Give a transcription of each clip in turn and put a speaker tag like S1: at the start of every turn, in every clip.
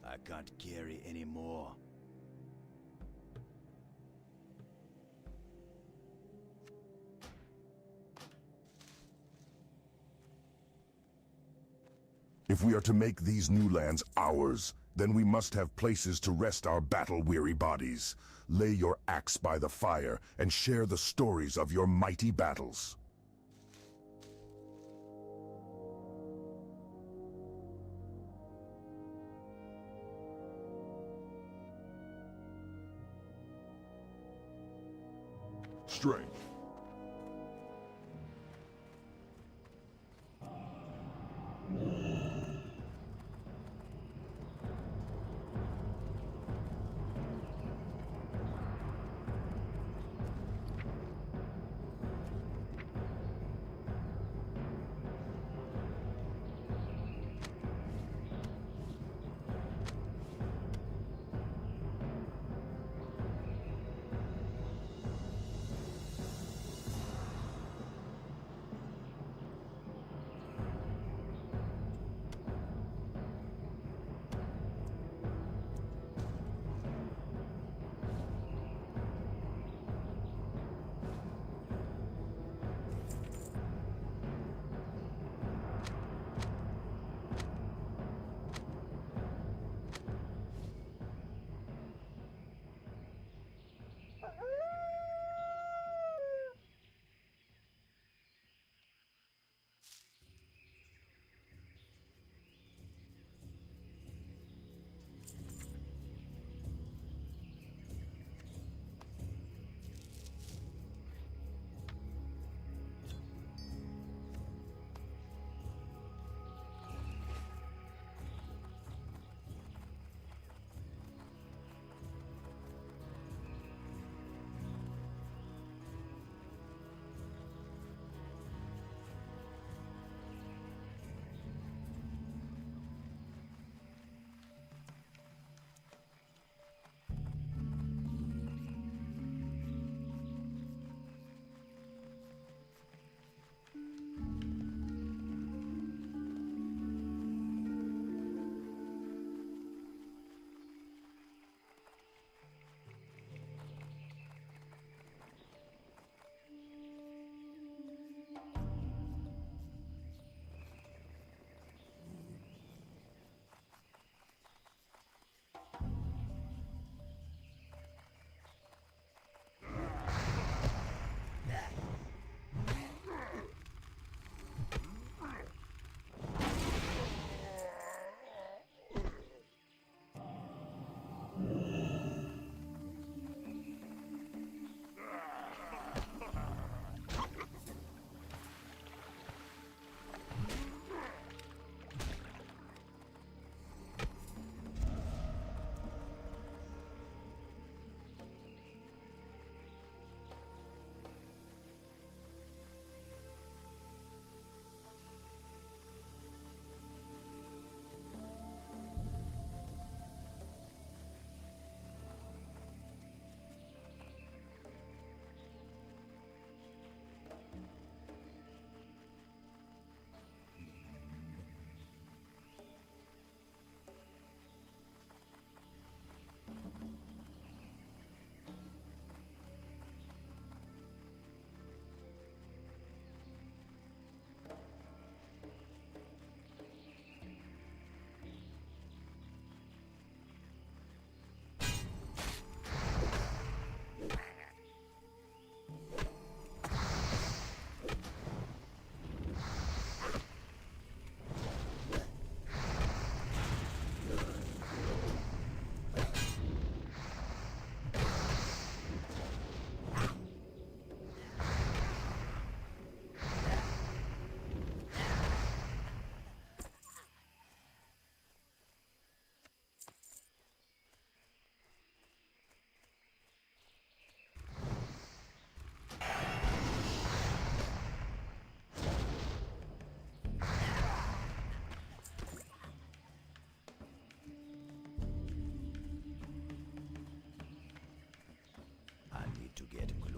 S1: I can't carry any more.
S2: If we are to make these new lands ours, then we must have places to rest our battle-weary bodies. Lay your axe by the fire and share the stories of your mighty battles. Strength.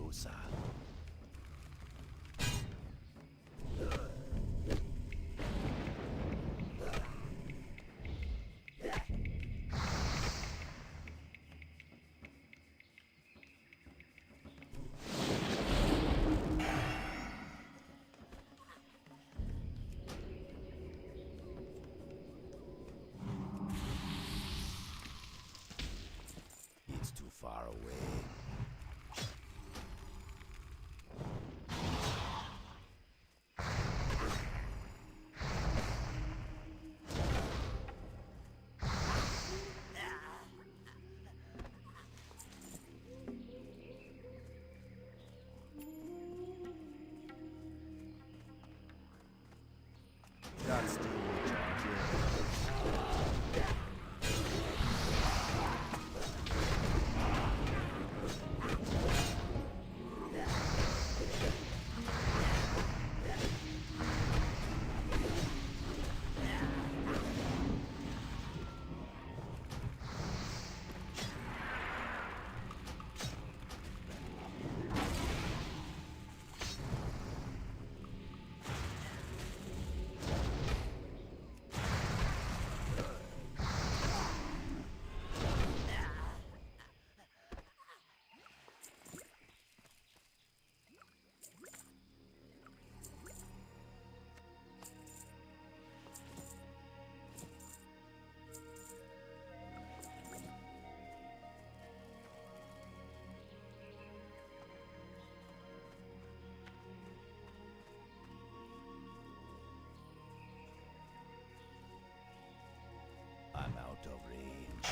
S1: closer. far away. That's still what you're doing. I'm out of range.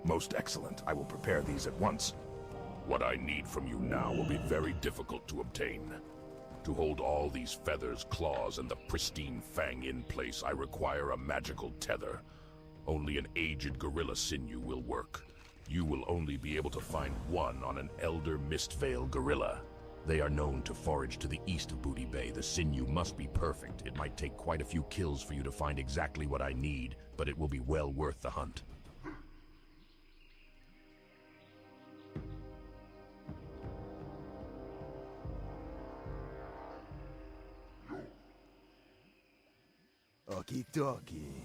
S2: Most excellent. I will prepare these at once. What I need from you now will be very difficult to obtain. To hold all these feathers, claws, and the pristine fang in place, I require a magical tether. Only an aged gorilla sinew will work. You will only be able to find one on an elder Mistvale gorilla. They are known to forage to the east of Booty Bay. The sinew must be perfect. It might take quite a few kills for you to find exactly what I need, but it will be well worth the hunt.
S1: Okie dokie.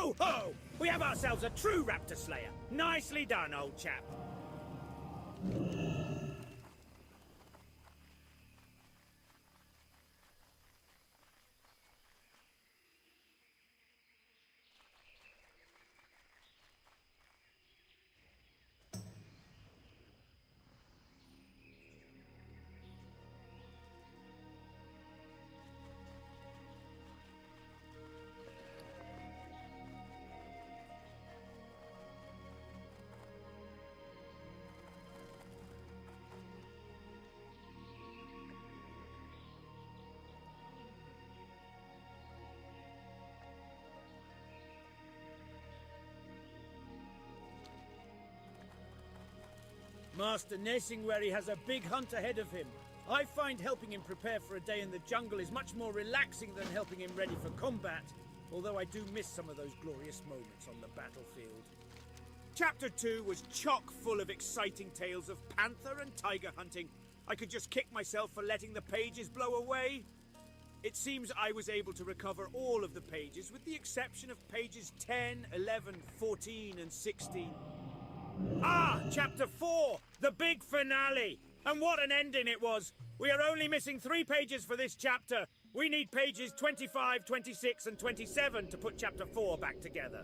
S3: Ho ho! We have ourselves a true raptor slayer. Nicely done, old chap. Master Nesingwary has a big hunt ahead of him. I find helping him prepare for a day in the jungle is much more relaxing than helping him ready for combat, although I do miss some of those glorious moments on the battlefield. Chapter 2 was chock full of exciting tales of panther and tiger hunting. I could just kick myself for letting the pages blow away. It seems I was able to recover all of the pages with the exception of pages 10, 11, 14 and 16. Ah, Chapter 4! The big finale! And what an ending it was! We are only missing 3 pages for this chapter. We need pages 25, 26 and 27 to put Chapter 4 back together.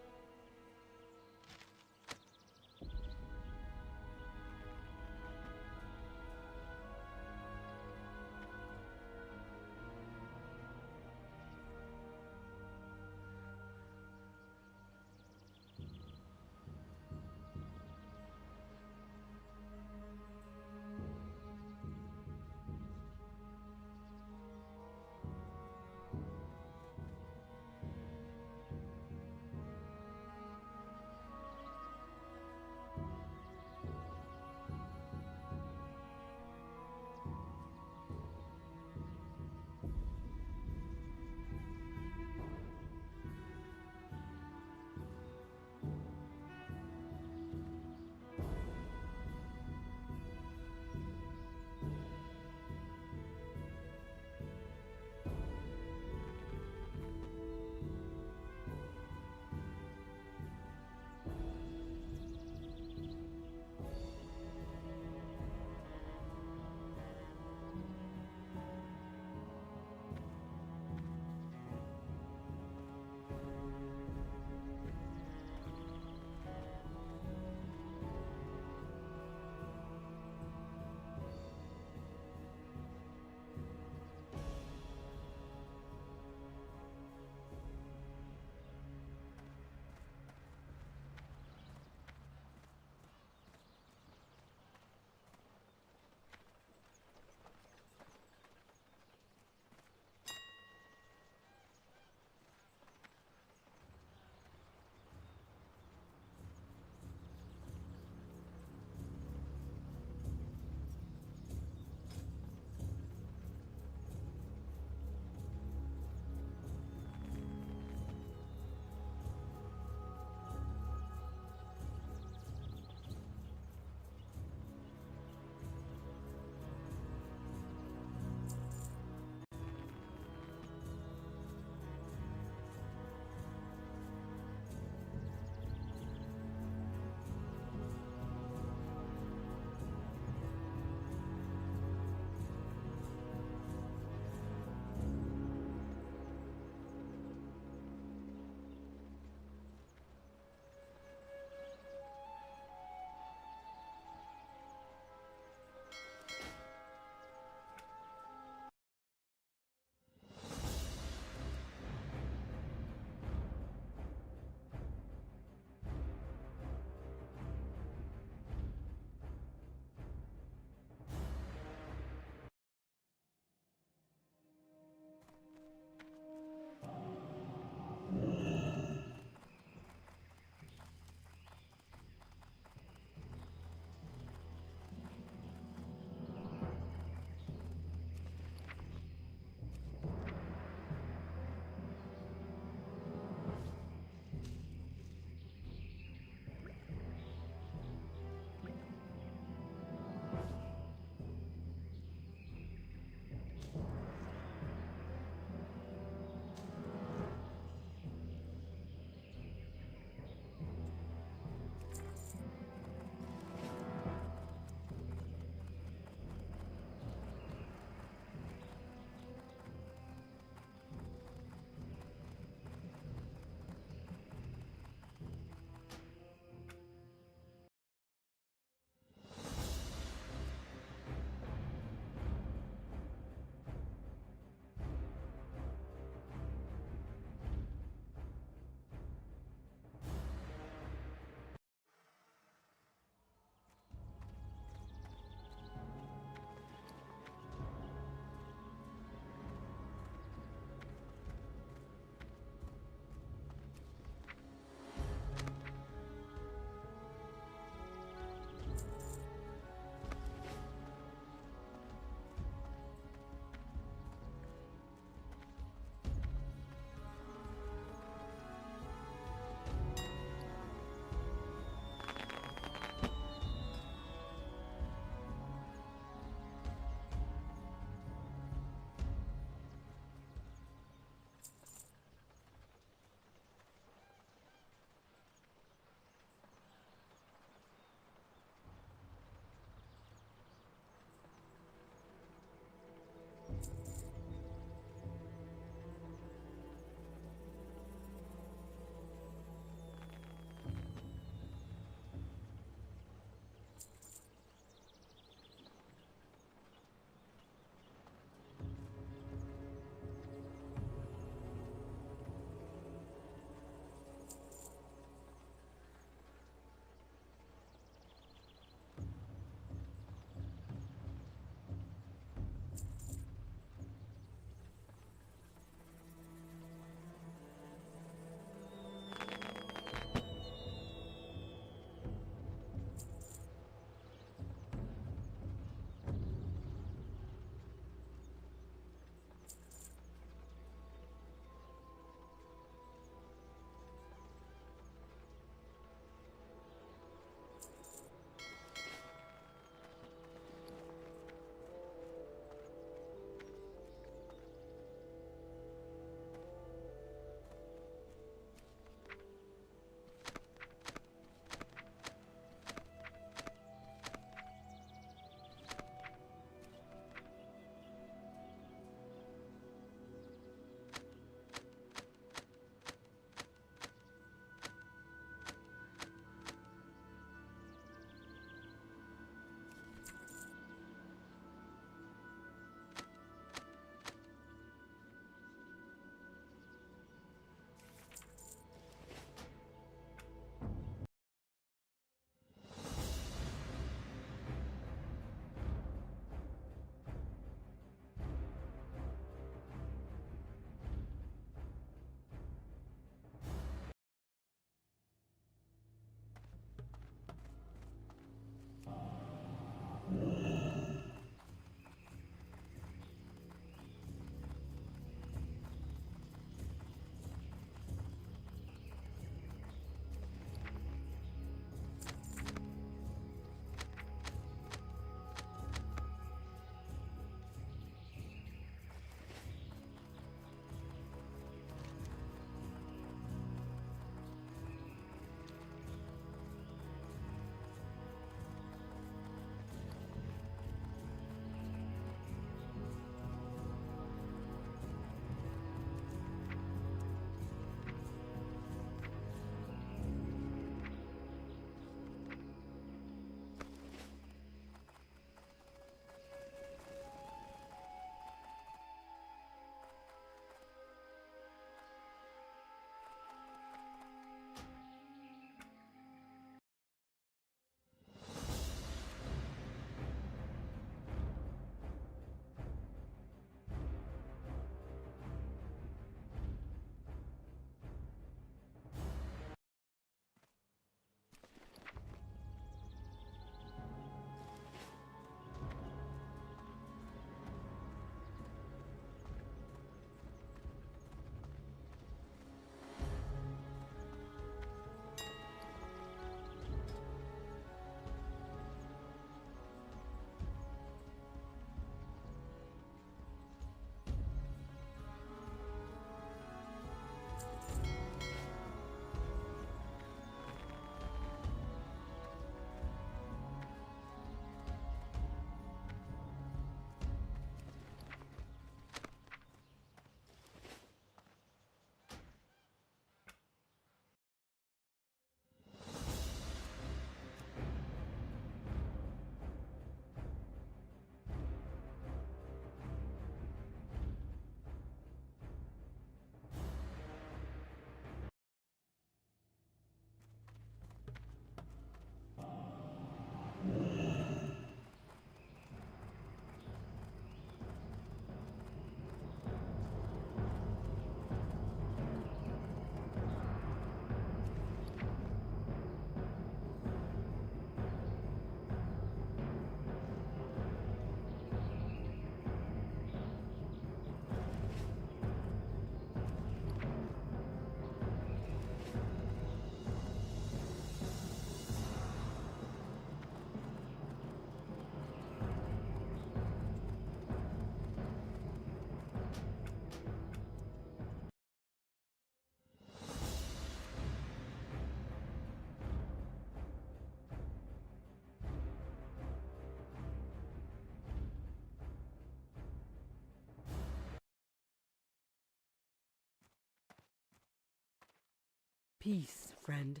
S4: Peace, friend.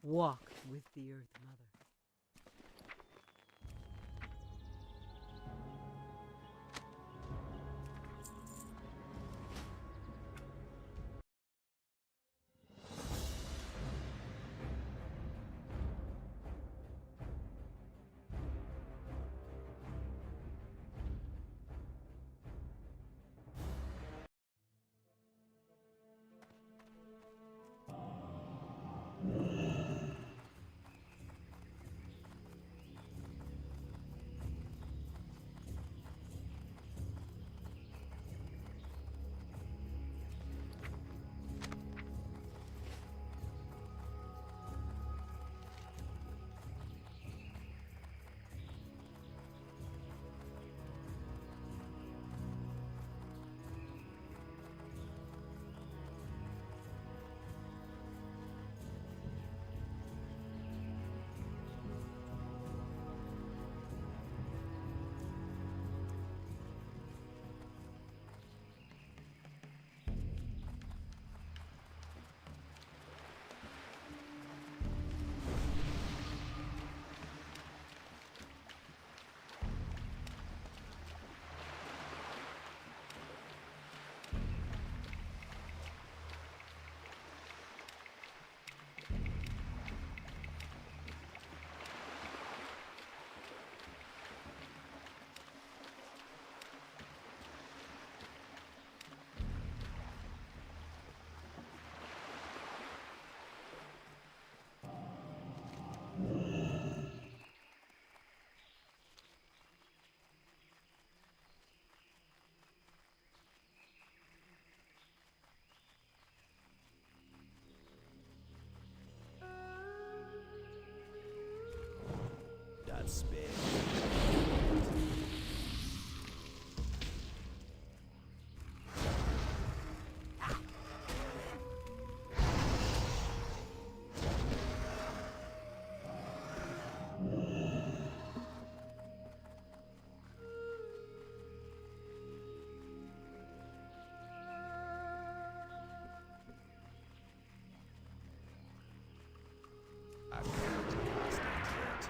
S4: Walk with the Earth Mother.
S1: That's big. I've got to last yet.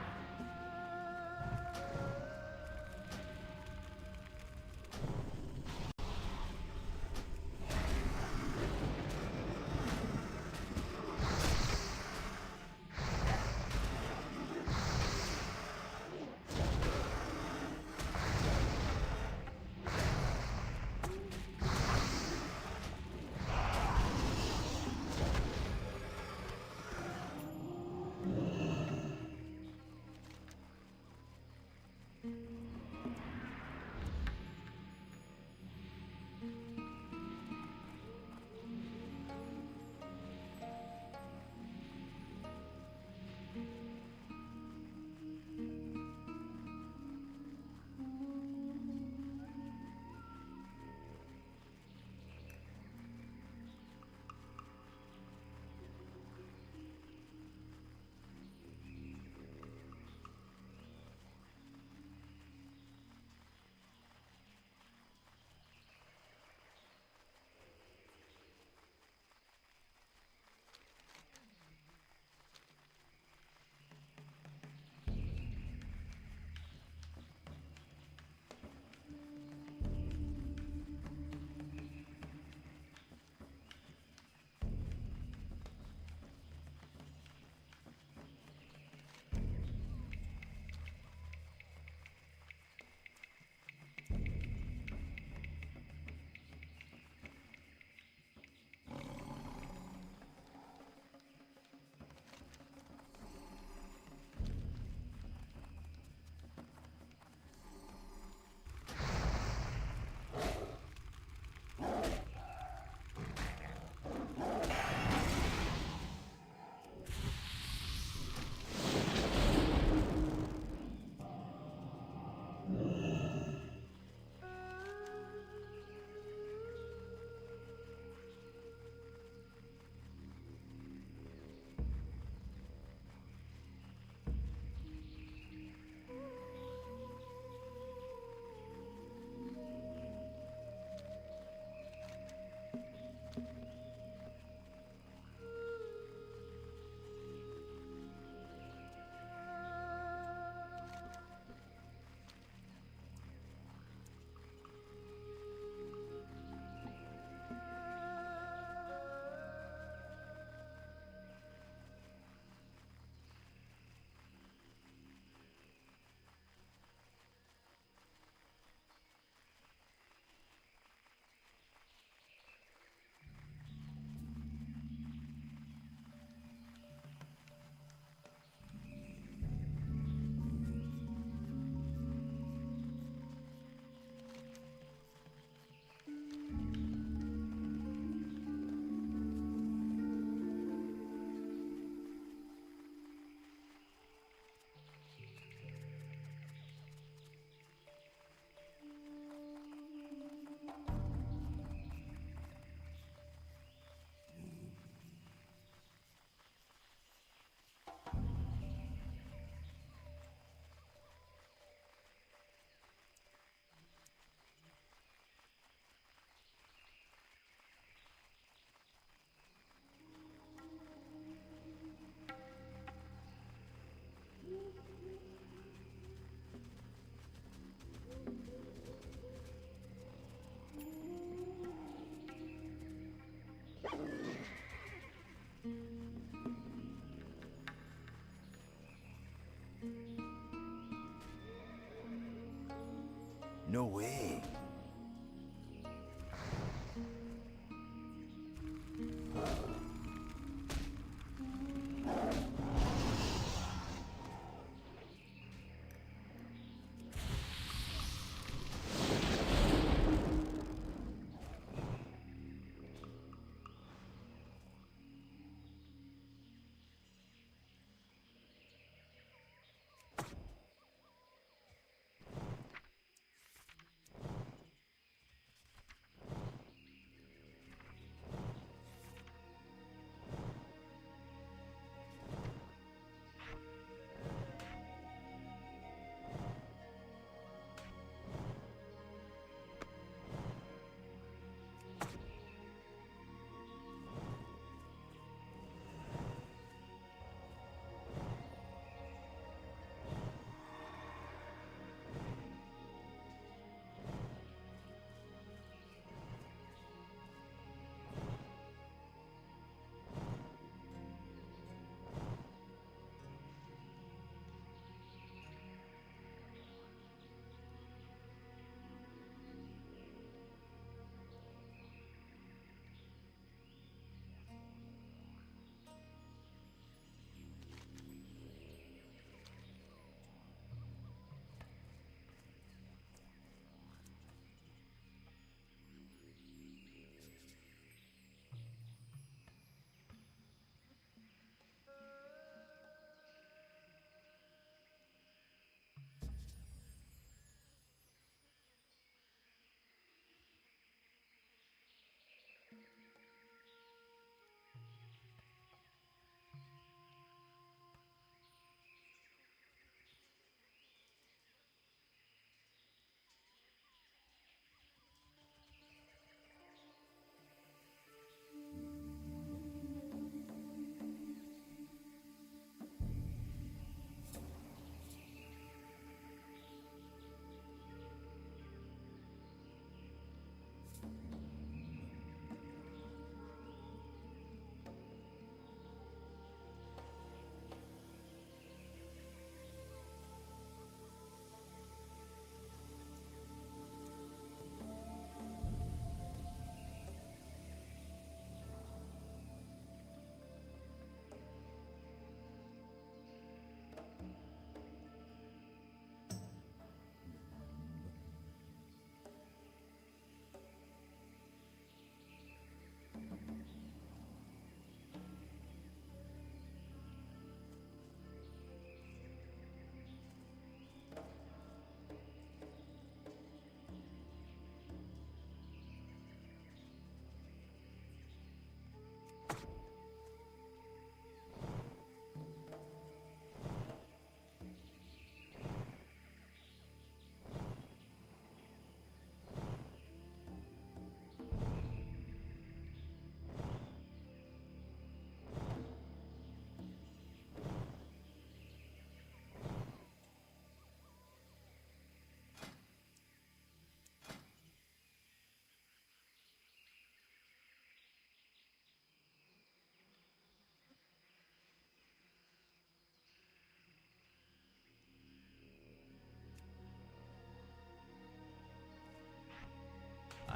S1: No way.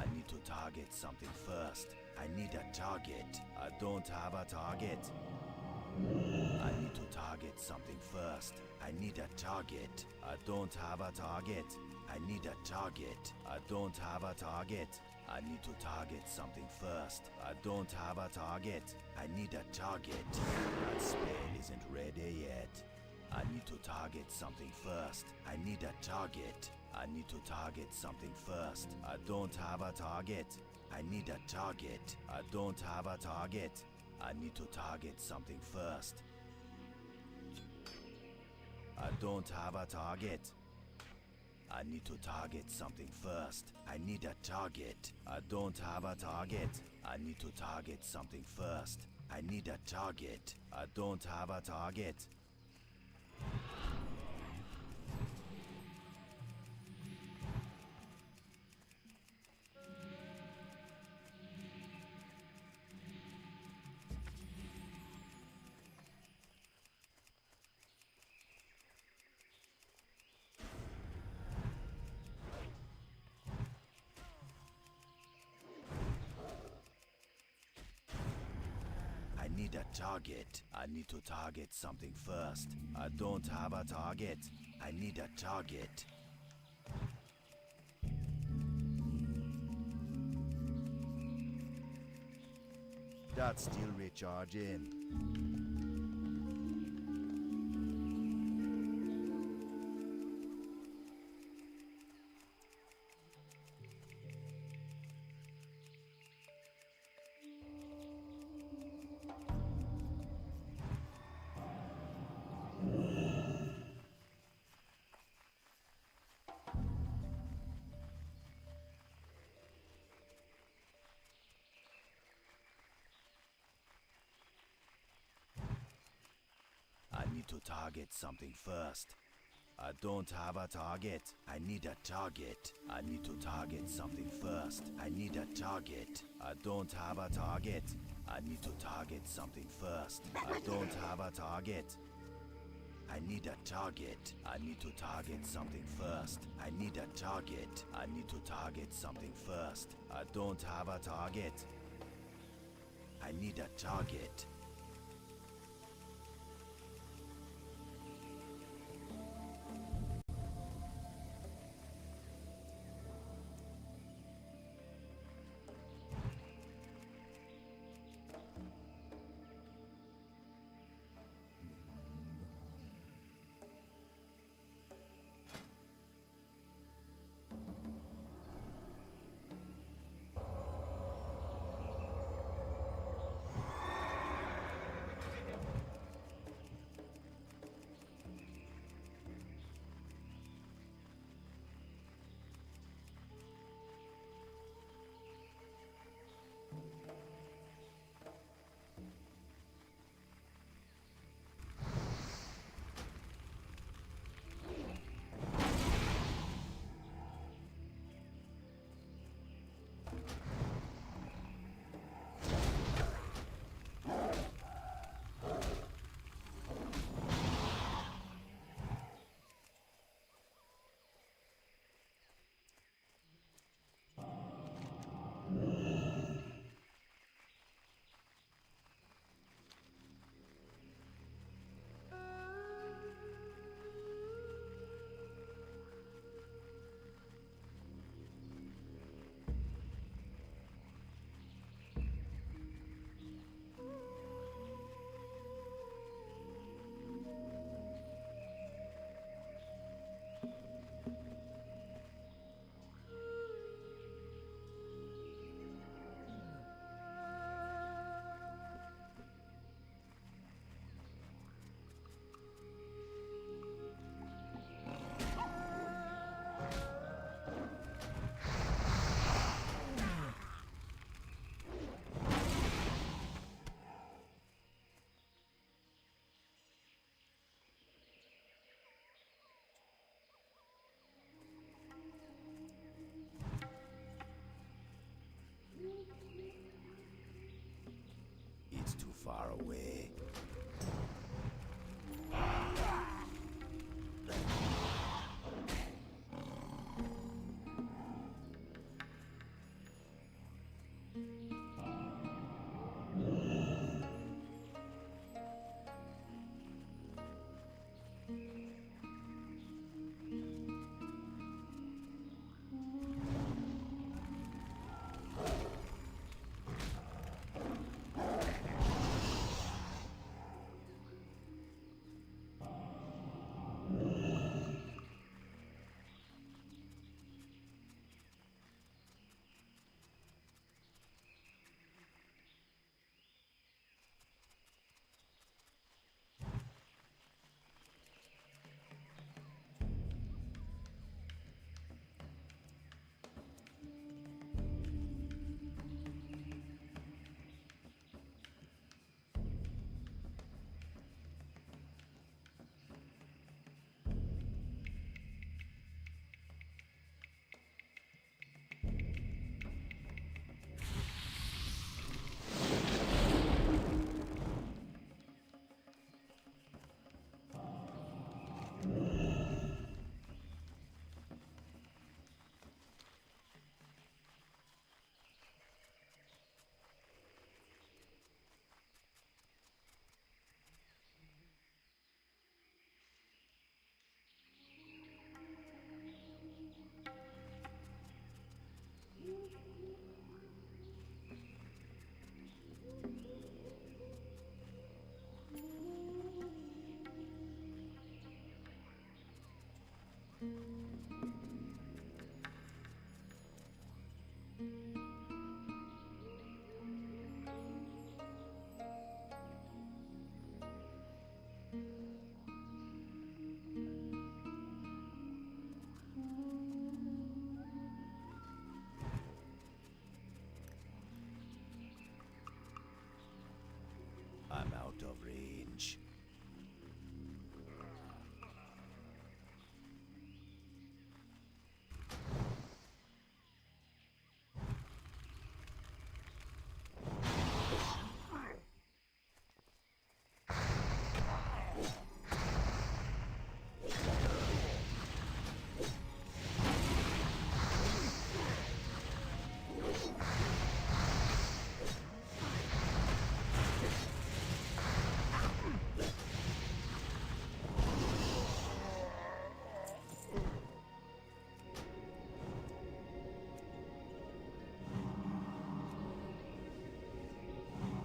S1: I need to target something first. I need a target. I don't have a target. I need to target something first. I need a target. I don't have a target. I need a target. I don't have a target. I need to target something first. I don't have a target. I need a target. That spell isn't ready yet. I need to target something first. I need a target. I need to target something first. I don't have a target. I need a target. I don't have a target. I need to target something first. I don't have a target. I need to target something first. I need a target. I don't have a target. I need to target something first. I need a target. I don't have a target. need a target. I need to target something first. I don't have a target. I need a target. That's still recharging. I need to target something first. I don't have a target. I need a target. I need to target something first. I need a target. I don't have a target. I need to target something first. I don't have a target. I need a target. I need to target something first. I need a target. I need to target something first. I don't have a target. I need a target. It's too far away. I'm out of range.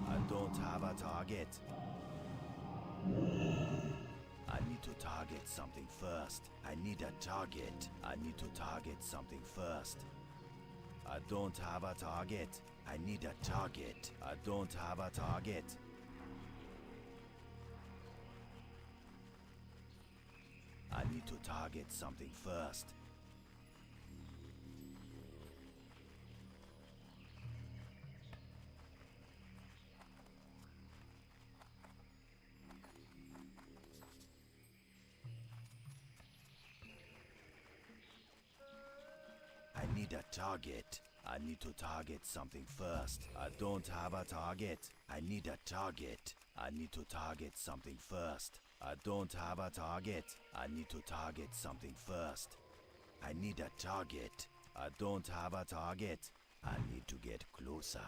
S1: I don't have a target. I need to target something first. I need a target. I need to target something first. I don't have a target. I need a target. I don't have a target. I need to target something first. I need a target. I need to target something first. I don't have a target. I need a target. I need to target something first. I don't have a target. I need to target something first. I need a target. I don't have a target. I need to get closer.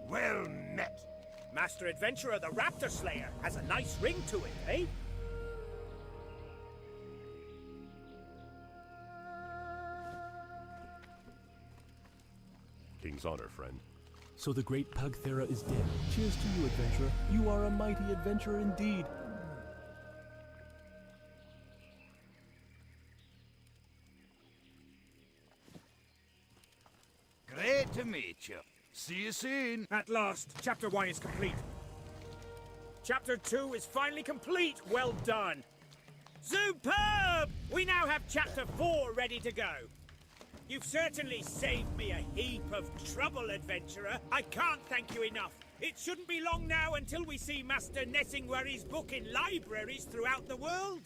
S3: Well met. Master Adventurer the Raptor Slayer has a nice ring to it, eh?
S5: king's honor, friend.
S6: So the great Pugthera is dead. Cheers to you, adventurer. You are a mighty adventurer indeed.
S1: Great to meet you. See you soon.
S3: At last, Chapter 1 is complete. Chapter 2 is finally complete. Well done. Superb! We now have Chapter 4 ready to go. You've certainly saved me a heap of trouble, adventurer. I can't thank you enough. It shouldn't be long now until we see Master Nessingwary's book in libraries throughout the world.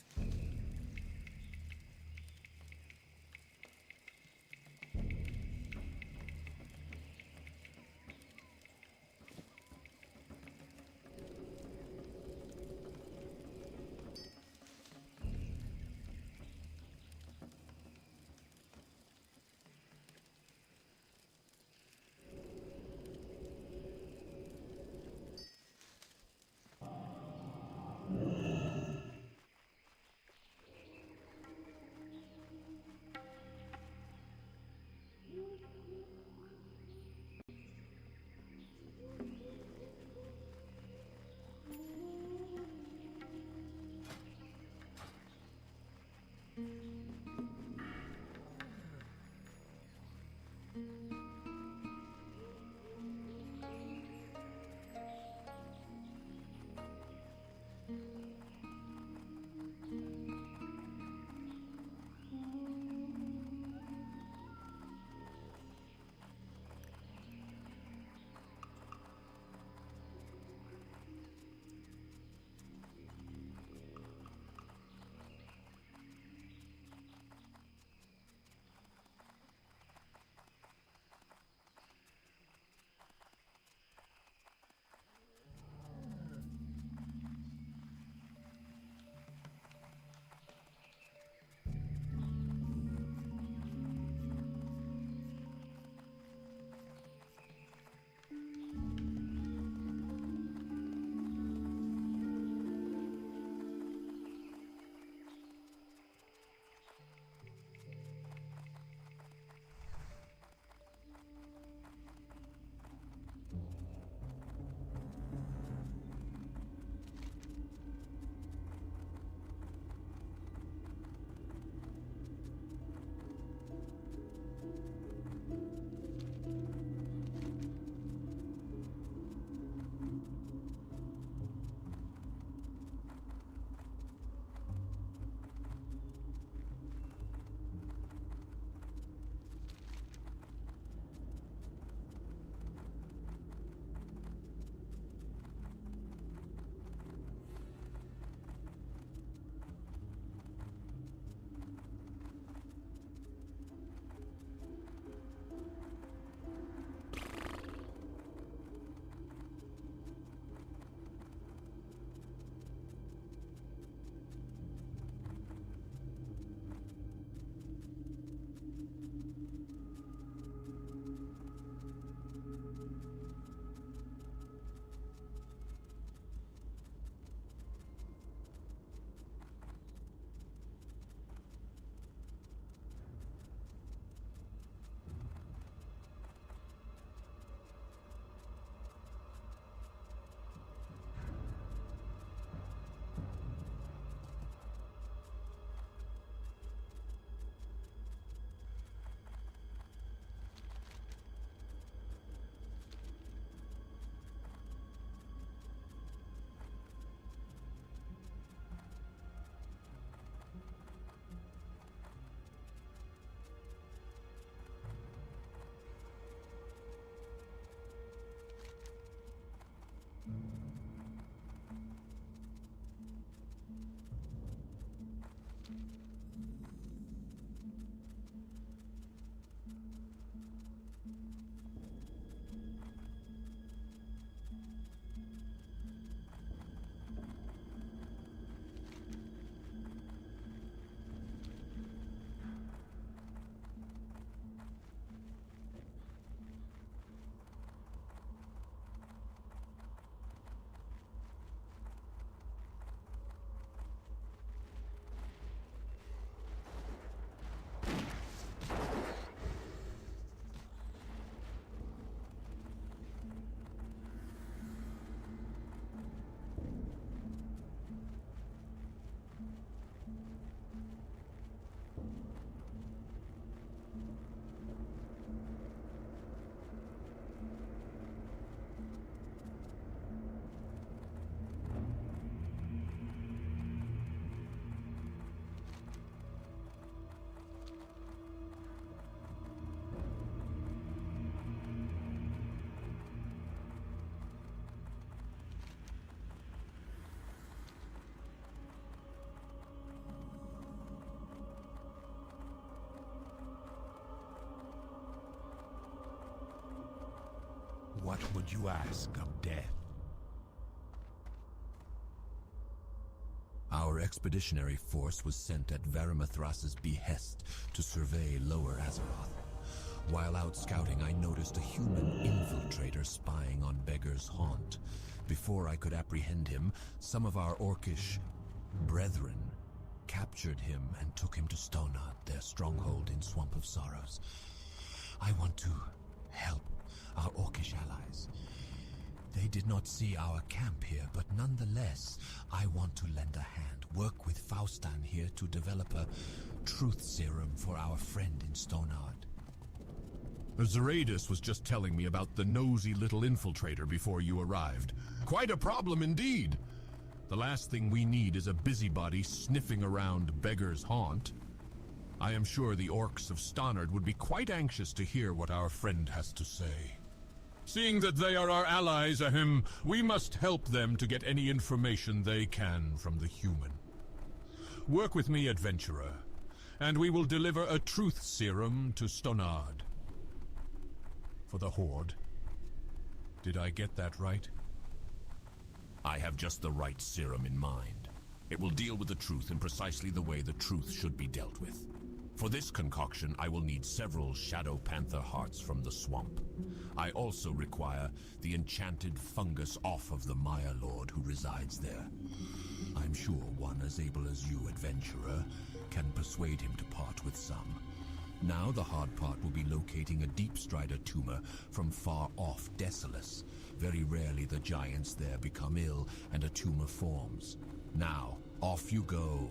S5: What would you ask of death?
S7: Our expeditionary force was sent at Varimathras's behest to survey Lower Azeroth. While out scouting, I noticed a human infiltrator spying on Beggar's Haunt. Before I could apprehend him, some of our orcish brethren captured him and took him to Stonard, their stronghold in Swamp of Sorrows. I want to help our orcish allies. They did not see our camp here, but nonetheless, I want to lend a hand, work with Faustan here to develop a truth serum for our friend in Stonard.
S5: Zeradus was just telling me about the nosy little infiltrator before you arrived. Quite a problem indeed. The last thing we need is a busybody sniffing around Beggar's Haunt. I am sure the orcs of Stonard would be quite anxious to hear what our friend has to say. Seeing that they are our allies, we must help them to get any information they can from the human. Work with me, adventurer, and we will deliver a truth serum to Stonard. For the Horde. Did I get that right?
S7: I have just the right serum in mind. It will deal with the truth in precisely the way the truth should be dealt with. For this concoction, I will need several Shadow Panther hearts from the swamp. I also require the enchanted fungus off of the Maya Lord who resides there. I'm sure one as able as you, adventurer, can persuade him to part with some. Now the hard part will be locating a Deep Strider tumor from far off Desolus. Very rarely the giants there become ill and a tumor forms. Now, off you go.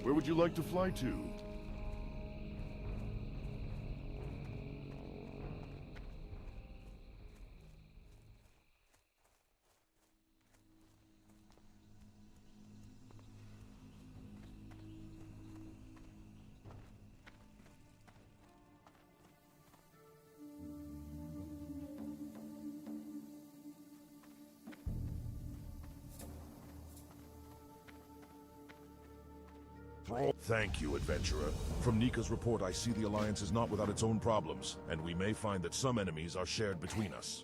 S2: Where would you like to fly to? Thank you, adventurer. From Nika's report, I see the Alliance is not without its own problems, and we may find that some enemies are shared between us.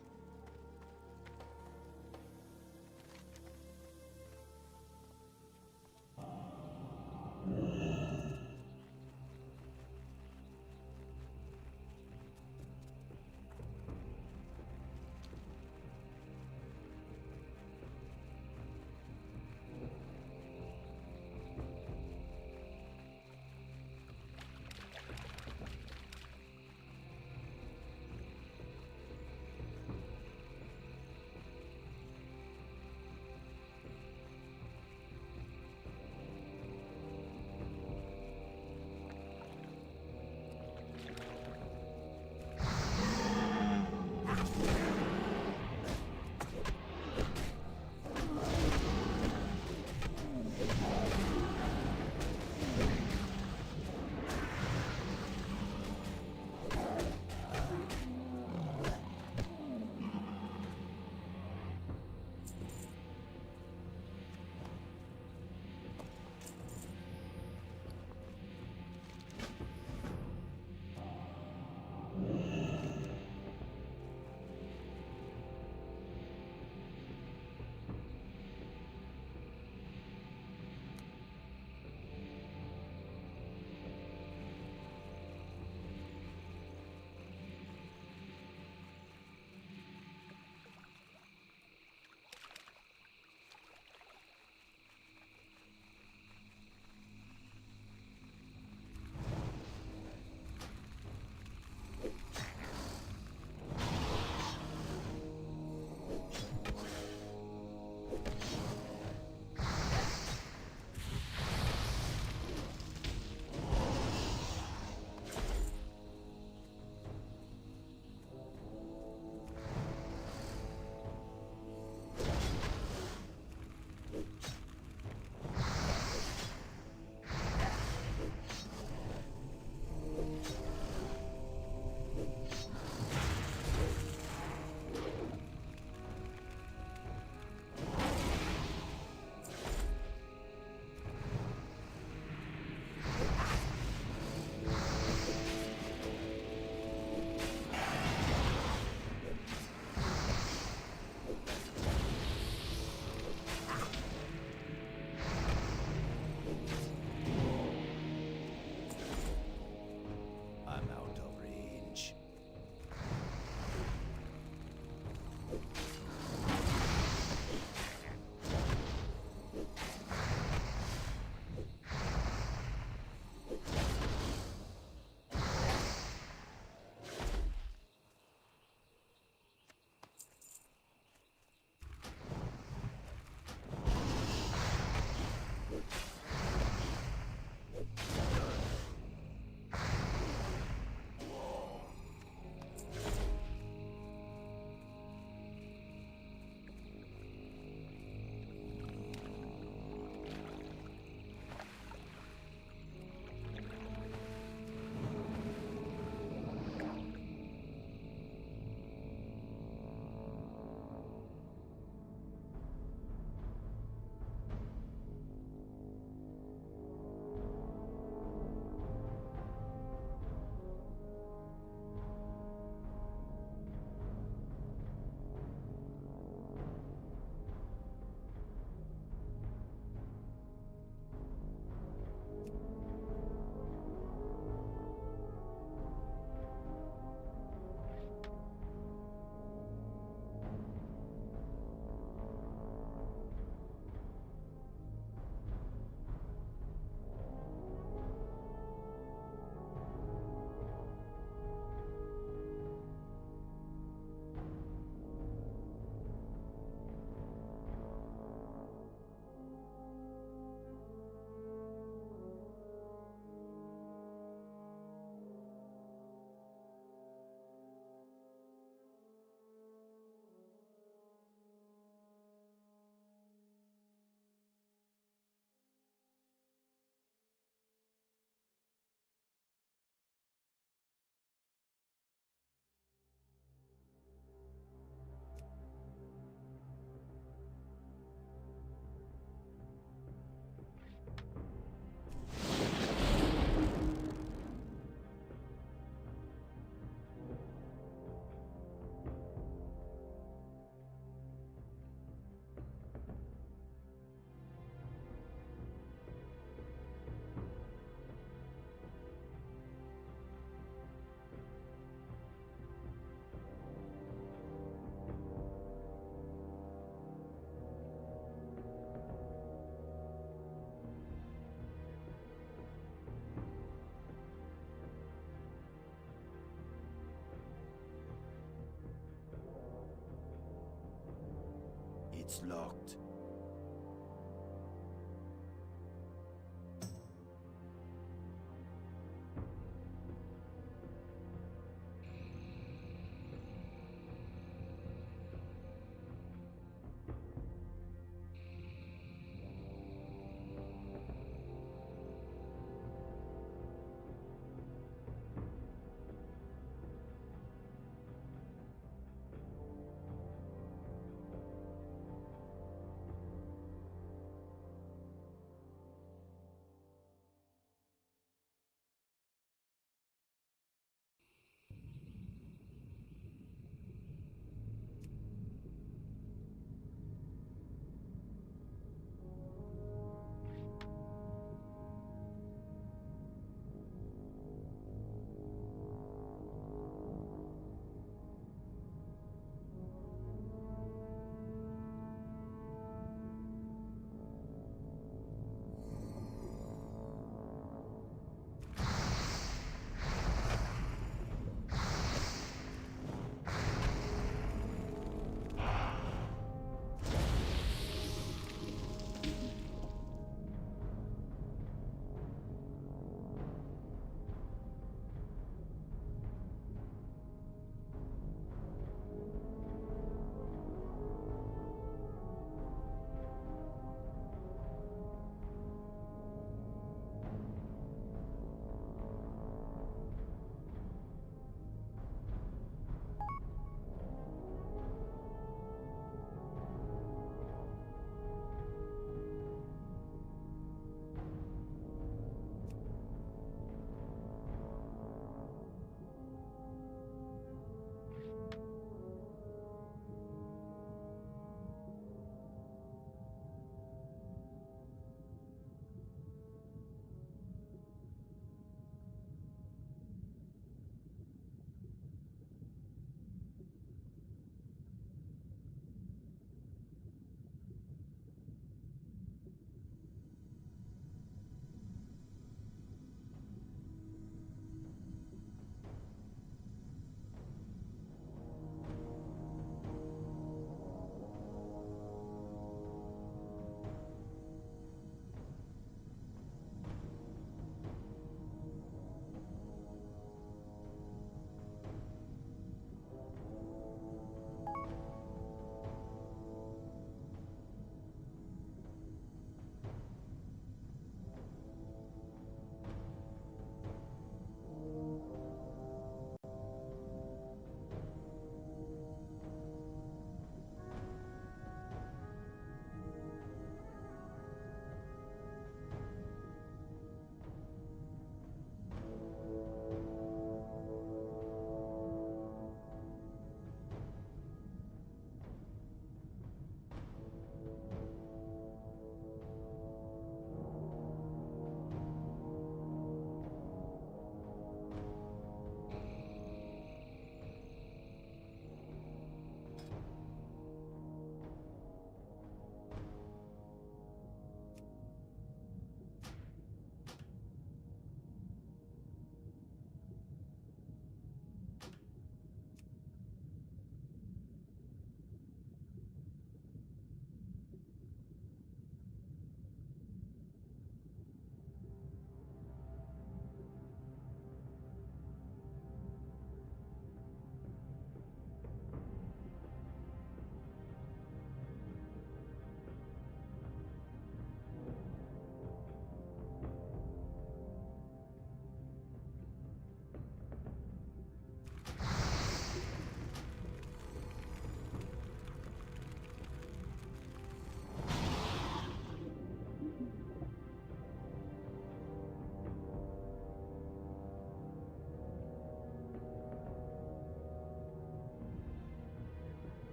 S1: It's locked.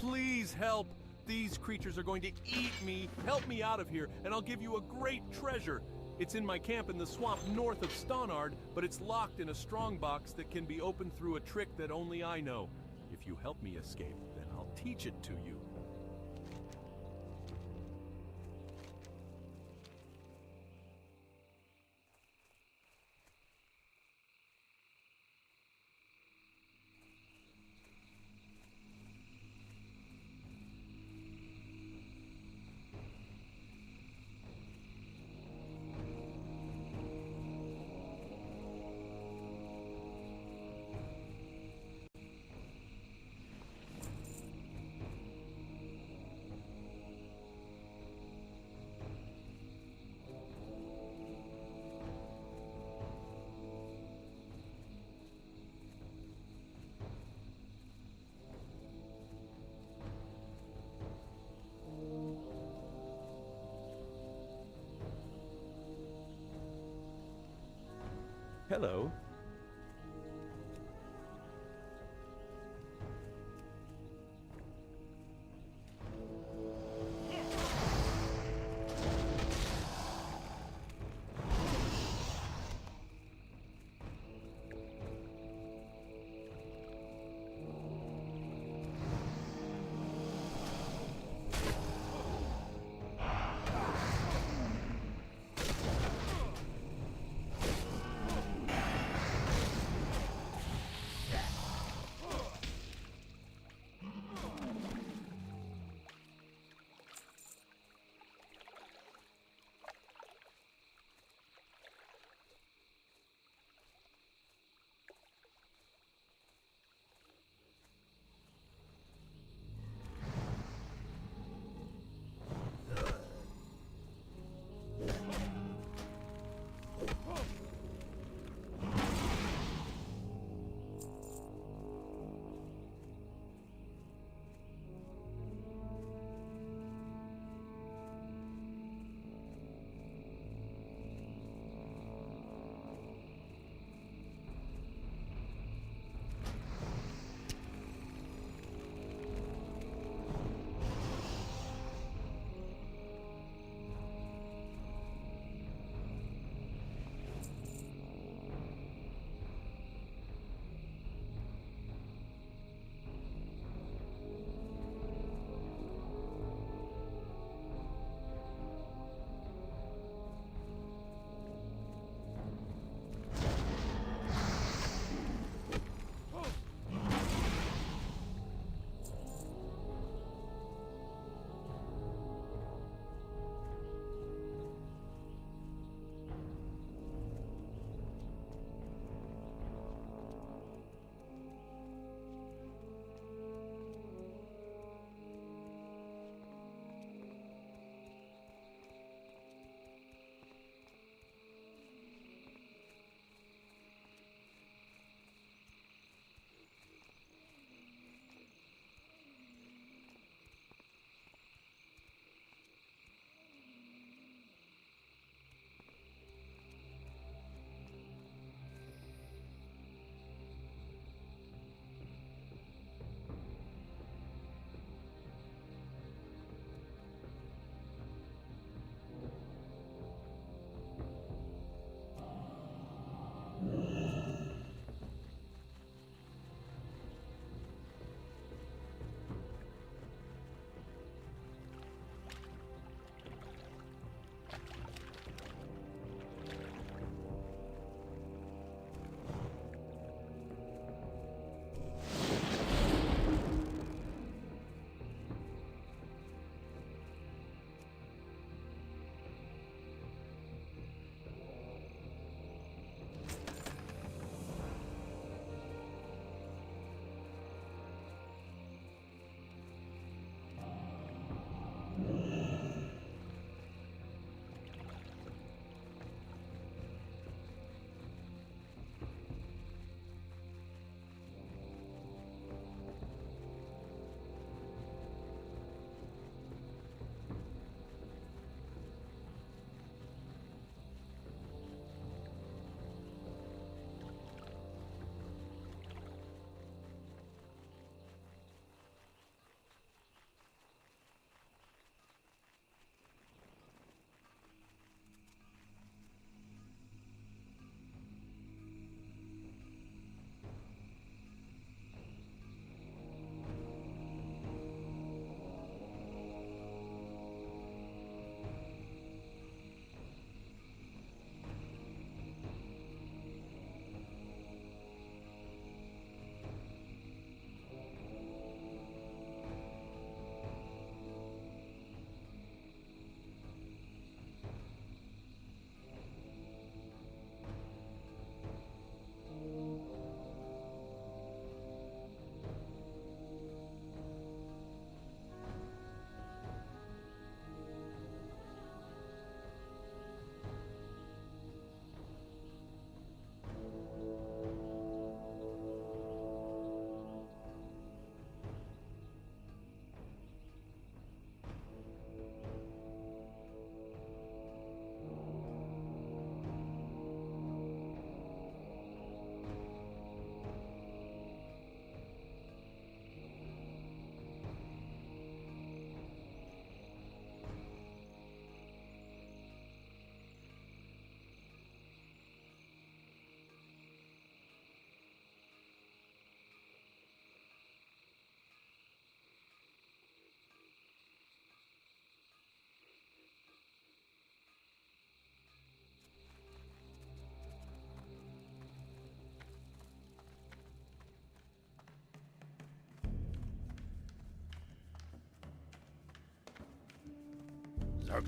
S6: Please help! These creatures are going to eat me. Help me out of here, and I'll give you a great treasure. It's in my camp in the swamp north of Stonard, but it's locked in a strongbox that can be opened through a trick that only I know. If you help me escape, then I'll teach it to you. Hello.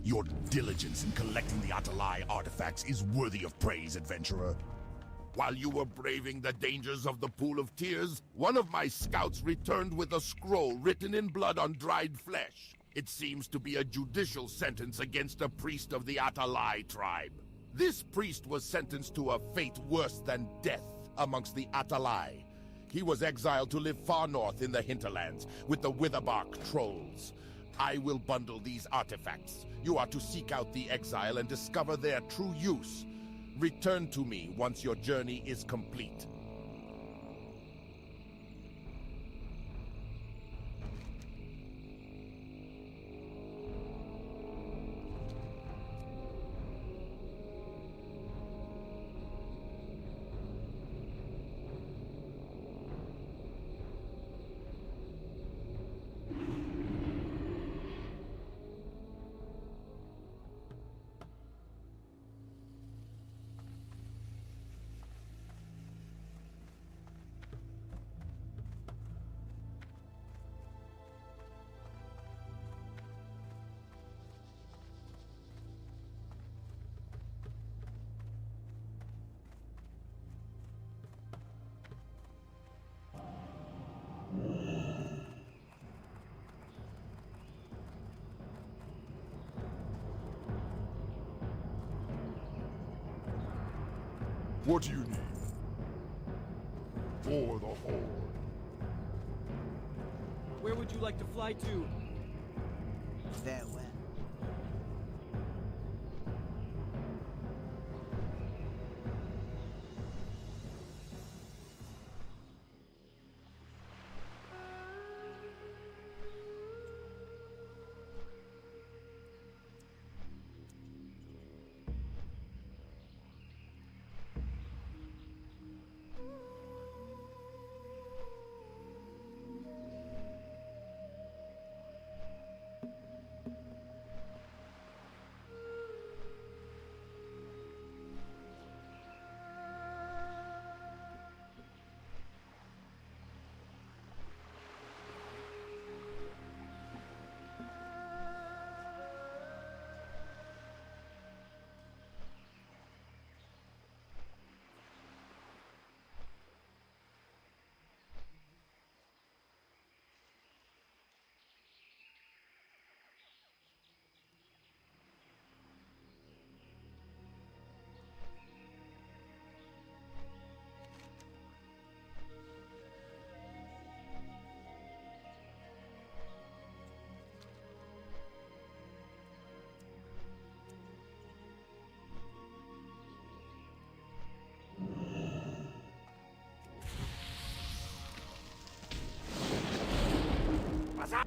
S2: Your diligence in collecting the Atalai artifacts is worthy of praise, adventurer. While you were braving the dangers of the Pool of Tears, one of my scouts returned with a scroll written in blood on dried flesh. It seems to be a judicial sentence against a priest of the Atalai tribe. This priest was sentenced to a fate worse than death amongst the Atalai. He was exiled to live far north in the hinterlands with the Witherbark trolls. I will bundle these artifacts. You are to seek out the exile and discover their true use. Return to me once your journey is complete. What do you need? For the Horde.
S3: Where would you like to fly to?
S1: Farewell.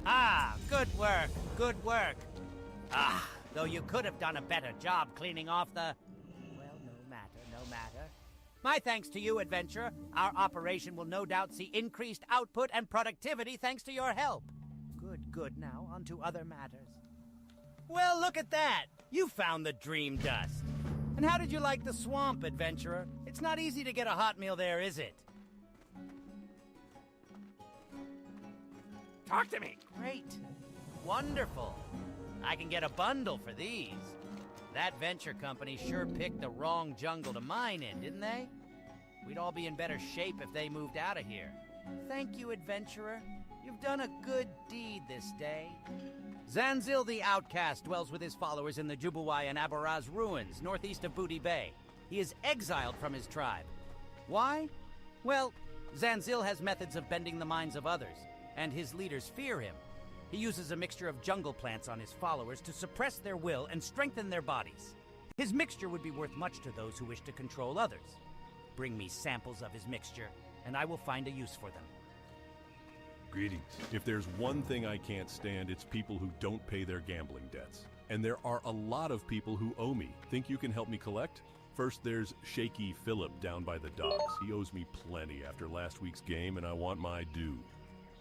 S8: Ah, good work, good work. Ah, though you could have done a better job cleaning off the... Well, no matter, no matter. My thanks to you, adventurer. Our operation will no doubt see increased output and productivity thanks to your help. Good, now on to other matters. Well, look at that! You found the dream dust. And how did you like the swamp, adventurer? It's not easy to get a hot meal there, is it? Talk to me! Great. Wonderful. I can get a bundle for these. That venture company sure picked the wrong jungle to mine in, didn't they? We'd all be in better shape if they moved out of here. Thank you, adventurer. You've done a good deed this day. Zanzil the Outcast dwells with his followers in the Jubuwai and Aboraz ruins, northeast of Booty Bay. He is exiled from his tribe. Why? Well, Zanzil has methods of bending the minds of others, and his leaders fear him. He uses a mixture of jungle plants on his followers to suppress their will and strengthen their bodies. His mixture would be worth much to those who wish to control others. Bring me samples of his mixture, and I will find a use for them.
S6: Greetings. If there's one thing I can't stand, it's people who don't pay their gambling debts. And there are a lot of people who owe me. Think you can help me collect? First, there's Shaky Phillip down by the docks. He owes me plenty after last week's game, and I want my due.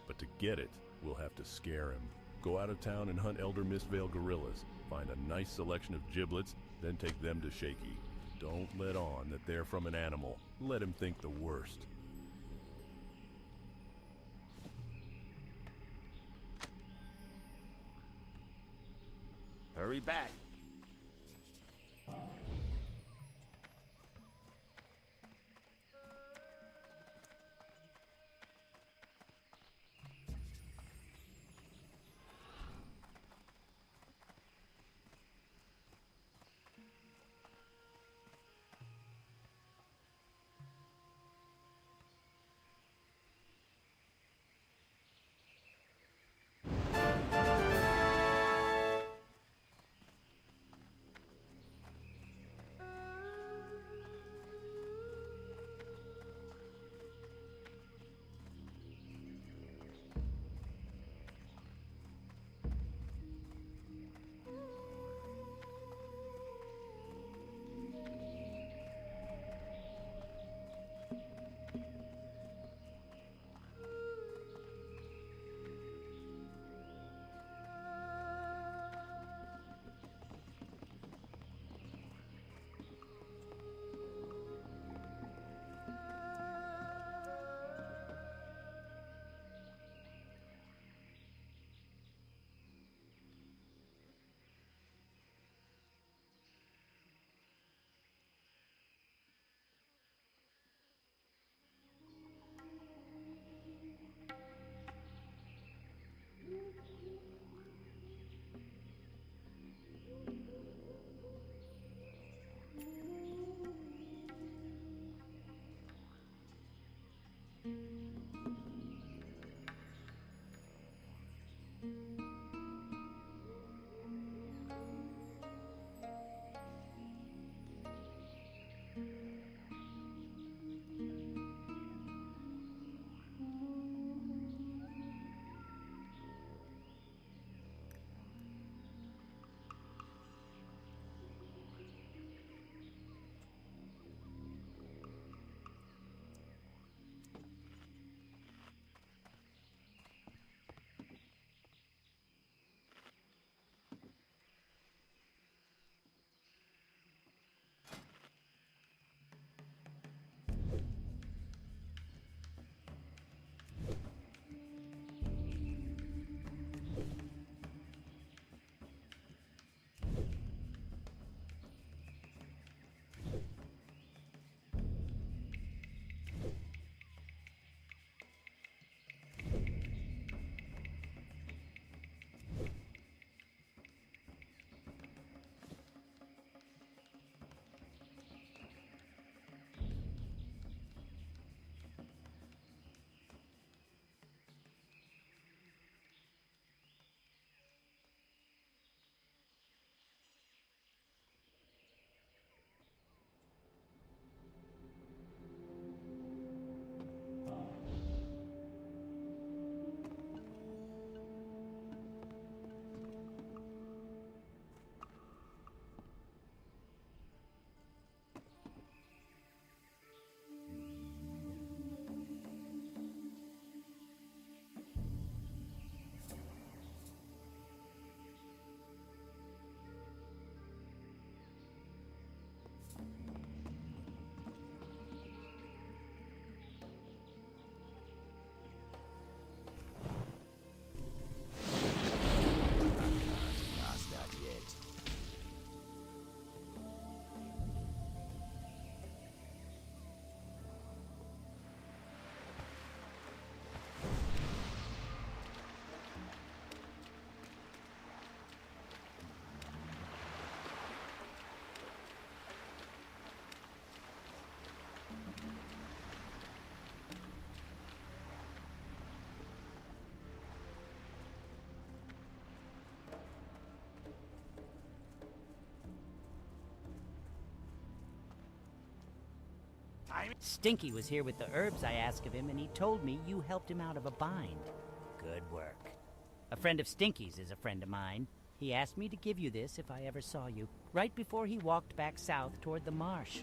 S6: But to get it, we'll have to scare him. Go out of town and hunt Elder Mistvale gorillas. Find a nice selection of giblets, then take them to Shaky. Don't let on that they're from an animal. Let him think the worst.
S1: Hurry back.
S8: Stinky was here with the herbs I asked of him, and he told me you helped him out of a bind. Good work. A friend of Stinky's is a friend of mine. He asked me to give you this if I ever saw you, right before he walked back south toward the marsh.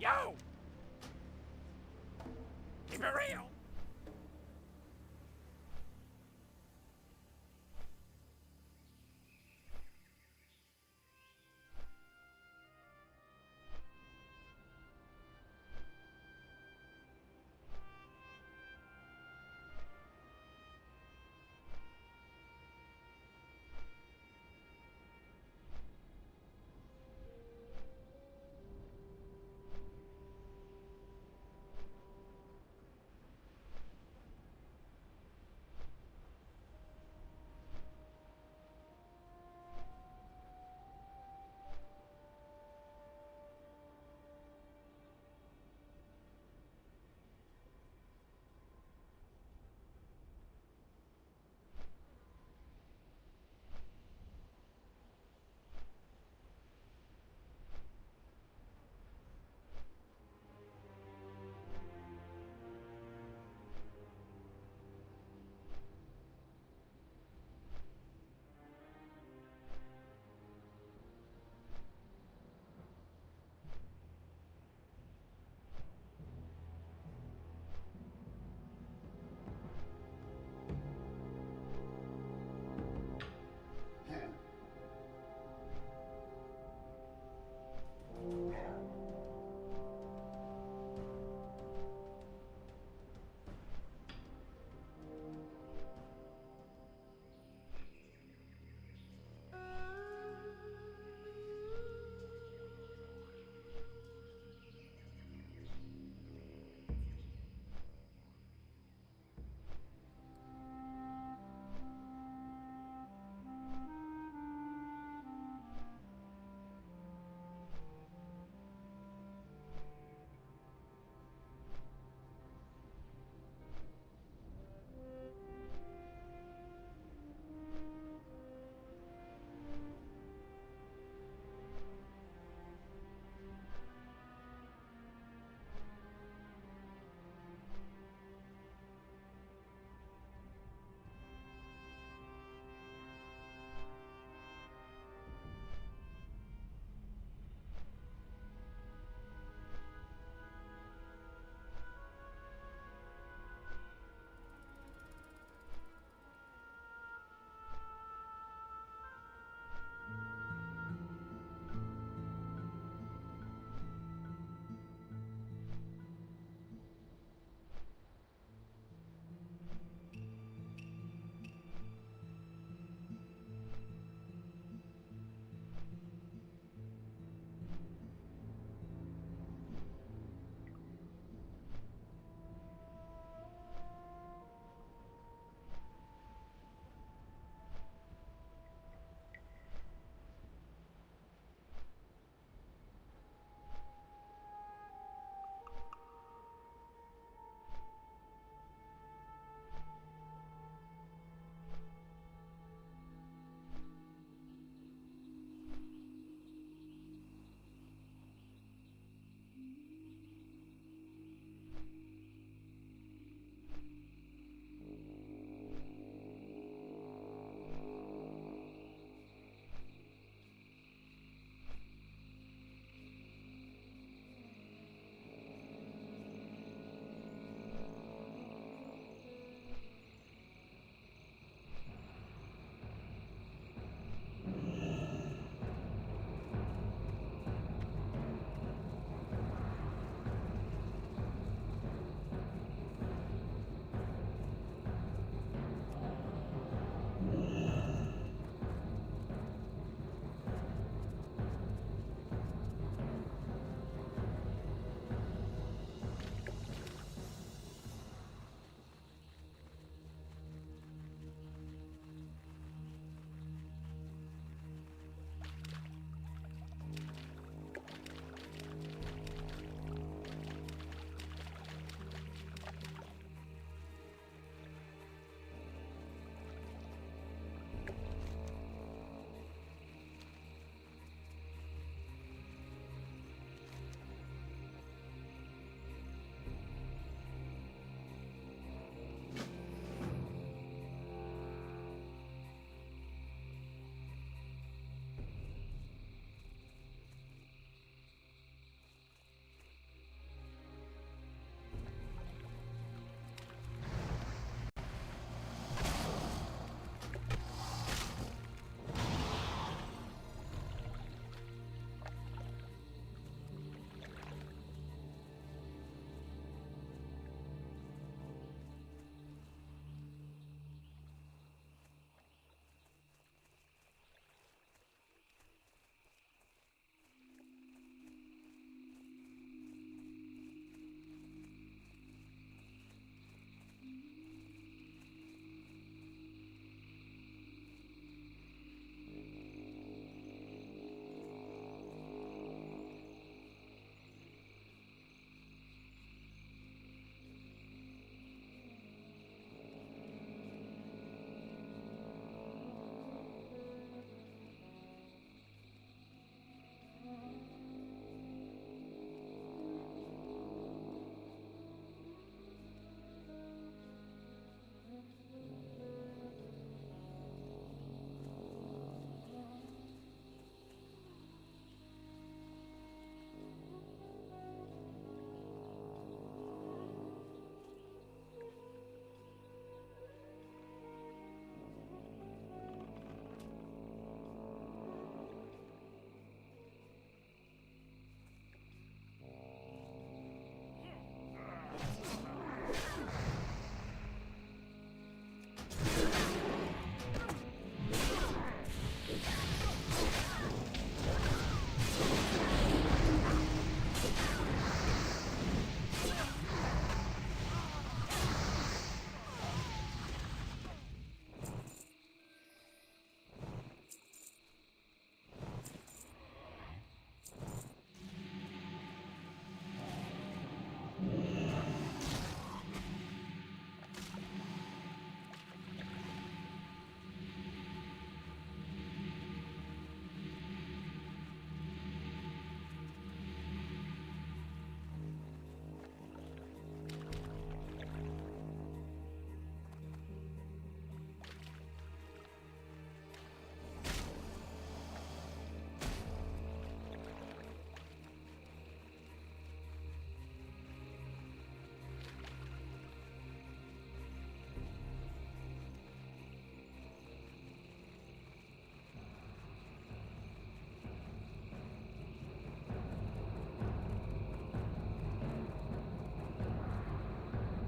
S3: Yo! Keep it real!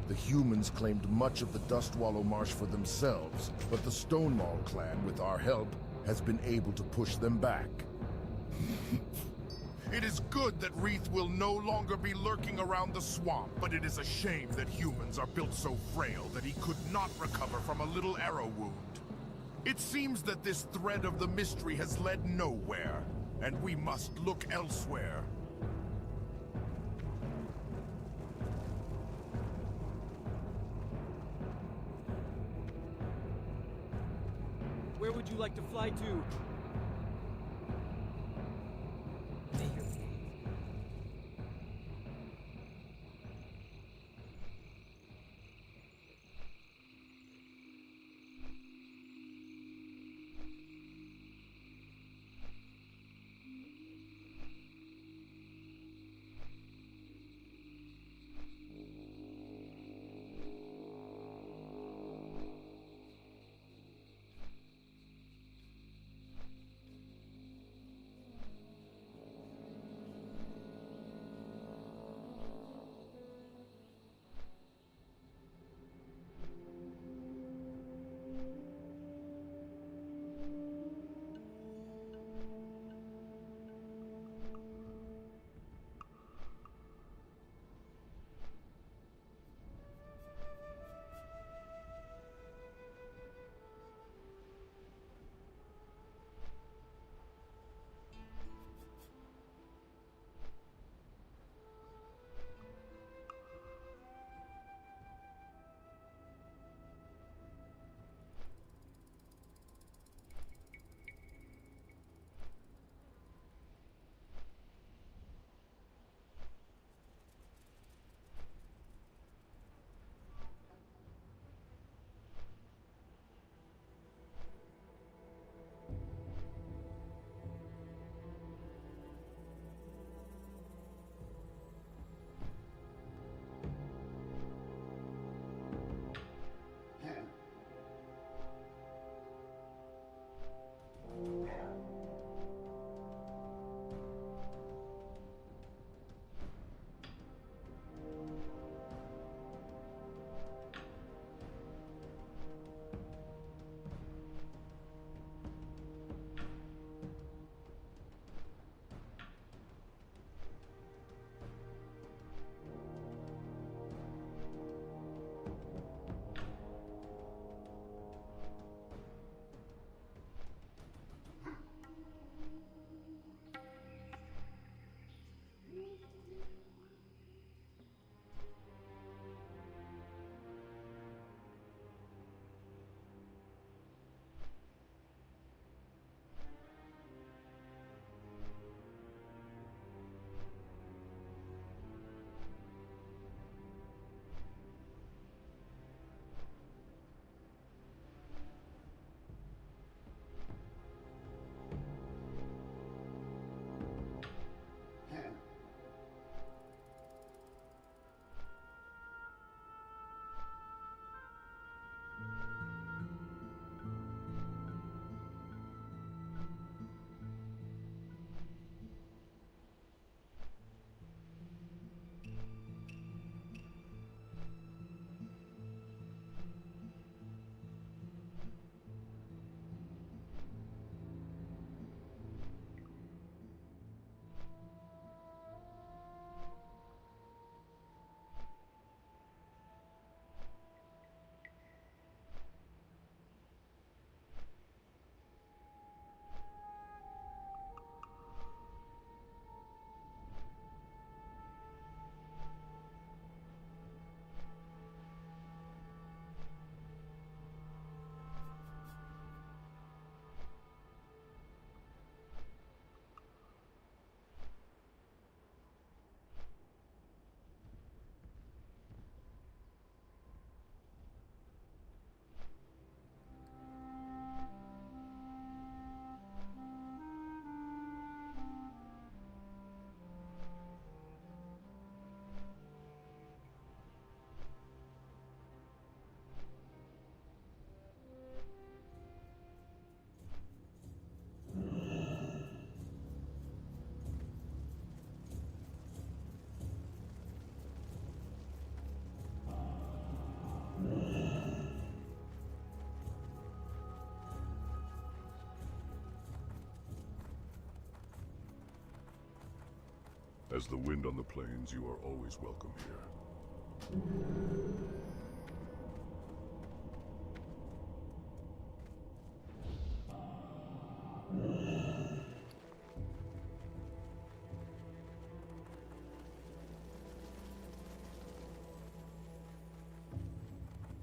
S2: The humans claimed much of the Dustwallow Marsh for themselves, but the Stonemaul clan, with our help, has been able to push them back.
S9: It is good that Wreath will no longer be lurking around the swamp, but it is a shame that humans are built so frail that he could not recover from a little arrow wound. It seems that this thread of the mystery has led nowhere, and we must look elsewhere.
S3: Where would you like to fly to?
S2: As the wind on the plains, you are always welcome here.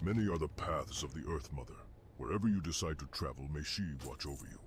S2: Many are the paths of the Earth Mother. Wherever you decide to travel, may she watch over you.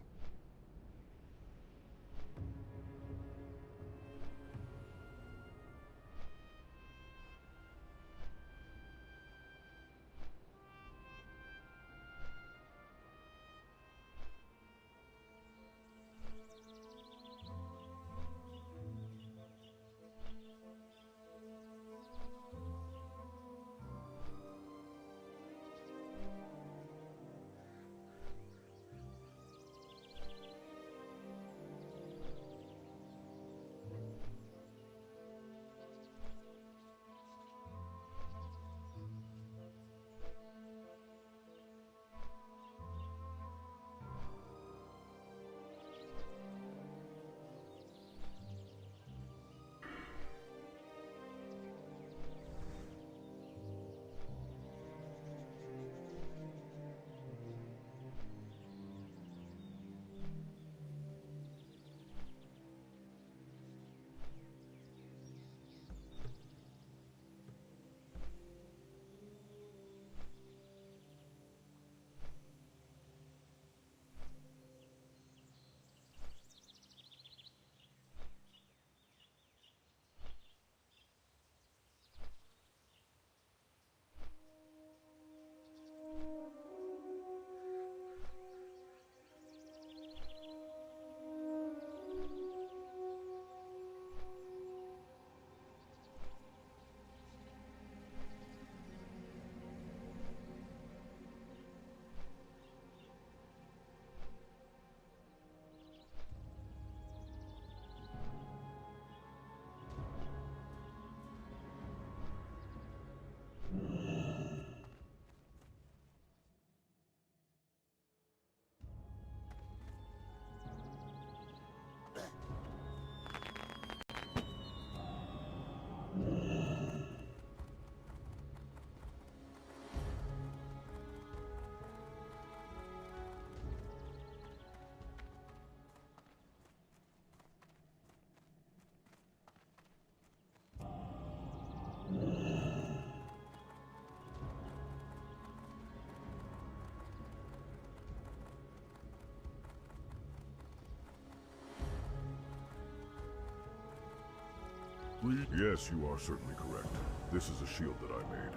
S2: Yes, you are certainly correct. This is a shield that I made.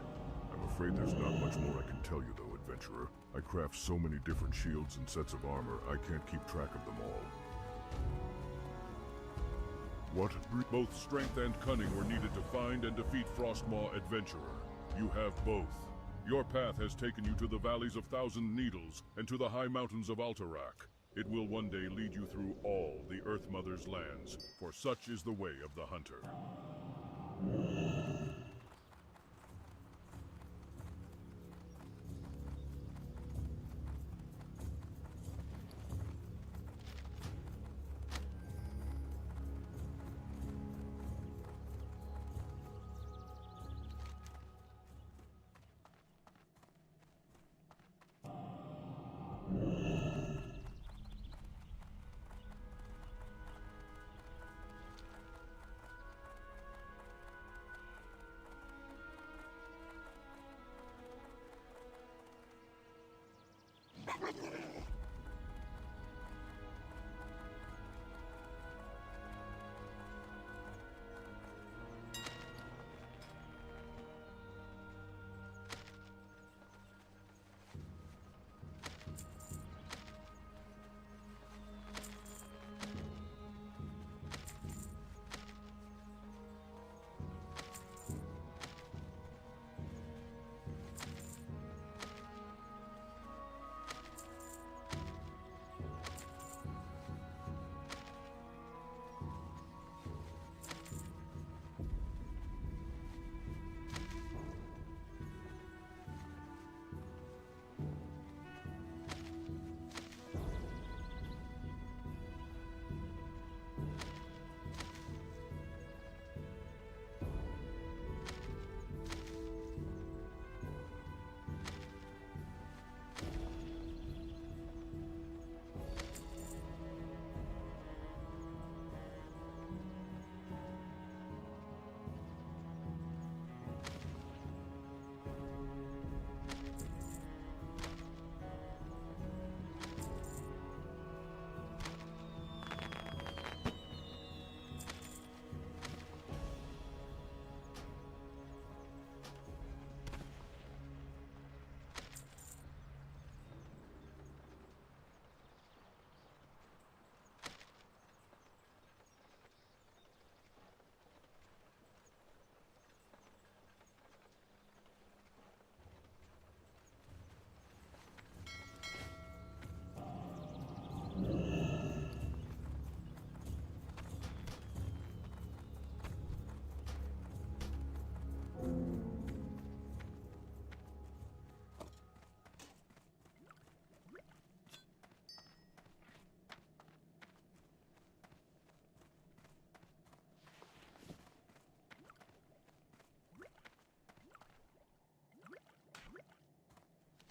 S2: I'm afraid there's not much more I can tell you, though, adventurer. I craft so many different shields and sets of armor, I can't keep track of them all. What? Both strength and cunning were needed to find and defeat Frostmaw, adventurer. You have both. Your path has taken you to the valleys of Thousand Needles and to the high mountains of Alterac. It will one day lead you through all the Earth Mother's lands, for such is the way of the hunter.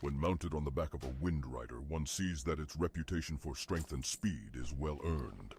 S2: When mounted on the back of a Wind Rider, one sees that its reputation for strength and speed is well earned.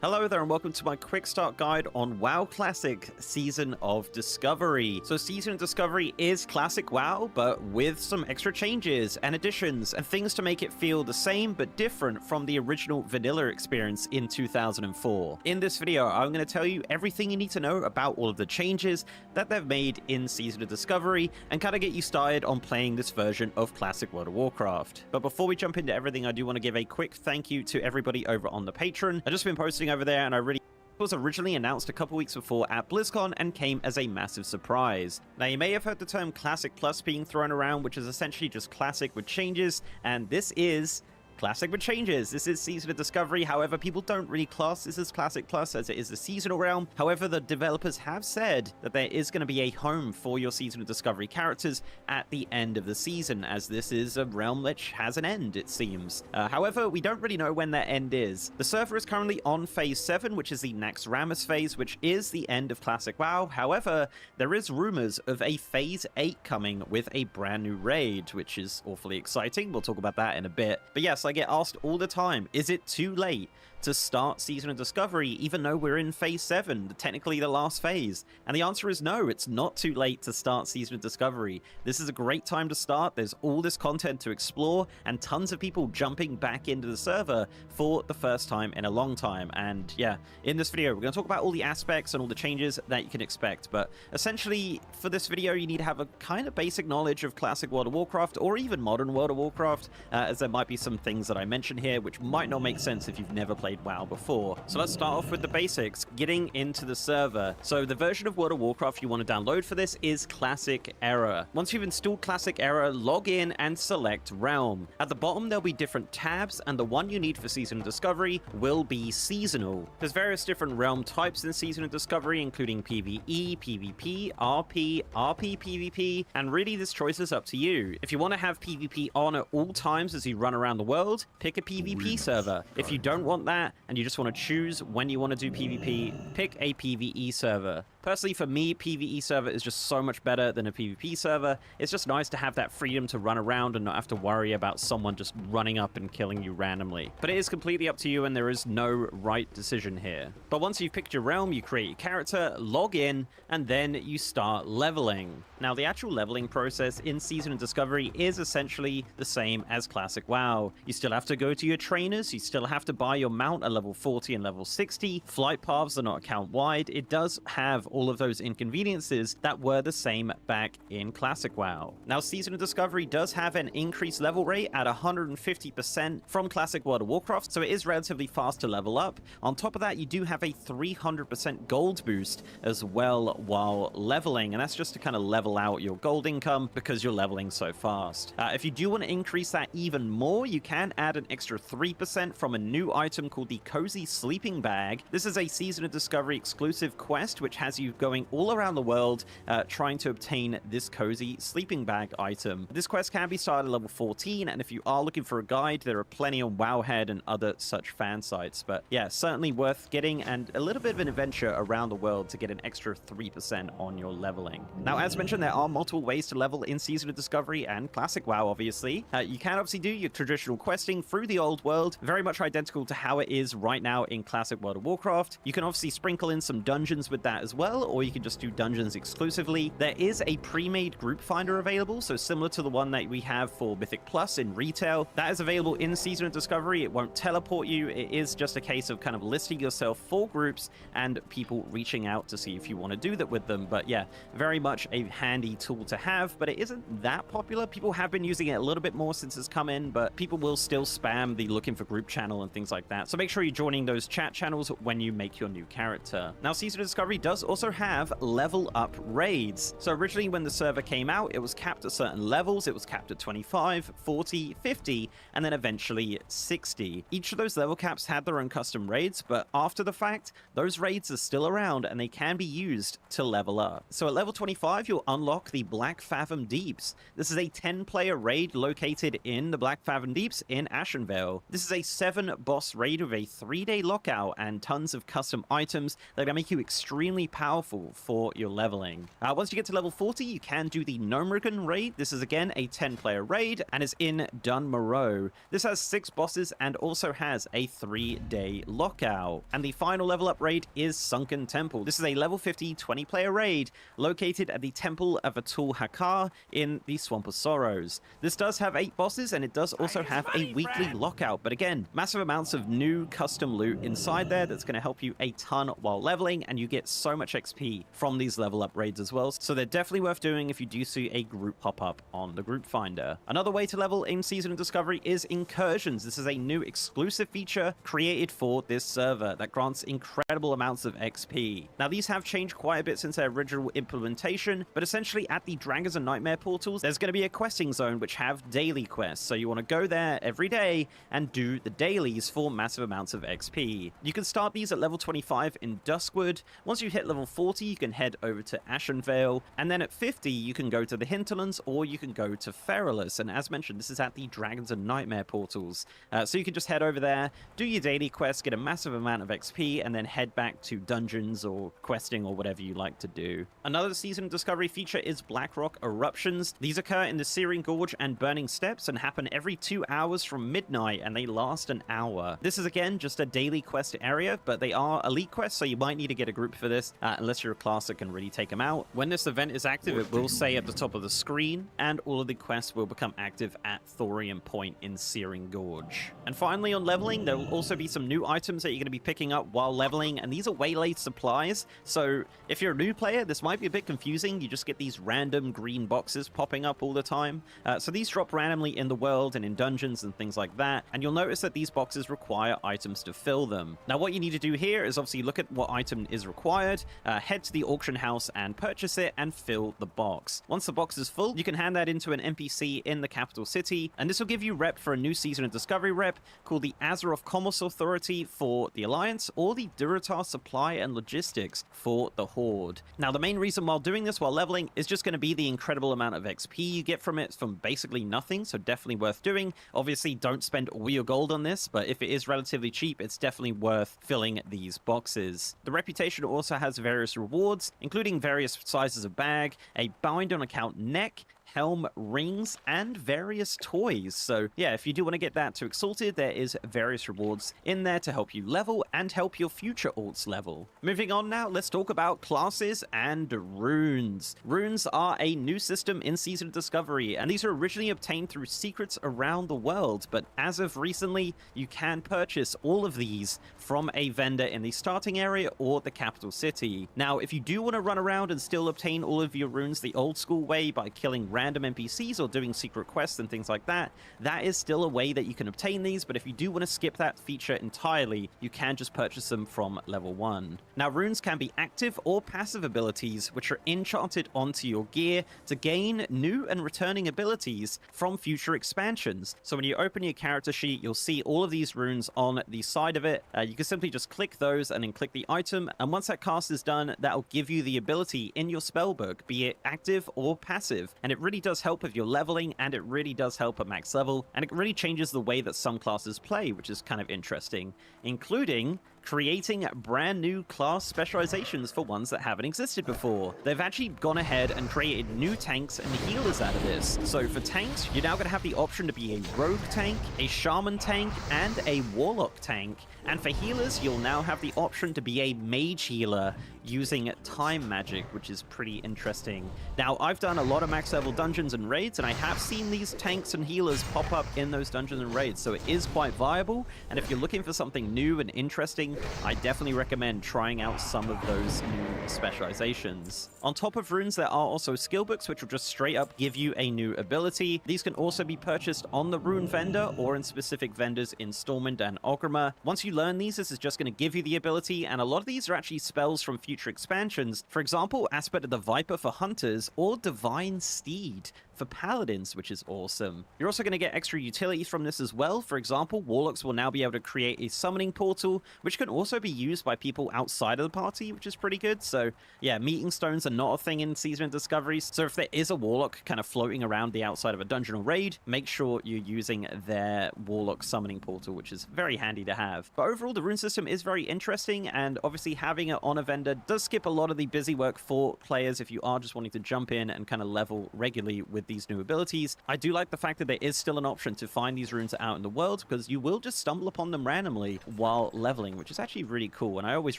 S10: Hello there and welcome to my quick start guide on WoW Classic Season of Discovery. So Season of Discovery is classic WoW, but with some extra changes and additions and things to make it feel the same but different from the original vanilla experience in 2004. In this video, I'm going to tell you everything you need to know about all of the changes that they've made in Season of Discovery and kind of get you started on playing this version of classic World of Warcraft. But before we jump into everything, I do want to give a quick thank you to everybody over on the Patreon. I've just been posting over there, and it was originally announced a couple weeks before at BlizzCon and came as a massive surprise. Now, you may have heard the term Classic Plus being thrown around, which is essentially just Classic with changes, and this is Classic with changes. This is Season of Discovery. However, people don't really class this as Classic Plus as it is the seasonal realm. However, the developers have said that there is going to be a home for your Season of Discovery characters at the end of the season, as this is a realm which has an end, it seems. However, we don't really know when that end is. The server is currently on Phase 7, which is the Naxxramas phase, which is the end of Classic WoW. However, there is rumors of a Phase 8 coming with a brand new raid, which is awfully exciting. We'll talk about that in a bit. But yes, I get asked all the time, is it too late to start Season of Discovery even though we're in Phase 7, technically the last phase? And the answer is no, it's not too late to start Season of Discovery. This is a great time to start. There's all this content to explore and tons of people jumping back into the server for the first time in a long time. And yeah, in this video we're going to talk about all the aspects and all the changes that you can expect. But essentially for this video you need to have a kind of basic knowledge of classic World of Warcraft or even modern World of Warcraft, as there might be some things that I mention here which might not make sense if you've never played WoW before. So let's start off with the basics, getting into the server. So the version of World of Warcraft you want to download for this is Classic Era. Once you've installed Classic Era, log in and select Realm. At the bottom there'll be different tabs, and the one you need for Season of Discovery will be Seasonal. There's various different realm types in Season of Discovery, including PvE, PvP, RP, RP PvP, and really this choice is up to you. If you want to have PvP on at all times as you run around the world, pick a PvP server. If you don't want that and you just want to choose when you want to do PvP, pick a PvE server. Personally, for me, PvE server is just so much better than a PvP server. It's just nice to have that freedom to run around and not have to worry about someone just running up and killing you randomly. But it is completely up to you and there is no right decision here. But once you've picked your realm, you create your character, log in, and then you start leveling. Now, the actual leveling process in Season of Discovery is essentially the same as Classic WoW. You still have to go to your trainers, you still have to buy your mount at level 40 and level 60. Flight paths are not account-wide. It does have all of those inconveniences that were the same back in Classic WoW. Now, Season of Discovery does have an increased level rate at 150% from Classic World of Warcraft, so it is relatively fast to level up. On top of that, you do have a 300% gold boost as well while leveling, and that's just to kind of level out your gold income because you're leveling so fast. If you do want to increase that even more, you can add an extra 3% from a new item called the Cozy Sleeping Bag. This is a Season of Discovery exclusive quest which has you going all around the world trying to obtain this Cozy Sleeping Bag item. This quest can be started at level 14, and if you are looking for a guide, there are plenty on Wowhead and other such fan sites. But yeah, certainly worth getting, and a little bit of an adventure around the world to get an extra 3% on your leveling. Now, as mentioned, there are multiple ways to level in Season of Discovery and Classic WoW, obviously. You can obviously do your traditional questing through the old world, very much identical to how it is right now in Classic World of Warcraft. You can obviously sprinkle in some dungeons with that as well, well, or you can just do dungeons exclusively. There is a pre-made group finder available, so similar to the one that we have for Mythic Plus in retail. That is available in Season of Discovery. It won't teleport you. It is just a case of kind of listing yourself for groups and people reaching out to see if you want to do that with them. But yeah, very much a handy tool to have, but it isn't that popular. People have been using it a little bit more since it's come in, but people will still spam the looking for group channel and things like that. So make sure you're joining those chat channels when you make your new character. Now, Season of Discovery does also have level up raids. So originally when the server came out, it was capped at certain levels. It was capped at 25, 40, 50, and then eventually 60. Each of those level caps had their own custom raids, but after the fact, those raids are still around and they can be used to level up. So at level 25, you'll unlock the Black Fathom Deeps. This is a 10-player raid located in the Black Fathom Deeps in Ashenvale. This is a 7-boss raid with a 3-day lockout and tons of custom items that are going to make you extremely powerful for your leveling. Once you get to level 40, you can do the Gnomrigan raid. This is again a 10-player raid and is in Dunmoreau. This has 6 bosses and also has a 3-day lockout. And the final level up raid is Sunken Temple. This is a level 50 20-player raid located at the Temple of Atul Hakar in the Swamp of Sorrows. This does have 8 bosses and it does also have a weekly lockout, but again, massive amounts of new custom loot inside there that's going to help you a ton while leveling, and you get so much XP from these level up raids as well, so they're definitely worth doing if you do see a group pop up on the group finder. Another way to level in Season of Discovery is incursions. This is a new exclusive feature created for this server that grants incredible amounts of XP. Now, these have changed quite a bit since their original implementation, but essentially at the Dragons and Nightmare portals, there's going to be a questing zone which have daily quests, so you want to go there every day and do the dailies for massive amounts of XP. You can start these at level 25 in Duskwood. Once you hit level 40, you can head over to Ashenvale, and then at 50, you can go to the Hinterlands or you can go to Feralus, and as mentioned, this is at the Dragons and Nightmare portals. So you can just head over there, do your daily quests, get a massive amount of XP, and then head back to dungeons or questing or whatever you like to do. Another Season of Discovery feature is Blackrock Eruptions. These occur in the Searing Gorge and Burning Steps and happen every 2 hours from midnight, and they last an hour. This is again just a daily quest area, but they are elite quests, so you might need to get a group for this unless you're a class that can really take them out. When this event is active, it will say at the top of the screen, and all of the quests will become active at Thorium Point in Searing Gorge. And finally, on leveling, there will also be some new items that you're going to be picking up while leveling, and these are waylaid supplies. So if you're a new player, this might be a bit confusing. You just get these random green boxes popping up all the time. So these drop randomly in the world and in dungeons and things like that, and you'll notice that these boxes require items to fill them. Now, what you need to do here is obviously look at what item is required, head to the auction house and purchase it and fill the box. Once the box is full, you can hand that into an NPC in the capital city, and this will give you rep for a new Season of Discovery rep called the Azeroth Commerce Authority for the Alliance, or the Durotar Supply and Logistics for the Horde. Now, the main reason while doing this while leveling is just going to be the incredible amount of XP you get from it from basically nothing, so definitely worth doing. Obviously, don't spend all your gold on this, but if it is relatively cheap, it's definitely worth filling these boxes. The Reputation also has various rewards, including various sizes of bag, a bind on account neck, helm, rings, and various toys. So yeah, if you do want to get that to Exalted, there is various rewards in there to help you level and help your future alts level. Moving on now, let's talk about classes and runes. Runes are a new system in Season of Discovery, and these are originally obtained through secrets around the world, but as of recently, you can purchase all of these from a vendor in the starting area or the capital city. Now, if you do want to run around and still obtain all of your runes the old school way by killing random NPCs or doing secret quests and things like that, that is still a way that you can obtain these, but if you do want to skip that feature entirely, you can just purchase them from level 1. Now, runes can be active or passive abilities, which are enchanted onto your gear to gain new and returning abilities from future expansions. So when you open your character sheet, you'll see all of these runes on the side of it. You can simply just click those and then click the item, and once that cast is done, that'll give you the ability in your spellbook, be it active or passive, and it really does help with your leveling, and it really does help at max level, and it really changes the way that some classes play, which is kind of interesting, including creating brand new class specializations for ones that haven't existed before. They've actually gone ahead and created new tanks and healers out of this. So for tanks, you're now going to have the option to be a rogue tank, a shaman tank, and a warlock tank. And for healers, you'll now have the option to be a mage healer using time magic, which is pretty interesting. Now, I've done a lot of max level dungeons and raids, and I have seen these tanks and healers pop up in those dungeons and raids, so it is quite viable. And if you're looking for something new and interesting, I definitely recommend trying out some of those new specializations. On top of runes, there are also skill books, which will just straight up give you a new ability. These can also be purchased on the rune vendor or in specific vendors in Stormwind and Orgrimmar. Once you learn these, this is just going to give you the ability, and a lot of these are actually spells from future expansions. For example, Aspect of the Viper for Hunters, or Divine Steed for Paladins, which is awesome. You're also going to get extra utility from this as well. For example, Warlocks will now be able to create a summoning portal, which can also be used by people outside of the party, which is pretty good. So yeah, meeting stones are not a thing in Season of Discoveries. So if there is a Warlock kind of floating around the outside of a dungeon or raid, make sure you're using their Warlock summoning portal, which is very handy to have. But overall, the rune system is very interesting, and obviously having it on a vendor does skip a lot of the busy work for players if you are just wanting to jump in and kind of level regularly with these new abilities. I do like the fact that there is still an option to find these runes out in the world, because you will just stumble upon them randomly while leveling, which is actually really cool, and I always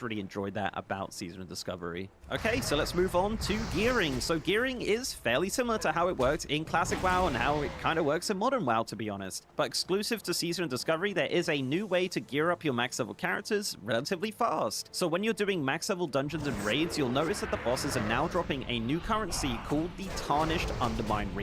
S10: really enjoyed that about Season of Discovery. Okay, so let's move on to gearing. So gearing is fairly similar to how it worked in Classic WoW and how it kind of works in Modern WoW, to be honest. But exclusive to Season of Discovery, there is a new way to gear up your max level characters relatively fast. So when you're doing max level dungeons and raids, you'll notice that the bosses are now dropping a new currency called the Tarnished Undermine Real.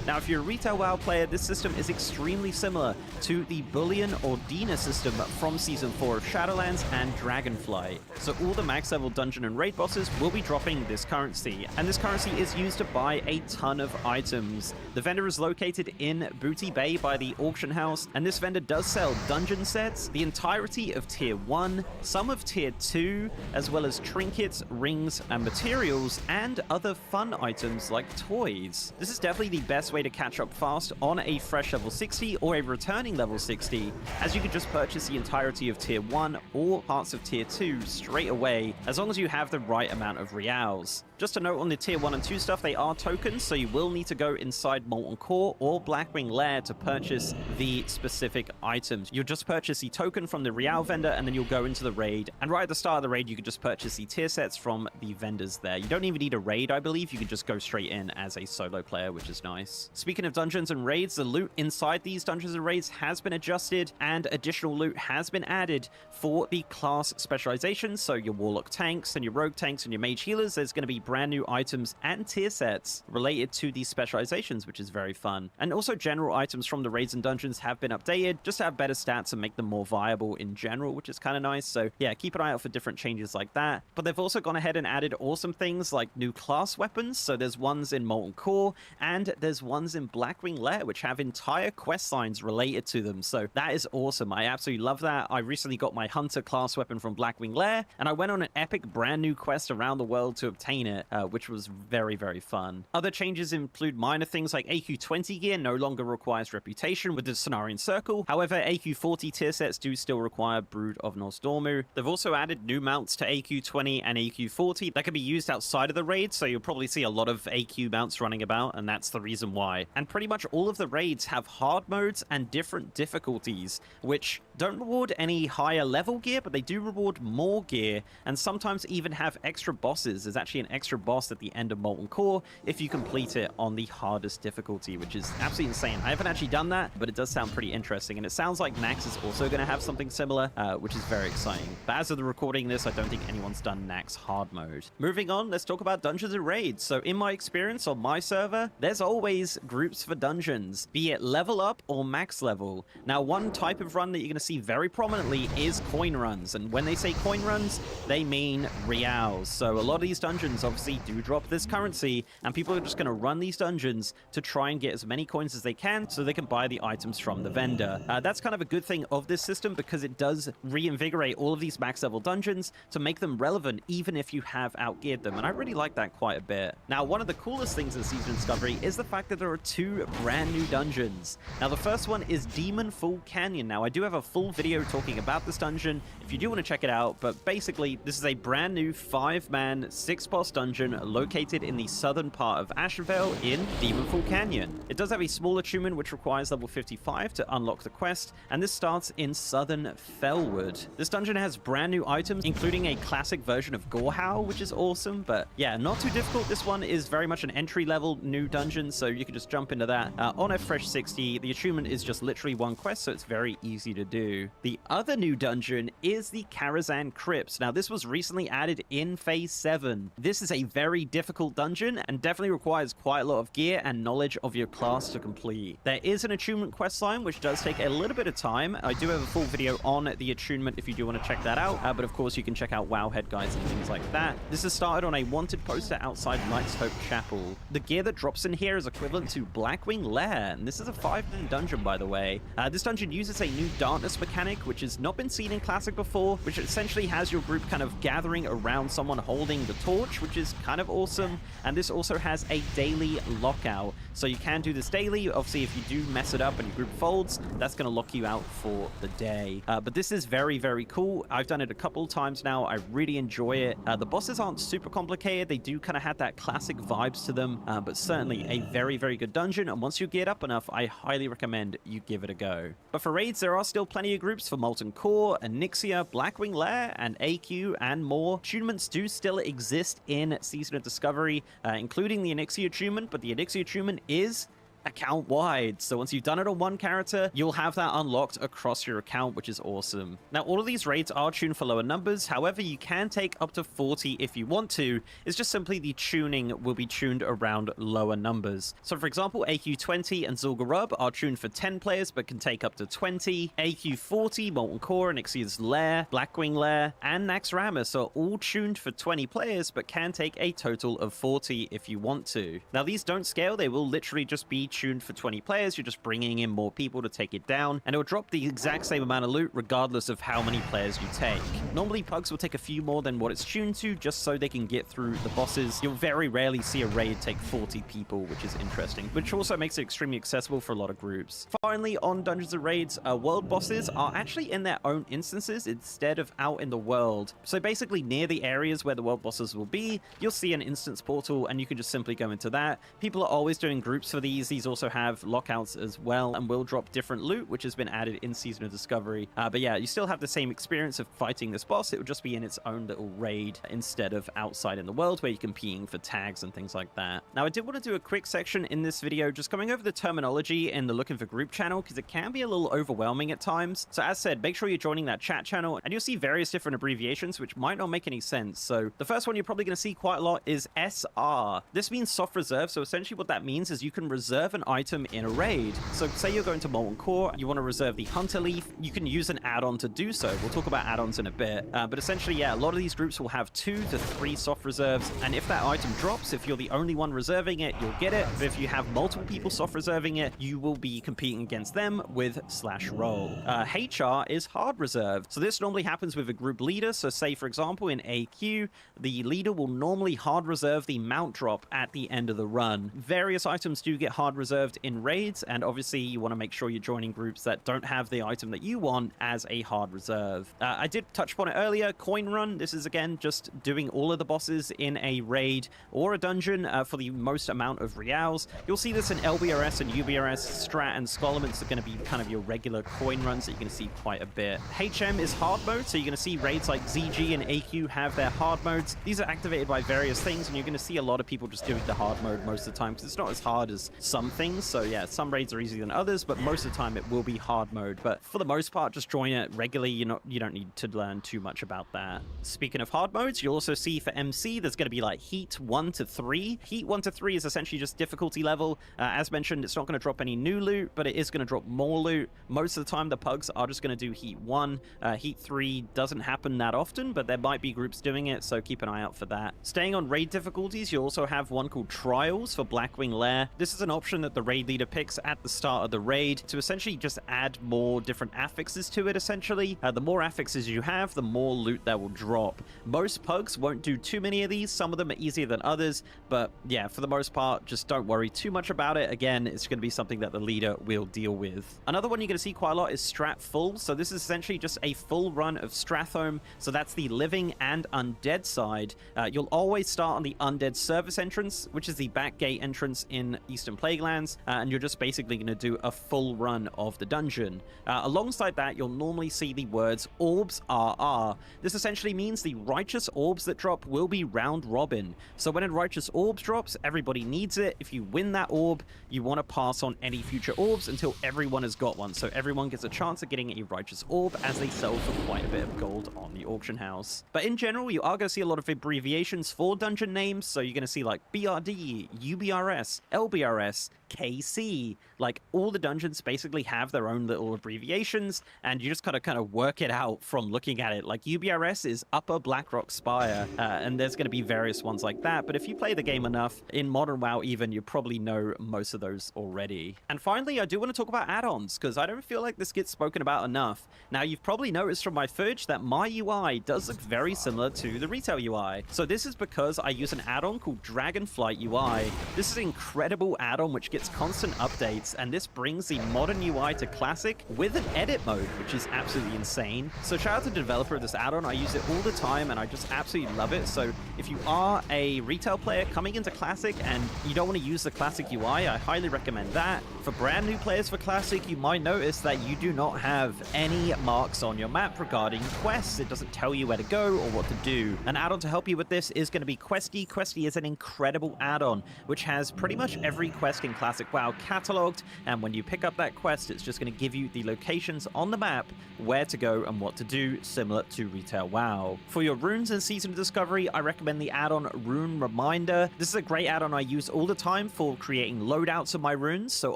S10: Now, if you're a retail WoW player, this system is extremely similar to the Bullion or Dina system from Season 4 of Shadowlands and Dragonflight. So all the max level dungeon and raid bosses will be dropping this currency, and this currency is used to buy a ton of items. The vendor is located in Booty Bay by the auction house, and this vendor does sell dungeon sets, the entirety of Tier 1, some of Tier 2, as well as trinkets, rings, and materials, and other fun items like toys. This is definitely the best way to catch up fast on a fresh level 60 or a returning level 60, as you could just purchase the entirety of Tier 1 or parts of Tier 2 straight away, as long as you have the right amount of reals. Just a note on the Tier 1 and 2 stuff, they are tokens, so you will need to go inside Molten Core or Blackwing Lair to purchase the specific items. You'll just purchase the token from the Real vendor, and then you'll go into the raid, and right at the start of the raid, you can just purchase the tier sets from the vendors there. You don't even need a raid, I believe. You can just go straight in as a solo player, which is nice. Speaking of dungeons and raids, the loot inside these dungeons and raids has been adjusted, and additional loot has been added for the class specializations. So your Warlock tanks and your Rogue tanks and your Mage healers, there's going to be brand new items and tier sets related to these specializations, which is very fun. And also general items from the raids and dungeons have been updated just to have better stats and make them more viable in general, which is kind of nice. So yeah, keep an eye out for different changes like that. But they've also gone ahead and added awesome things like new class weapons. So there's ones in Molten Core and there's ones in Blackwing Lair which have entire quest lines related to them. So that is awesome. I absolutely love that. I recently got my Hunter class weapon from Blackwing Lair, and I went on an epic brand new quest around the world to obtain it, which was very, very fun. Other changes include minor things like AQ20 gear no longer requires reputation with the Cenarian Circle. However, AQ40 tier sets do still require Brood of Nosdormu. They've also added new mounts to AQ20 and AQ40 that can be used outside of the raid, so you'll probably see a lot of AQ mounts running about, and that's the reason why. And pretty much all of the raids have hard modes and different difficulties, which don't reward any higher level gear, but they do reward more gear, and sometimes even have extra bosses. There's actually an extra boss at the end of Molten Core if you complete it on the hardest difficulty, which is absolutely insane. I haven't actually done that, but it does sound pretty interesting, and it sounds like Nax is also going to have something similar, which is very exciting. But as of the recording this, I don't think anyone's done Nax hard mode. Moving on, let's talk about dungeons and raids. So in my experience on my server, there's always groups for dungeons, be it level up or max level. Now, one type of run that you're going to see very prominently is coin runs, and when they say coin runs, they mean reals. So a lot of these dungeons obviously do drop this currency, and people are just going to run these dungeons to try and get as many coins as they can so they can buy the items from the vendor. That's kind of a good thing of this system, because it does reinvigorate all of these max level dungeons to make them relevant even if you have outgeared them, and I really like that quite a bit. Now, one of the coolest things in Season of Discovery Discovery is the fact that there are 2 brand new dungeons. Now, the first one is Demon Fall Canyon. Now, I do have a full video talking about this dungeon if you do want to check it out, but basically, this is a brand new 5-man, 6-boss dungeon located in the southern part of Ashenvale in Demon Fall Canyon. It does have a small achievement which requires level 55 to unlock the quest, and this starts in southern Fellwood. This dungeon has brand new items, including a classic version of Gorehowl, which is awesome, but yeah, not too difficult. This one is very much an entry-level new dungeon, so you can just jump into that. On a fresh 60, the achievement is just literally 1 quest, so it's very easy to do. The other new dungeon is the Karazhan Crypts. Now, this was recently added in Phase 7. This is a very difficult dungeon and definitely requires quite a lot of gear and knowledge of your class to complete. There is an attunement quest line, which does take a little bit of time. I do have a full video on the attunement if you do want to check that out, but of course you can check out Wowhead guides and things like that. This is started on a wanted poster outside Knight's Hope Chapel. The gear that drops in here is equivalent to Blackwing Lair, and this is a 5-man dungeon, by the way. This dungeon uses a new darkness mechanic, which has not been seen in Classic before, which essentially has your group kind of gathering around someone holding the torch, which is kind of awesome. And this also has a daily lockout, so you can do this daily. Obviously, if you do mess it up and your group folds, that's going to lock you out for the day. But this is very, very cool. I've done it a couple of times now. I really enjoy it. The bosses aren't super complicated. They do kind of have that classic vibes to them, but certainly a very, very good dungeon. And once you get up enough, I highly recommend you give it a go. But for raids, there are still plenty of groups for Molten Core, Onyxia, Blackwing Lair, and AQ, and more. Attunements do still exist in Season of Discovery, including the Onyxia attunement, but the Onyxia attunement is account wide. So once you've done it on 1 character, you'll have that unlocked across your account, which is awesome. Now, all of these raids are tuned for lower numbers. However, you can take up to 40 if you want to. It's just simply the tuning will be tuned around lower numbers. So for example, AQ20 and Zul'Gurub are tuned for 10 players, but can take up to 20. AQ40, Molten Core, Onyxia's Lair, Blackwing Lair, and Naxxramas are all tuned for 20 players, but can take a total of 40 if you want to. Now, these don't scale. They will literally just be tuned for 20 players. You're just bringing in more people to take it down, and it will drop the exact same amount of loot regardless of how many players you take. Normally, pugs will take a few more than what it's tuned to, just so they can get through the bosses. You'll very rarely see a raid take 40 people, which is interesting, which also makes it extremely accessible for a lot of groups. Finally, on Dungeons & Raids, world bosses are actually in their own instances instead of out in the world. So basically, near the areas where the world bosses will be, you'll see an instance portal, and you can just simply go into that. People are always doing groups for these. These also have lockouts as well, and will drop different loot, which has been added in Season of Discovery. But yeah, you still have the same experience of fighting this boss. It would just be in its own little raid instead of outside in the world where you're competing for tags and things like that. Now, I did want to do a quick section in this video just going over the terminology in the Looking for Group channel, because it can be a little overwhelming at times. So as said, make sure you're joining that chat channel, and you'll see various different abbreviations which might not make any sense. So the first one you're probably going to see quite a lot is SR. This means soft reserve. So essentially what that means is you can reserve an item in a raid. So say you're going to Molten Core, you want to reserve the Hunter Leaf, you can use an add-on to do so. We'll talk about add-ons in a bit. But essentially, yeah, a lot of these groups will have 2 to 3 soft reserves, and if that item drops, if you're the only one reserving it, you'll get it. But if you have multiple people soft reserving it, you will be competing against them with /roll. HR is hard reserve. So this normally happens with a group leader. So say, for example, in AQ, the leader will normally hard reserve the mount drop at the end of the run. Various items do get hard reserved in raids, and obviously you want to make sure you're joining groups that don't have the item that you want as a hard reserve. I did touch upon it earlier, coin run. This is again just doing all of the bosses in a raid or a dungeon for the most amount of reals. You'll see this in LBRS and UBRS. Strat and Scholarments are going to be kind of your regular coin runs that you're going to see quite a bit. HM is hard mode, so you're going to see raids like ZG and AQ have their hard modes. These are activated by various things, and you're going to see a lot of people just doing the hard mode most of the time because it's not as hard as some things. So yeah, some raids are easier than others, but most of the time it will be hard mode. But for the most part, just join it regularly. You don't need to learn too much about that. Speaking of hard modes, you'll also see for MC there's going to be like Heat 1 to 3. Heat 1 to 3 is essentially just difficulty level. As mentioned, it's not going to drop any new loot, but it is going to drop more loot. Most of the time, the pugs are just going to do Heat 1. Heat 3 doesn't happen that often, but there might be groups doing it, so keep an eye out for that. Staying on raid difficulties, you also have one called Trials for Blackwing Lair. This is an option option that the raid leader picks at the start of the raid to essentially just add more different affixes to it, essentially. The more affixes you have, the more loot that will drop. Most pugs won't do too many of these. Some of them are easier than others, but yeah, for the most part, just don't worry too much about it. Again, it's going to be something that the leader will deal with. Another one you're going to see quite a lot is Strat Full. So this is essentially just a full run of Strathome. So that's the living and undead side. You'll always start on the undead service entrance, which is the back gate entrance in Eastern Plaguelands, and you're just basically going to do a full run of the dungeon. Alongside that, you'll normally see the words Orbs RR. This essentially means the righteous orbs that drop will be round robin. So when a righteous orbs drops, everybody needs it. If you win that orb, you want to pass on any future orbs until everyone has got one. So everyone gets a chance at getting a righteous orb as they sell for quite a bit of gold on the auction house. But in general, you are going to see a lot of abbreviations for dungeon names. So you're going to see like BRD, UBRS, LBRS, KC. Like all the dungeons basically have their own little abbreviations, and you just kind of work it out from looking at it. Like UBRS is Upper Blackrock Spire, and there's going to be various ones like that. But if you play the game enough, in Modern WoW even, you probably know most of those already. And finally, I do want to talk about add-ons, because I don't feel like this gets spoken about enough. Now, you've probably noticed from my footage that my UI does look very similar to the retail UI. So this is because I use an add-on called Dragonflight UI. This is an incredible add-on which gets constant updates, and this brings the modern UI to classic with an edit mode, which is absolutely insane. So shout out to the developer of this add-on. I use it all the time, and I just absolutely love it. So if you are a retail player coming into classic and you don't want to use the classic UI, I highly recommend that. For brand new players for classic, you might notice that you do not have any marks on your map regarding quests. It doesn't tell you where to go or what to do. An add-on to help you with this is going to be Questy. Questy is an incredible add-on which has pretty much every quest in Classic WoW cataloged, and when you pick up that quest, it's just going to give you the locations on the map where to go and what to do, similar to retail WoW. For your runes in Season of Discovery, I recommend the add-on Rune Reminder. This is a great add-on I use all the time for creating loadouts of my runes. So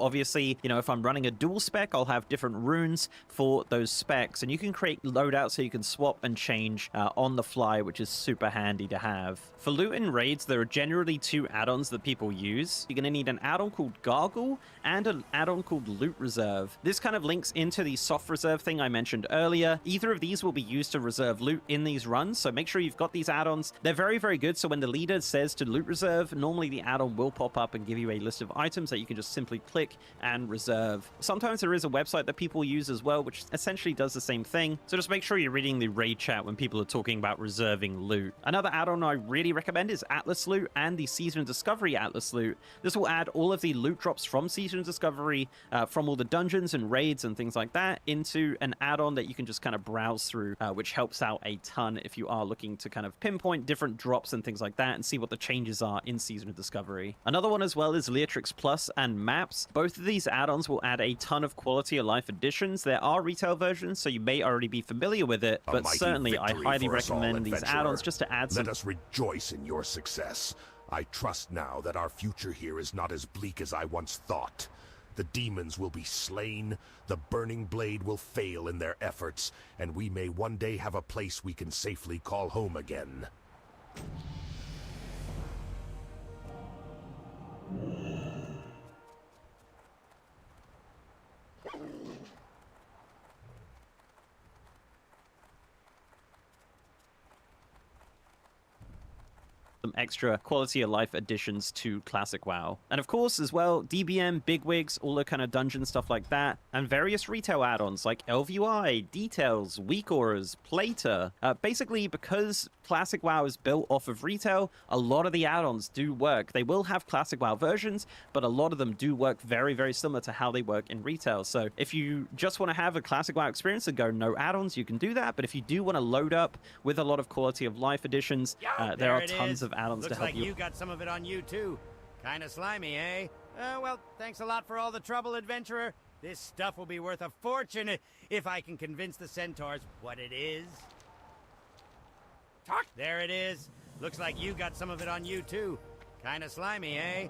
S10: obviously, you know, if I'm running a dual spec, I'll have different runes for those specs, and you can create loadouts so you can swap and change on the fly, which is super handy to have. For loot and raids, there are generally two add-ons that people use. You're going to need an add-on called Gargle and an add-on called Loot Reserve. This kind of links into the soft reserve thing I mentioned earlier. Either of these will be used to reserve loot in these runs, so make sure you've got these add-ons. They're very, very good, so when the leader says to Loot Reserve, normally the add-on will pop up and give you a list of items that you can just simply click and reserve. Sometimes there is a website that people use as well, which essentially does the same thing, so just make sure you're reading the raid chat when people are talking about reserving loot. Another add-on I really recommend is Atlas Loot and the Season of Discovery Atlas Loot. This will add all of the loot drops from Season of Discovery, from all the dungeons and raids and things like that, into an add-on that you can just kind of browse through, which helps out a ton if you are looking to kind of pinpoint different drops and things like that and see what the changes are in Season of Discovery. Another one as well is Leatrix Plus and Maps. Both of these add-ons will add a ton of quality of life additions. There are retail versions, so you may already be familiar with it, but certainly I highly recommend these add-ons just to add some...
S2: Let us rejoice in your success. I trust now that our future here is not as bleak as I once thought. The demons will be slain, the burning blade will fail in their efforts, and we may one day have a place we can safely call home again.
S10: some extra quality of life additions to Classic WoW. And of course, as well, DBM, Bigwigs, all the kind of dungeon stuff like that, and various retail add-ons like LVUI, Details, Weak Auras, Plater. Basically, because Classic WoW is built off of retail, a lot of the add-ons do work. They will have Classic WoW versions, but a lot of them do work very, very similar to how they work in retail. So if you just want to have a Classic WoW experience and go no add-ons, you can do that. But if you do want to load up with a lot of quality of life additions, there are tons of add-ons to help
S8: you. Looks like you got some of it on you too. Kinda slimy, eh? Well, thanks a lot for all the trouble, adventurer. This stuff will be worth a fortune if I can convince the centaurs what it is. There it is. Looks like you got some of it on you too. Kinda slimy, eh?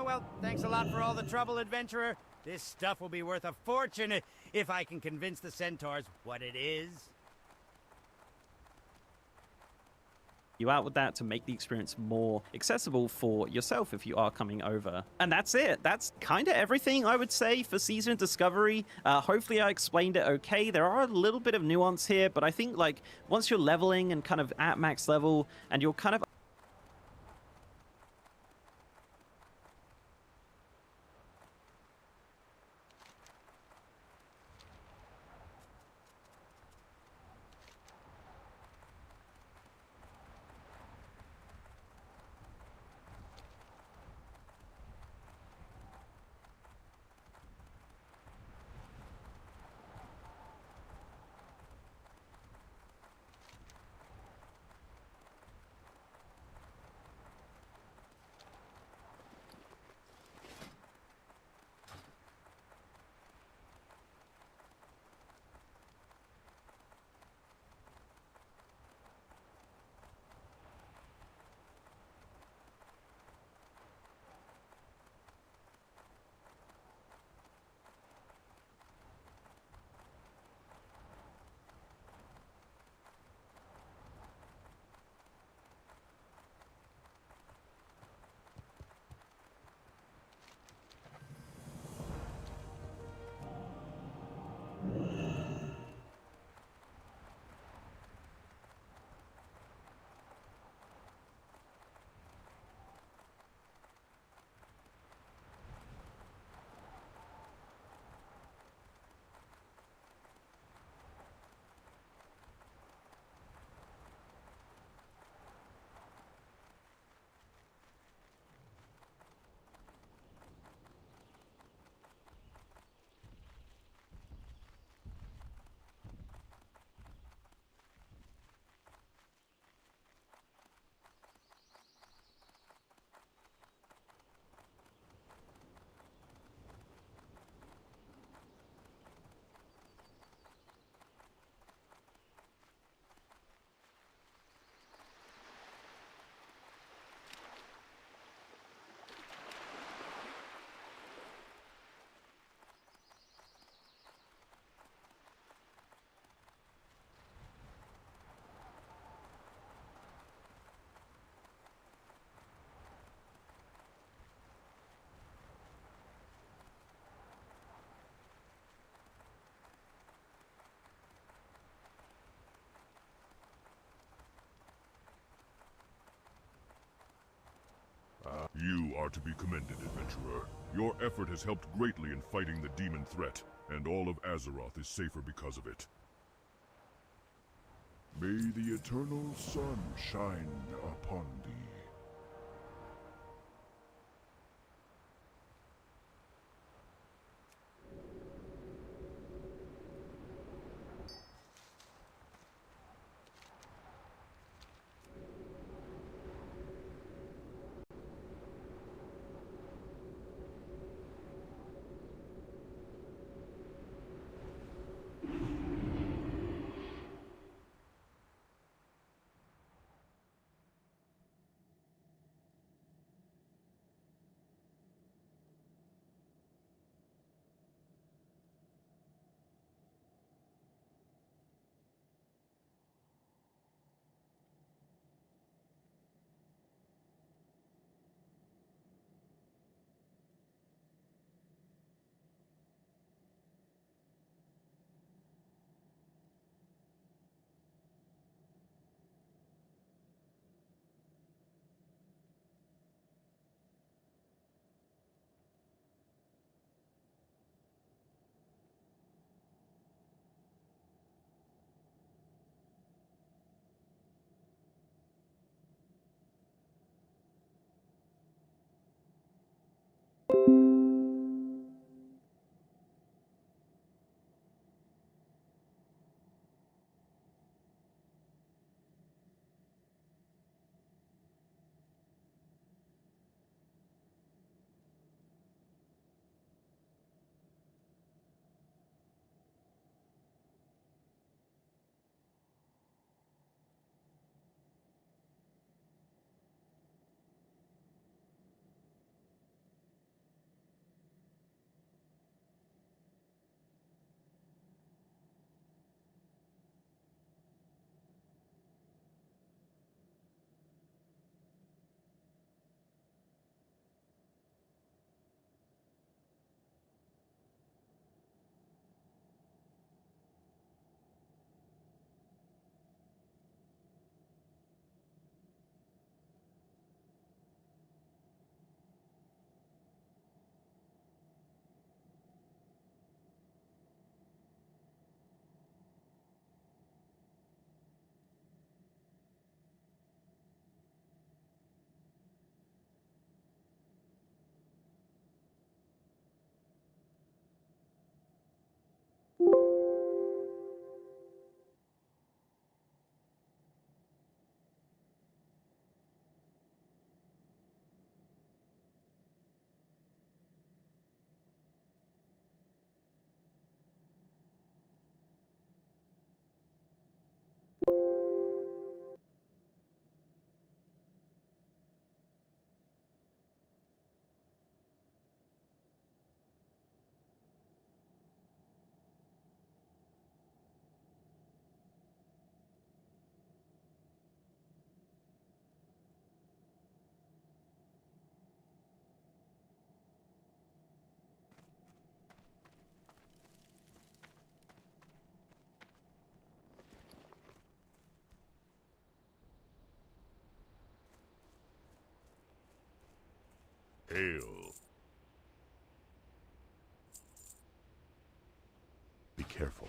S8: Well, thanks a lot for all the trouble, adventurer. This stuff will be worth a fortune if I can convince the centaurs what it is.
S10: you out with that to make the experience more accessible for yourself if you are coming over. And that's it. That's kind of everything I would say for Season of Discovery. Hopefully I explained it okay. There are a little bit of nuance here, but I think like once you're leveling and kind of at max level and you're kind of
S2: You are to be commended, adventurer. Your effort has helped greatly in fighting the demon threat, and all of Azeroth is safer because of it. May the eternal sun shine upon thee. Hail. Be careful.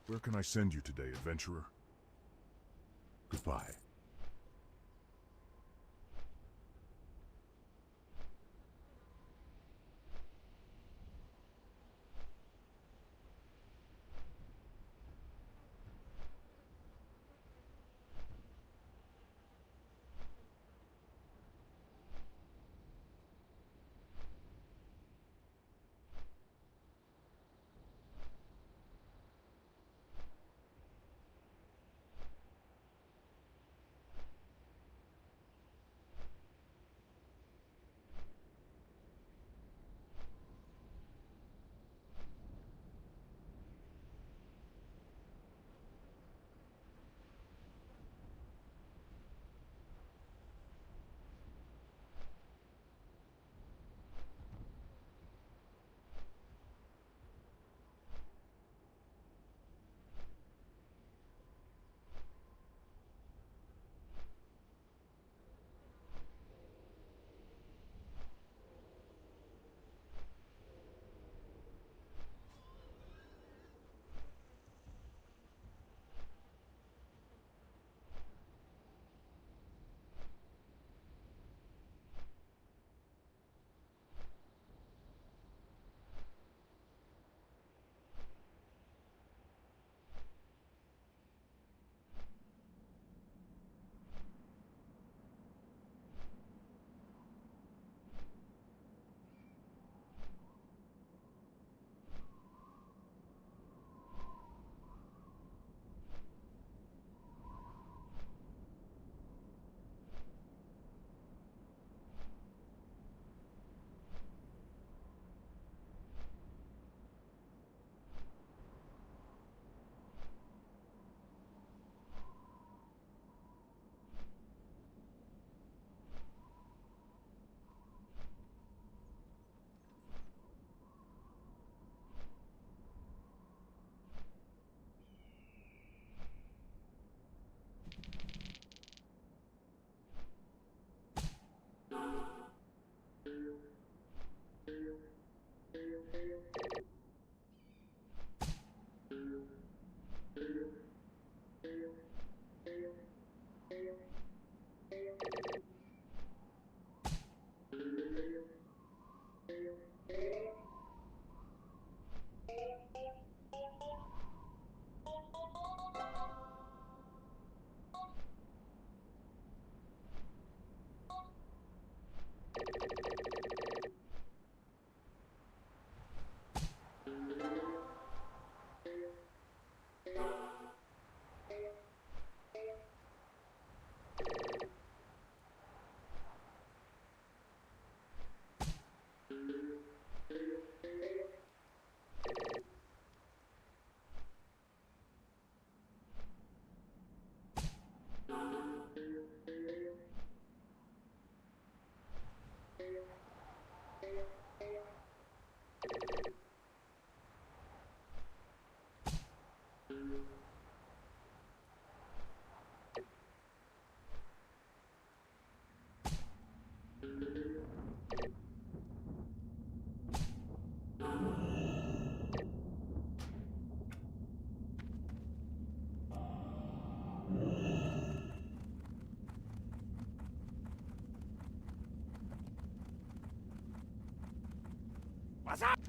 S2: Where can I send you today, adventurer? Goodbye.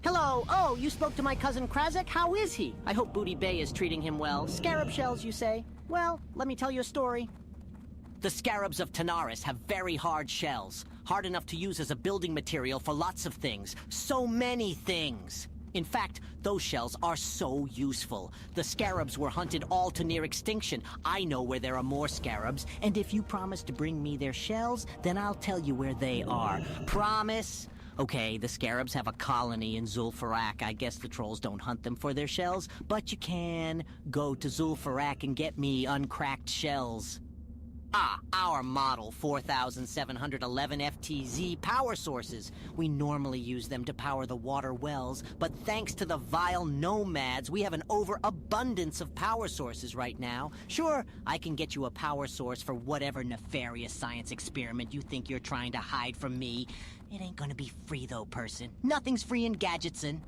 S11: Hello. Oh, you spoke to my cousin Krazek? How is he? I hope Booty Bay is treating him well. Scarab shells, you say? Well, let me tell you a story. The scarabs of Tanaris have very hard shells. Hard enough to use as a building material for lots of things. So many things. In fact, those shells are so useful. The scarabs were hunted all to near extinction. I know where there are more scarabs, and if you promise to bring me their shells, then I'll tell you where they are. Promise? Okay, the scarabs have a colony in Zul'Farrak. I guess the trolls don't hunt them for their shells, but you can go to Zul'Farrak and get me uncracked shells. Ah, our model 4711 FTZ power sources. We normally use them to power the water wells, but thanks to the vile nomads, we have an overabundance of power sources right now. Sure, I can get you a power source for whatever nefarious science experiment you think you're trying to hide from me. It ain't gonna be free though, person. Nothing's free in Gadgetson.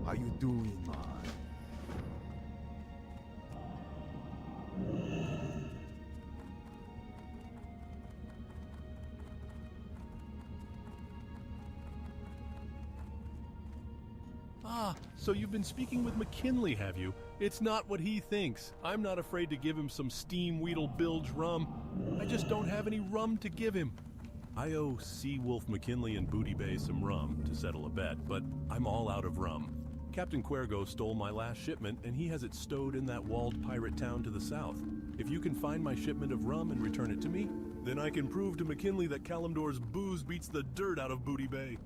S1: How you doing, man?
S6: Ah, so you've been speaking with McKinley, have you? It's not what he thinks. I'm not afraid to give him some Steam Weedle Bilge rum. I just don't have any rum to give him. I owe Seawolf McKinley and Booty Bay some rum to settle a bet, but I'm all out of rum. Captain Cuergo stole my last shipment, and he has it stowed in that walled pirate town to the south. If you can find my shipment of rum and return it to me, then I can prove to McKinley that Kalimdor's booze beats the dirt out of Booty Bay.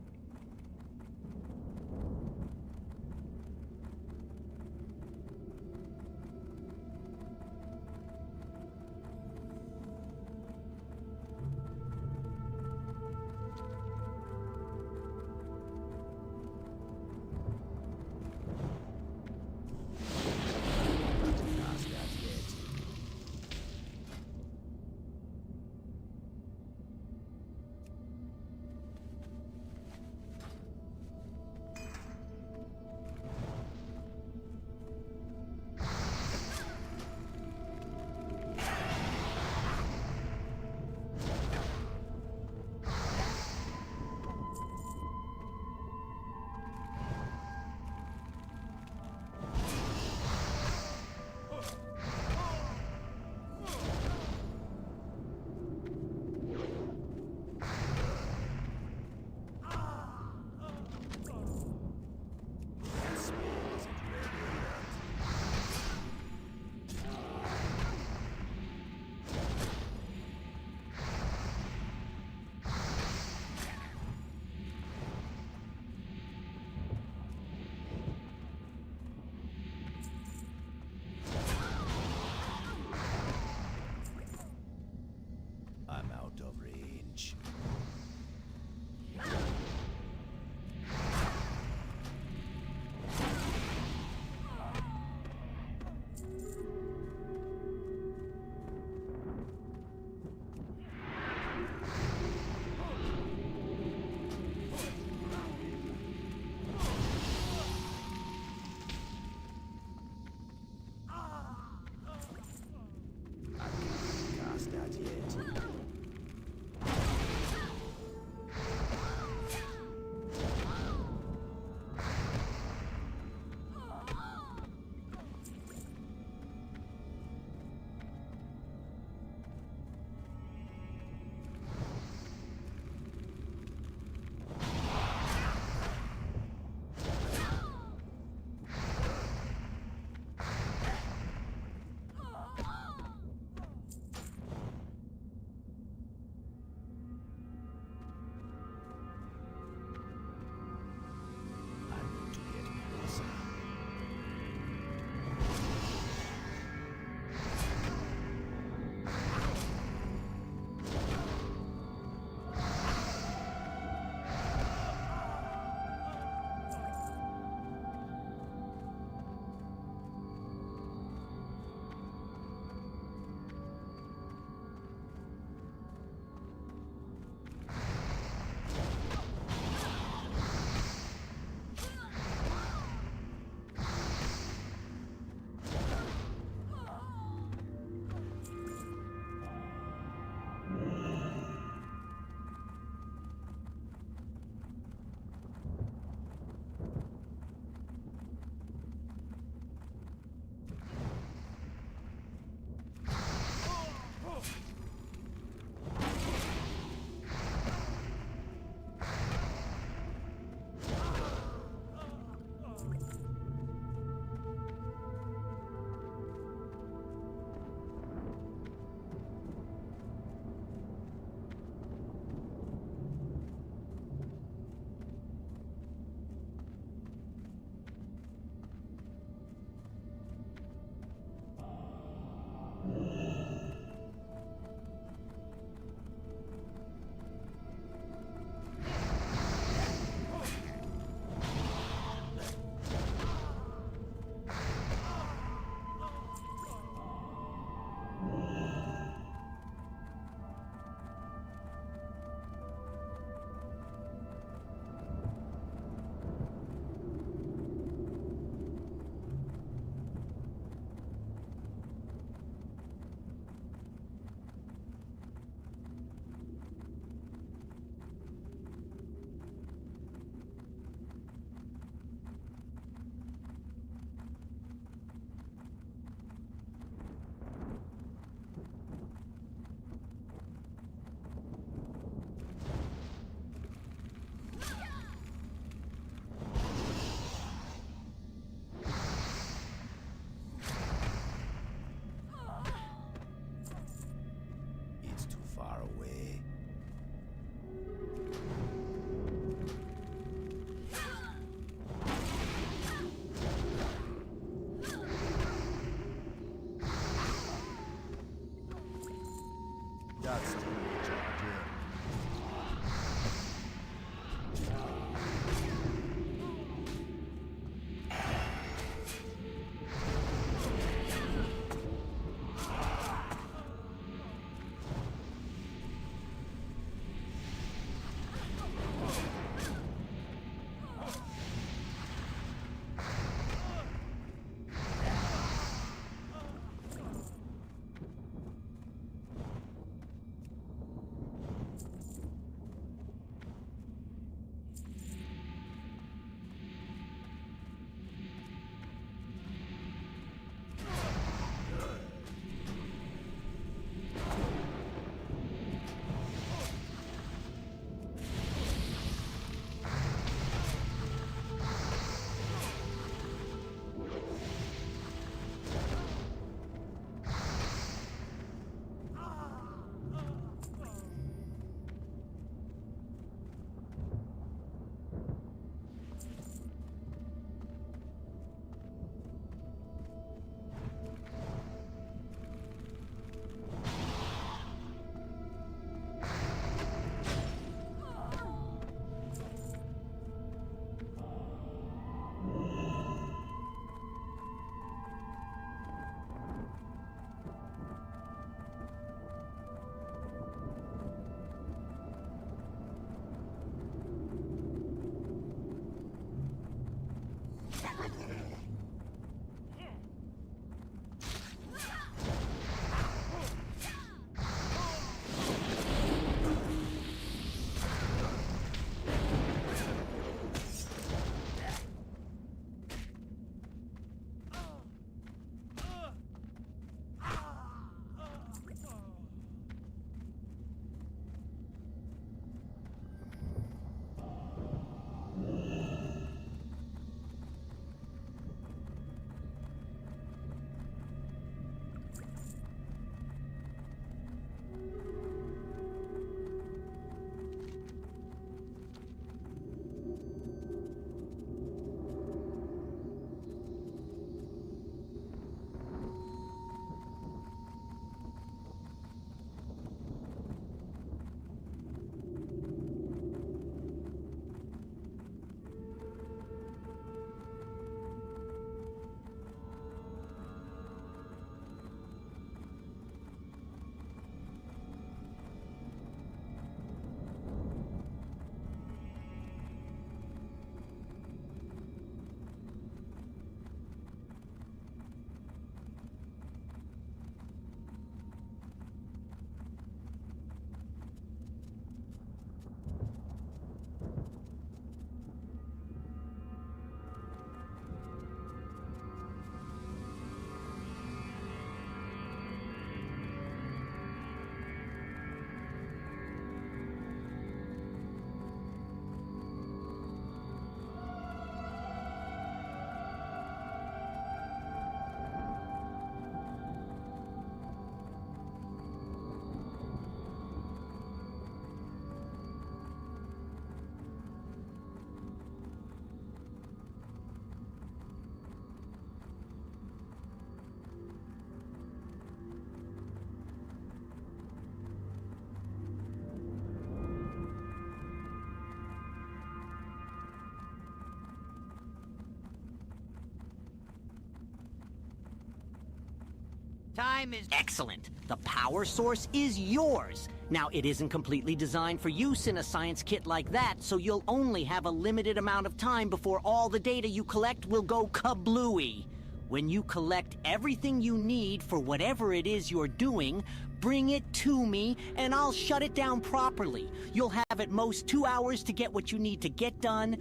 S8: Time is...
S11: Excellent. The power source is yours. Now, it isn't completely designed for use in a science kit like that, so you'll only have a limited amount of time before all the data you collect will go kablooey. When you collect everything you need for whatever it is you're doing, bring it to me, and I'll shut it down properly. You'll have at most 2 hours to get what you need to get done.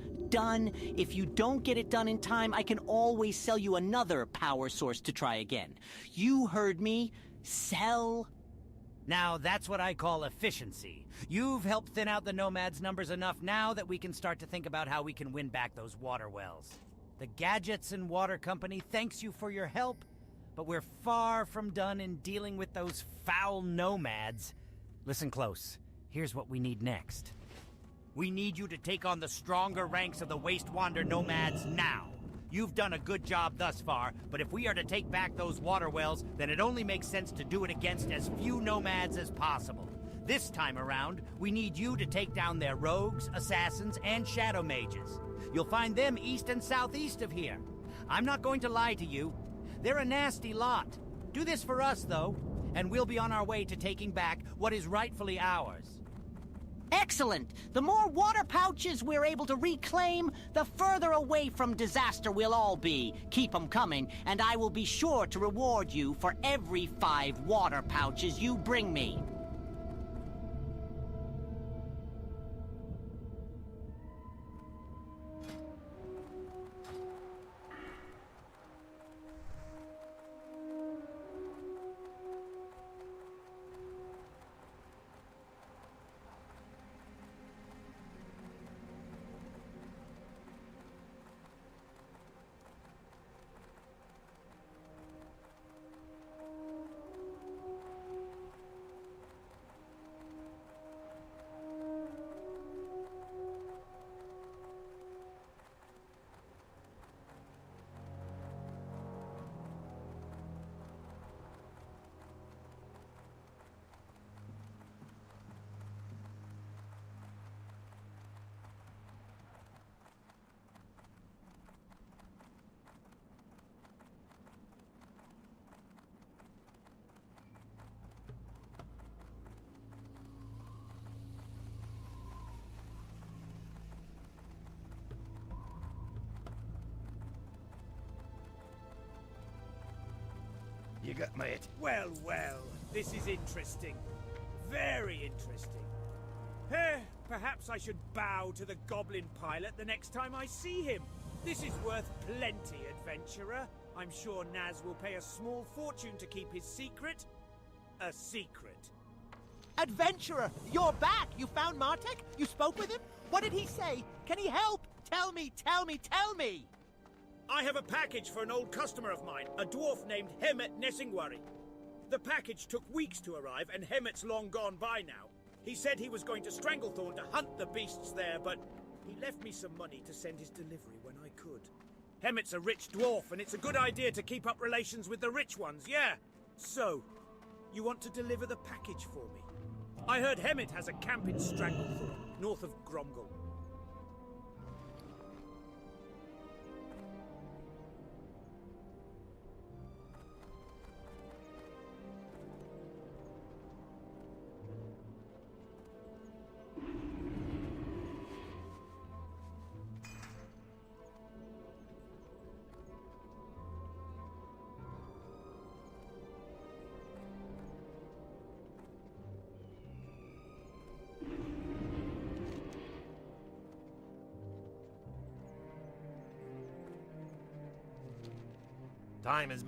S11: If you don't get it done in time, I can always sell you another power source to try again. You heard me. Sell.
S8: Now, that's what I call efficiency. You've helped thin out the Nomads' numbers enough now that we can start to think about how we can win back those water wells. The Gadgets and Water Company thanks you for your help, but we're far from done in dealing with those foul Nomads. Listen close. Here's what we need next. We need you to take on the stronger ranks of the Waste Wander Nomads now. You've done a good job thus far, but if we are to take back those water wells, then it only makes sense to do it against as few Nomads as possible. This time around, we need you to take down their rogues, assassins, and shadow mages. You'll find them east and southeast of here. I'm not going to lie to you. They're a nasty lot. Do this for us, though, and we'll be on our way to taking back what is rightfully ours.
S11: Excellent! The more water pouches we're able to reclaim, the further away from disaster we'll all be. Keep 'em coming, and I will be sure to reward you for every 5 water pouches you bring me.
S1: You got mate.
S3: Well, this is interesting. Very interesting. Perhaps I should bow to the Goblin Pilot the next time I see him. This is worth plenty, adventurer. I'm sure Naz will pay a small fortune to keep his secret a secret.
S12: Adventurer, you're back! You found Martek? You spoke with him? What did he say? Can he help? Tell me!
S3: I have a package for an old customer of mine, a dwarf named Hemet Nessingwari. The package took weeks to arrive, and Hemet's long gone by now. He said he was going to Stranglethorn to hunt the beasts there, but he left me some money to send his delivery when I could. Hemet's a rich dwarf, and it's a good idea to keep up relations with the rich ones, yeah? So, you want to deliver the package for me? I heard Hemet has a camp in Stranglethorn, north of Gromgel.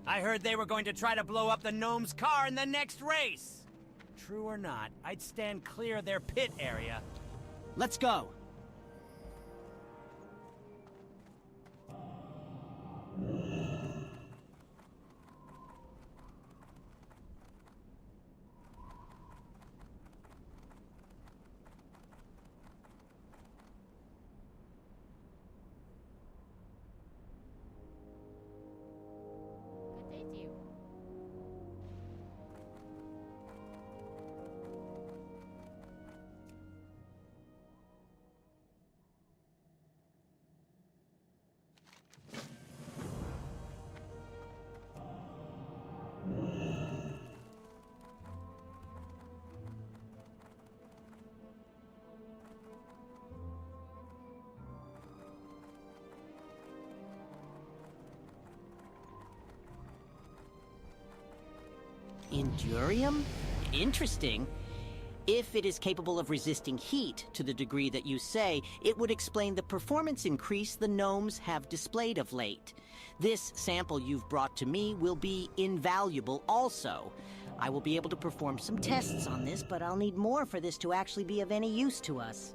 S8: I heard they were going to try to blow up the gnome's car in the next race. True or not, I'd stand clear of their pit area.
S11: Let's go. Endurium? Interesting. If it is capable of resisting heat to the degree that you say, it would explain the performance increase the gnomes have displayed of late. This sample you've brought to me will be invaluable also. I will be able to perform some tests on this, but I'll need more for this to actually be of any use to us.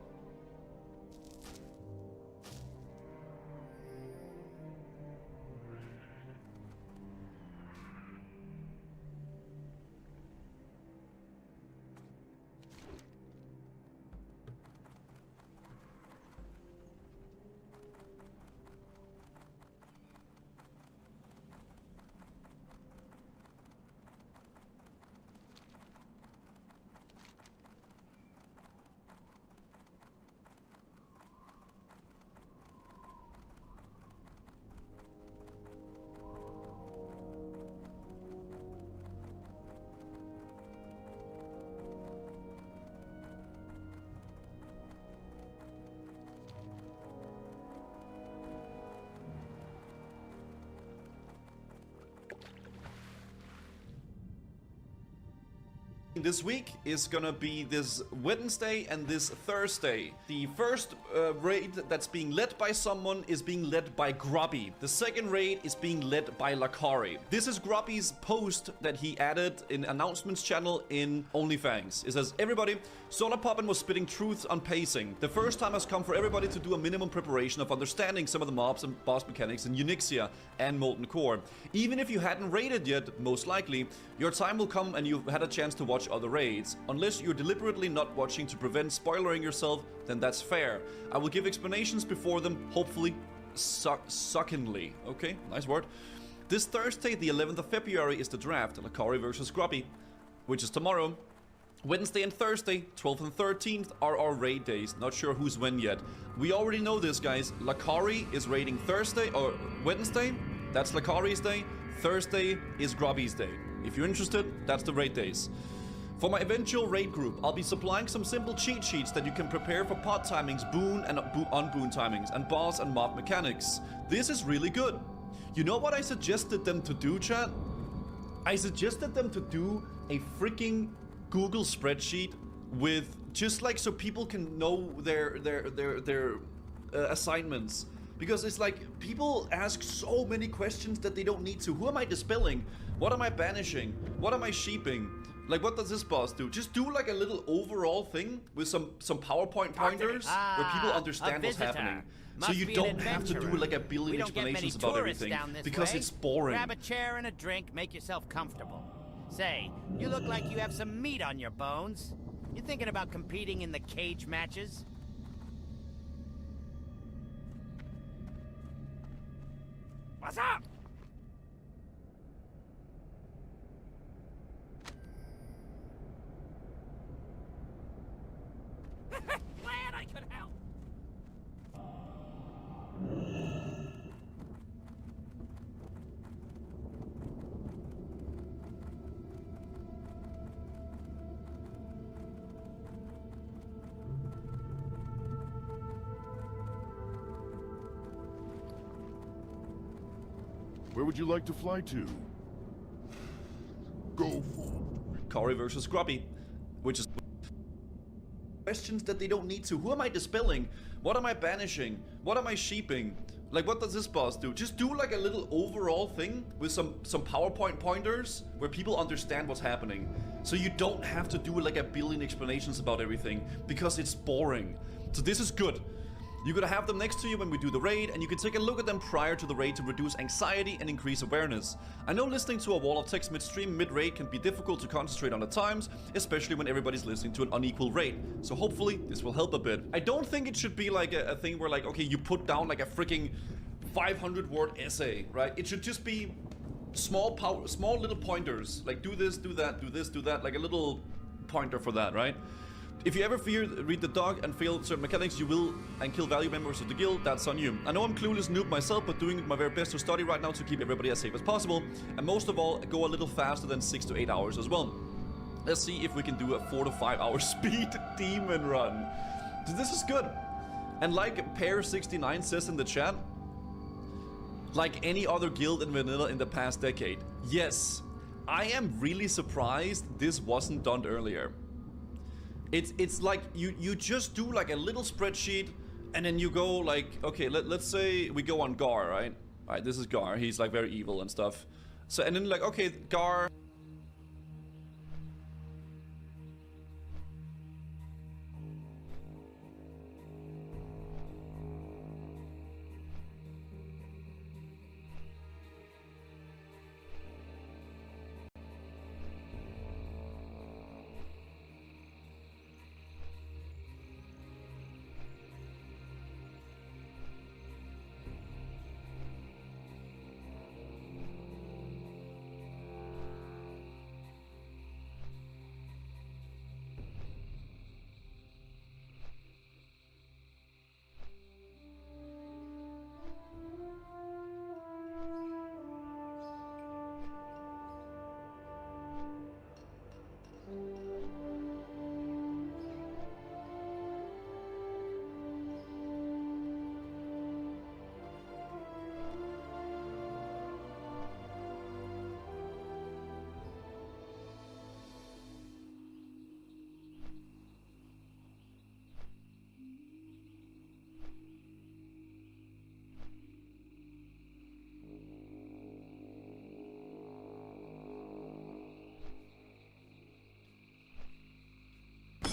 S13: This week is gonna be this Wednesday and this Thursday. The first raid that's being led by someone is being led by Grubby. The second raid is being led by Lakari. This is Grubby's post that he added in announcements channel in OnlyFans. It says, everybody, Solar Poppin was spitting truths on pacing. The first time has come for everybody to do a minimum preparation of understanding some of the mobs and boss mechanics in Unixia and Molten Core. Even if you hadn't raided yet, most likely, your time will come and you've had a chance to watch other raids. Unless you're deliberately not watching to prevent spoilering yourself, then that's fair. I will give explanations before them, hopefully succinctly. Okay, nice word. This Thursday, the 11th of February, is the draft, Lakari versus Grubby, which is tomorrow. Wednesday and Thursday, 12th and 13th, are our raid days. Not sure who's when yet. We already know this, guys. Lakari is raiding Thursday or Wednesday. That's Lakari's day. Thursday is Grubby's day. If you're interested, that's the raid days. For my eventual raid group, I'll be supplying some simple cheat sheets that you can prepare for pot timings, boon and unboon timings, and boss and mob mechanics. This is really good. You know what I suggested them to do, chat? I suggested them to do a freaking Google spreadsheet with just like so people can know their assignments. Because it's like, people ask so many questions that they don't need to. Who am I dispelling? What am I banishing? What am I sheeping? Like, what does this boss do? Just do like a little overall thing with some PowerPoint pointers where people understand what's happening. So you don't have to do like a billion explanations about everything because it's boring.
S8: Grab a chair and a drink, make yourself comfortable. Say, you look like you have some meat on your bones. You thinking about competing in the cage matches? What's up? Glad I could help.
S9: Where would you like to fly to? Go for
S13: Lakari versus Grubby, which is questions that they don't need to. Who am I dispelling? What am I banishing? What am I sheeping? Like, what does this boss do? Just do like a little overall thing with some PowerPoint pointers where people understand what's happening. So you don't have to do like a billion explanations about everything because it's boring. So this is good. You're gonna have them next to you when we do the raid, and you can take a look at them prior to the raid to reduce anxiety and increase awareness. I know listening to a wall of text midstream mid-raid can be difficult to concentrate on at times, especially when everybody's listening to an unequal raid. So hopefully this will help a bit. I don't think it should be like a thing where like, okay, you put down like a freaking 500-word essay, right? It should just be small little pointers, like do this, do that, do this, do that, like a little pointer for that, right? If you ever read the dog and fail certain mechanics, you will and kill value members of the guild, that's on you. I know I'm clueless noob myself, but doing my very best to study right now to keep everybody as safe as possible, and most of all, go a little faster than 6 to 8 hours as well. Let's see if we can do a 4 to 5 hour speed demon run. This is good. And like Pear69 says in the chat, like any other guild in vanilla in the past decade, yes, I am really surprised this wasn't done earlier. It's like you just do like a little spreadsheet, and then you go like, okay, let's say we go on Gar, right? Alright, this is Gar. He's like very evil and stuff. So, and then like, okay, Gar.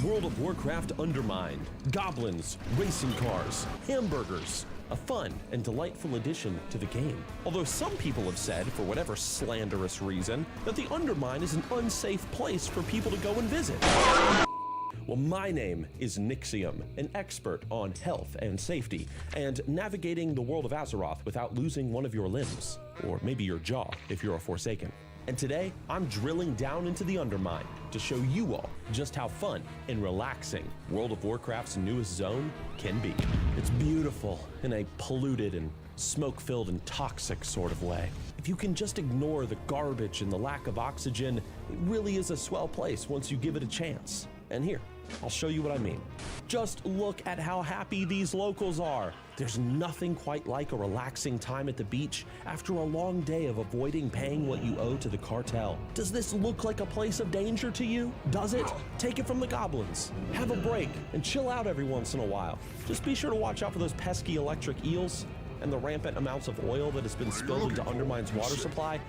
S14: World of Warcraft Undermined, goblins, racing cars, hamburgers. A fun and delightful addition to the game. Although some people have said, for whatever slanderous reason, that the Undermine is an unsafe place for people to go and visit. Well, my name is Nixium, an expert on health and safety, and navigating the world of Azeroth without losing one of your limbs, or maybe your jaw if you're a Forsaken. And today, I'm drilling down into the Undermine to show you all just how fun and relaxing World of Warcraft's newest zone can be. It's beautiful in a polluted and smoke-filled and toxic sort of way. If you can just ignore the garbage and the lack of oxygen, it really is a swell place once you give it a chance. And here, I'll show you what I mean. Just look at how happy these locals are. There's nothing quite like a relaxing time at the beach after a long day of avoiding paying what you owe to the cartel. Does this look like a place of danger to you? Does it? Take it from the goblins. Have a break and chill out every once in a while. Just be sure to watch out for those pesky electric eels and the rampant amounts of oil that has been spilled into Undermine's water supply,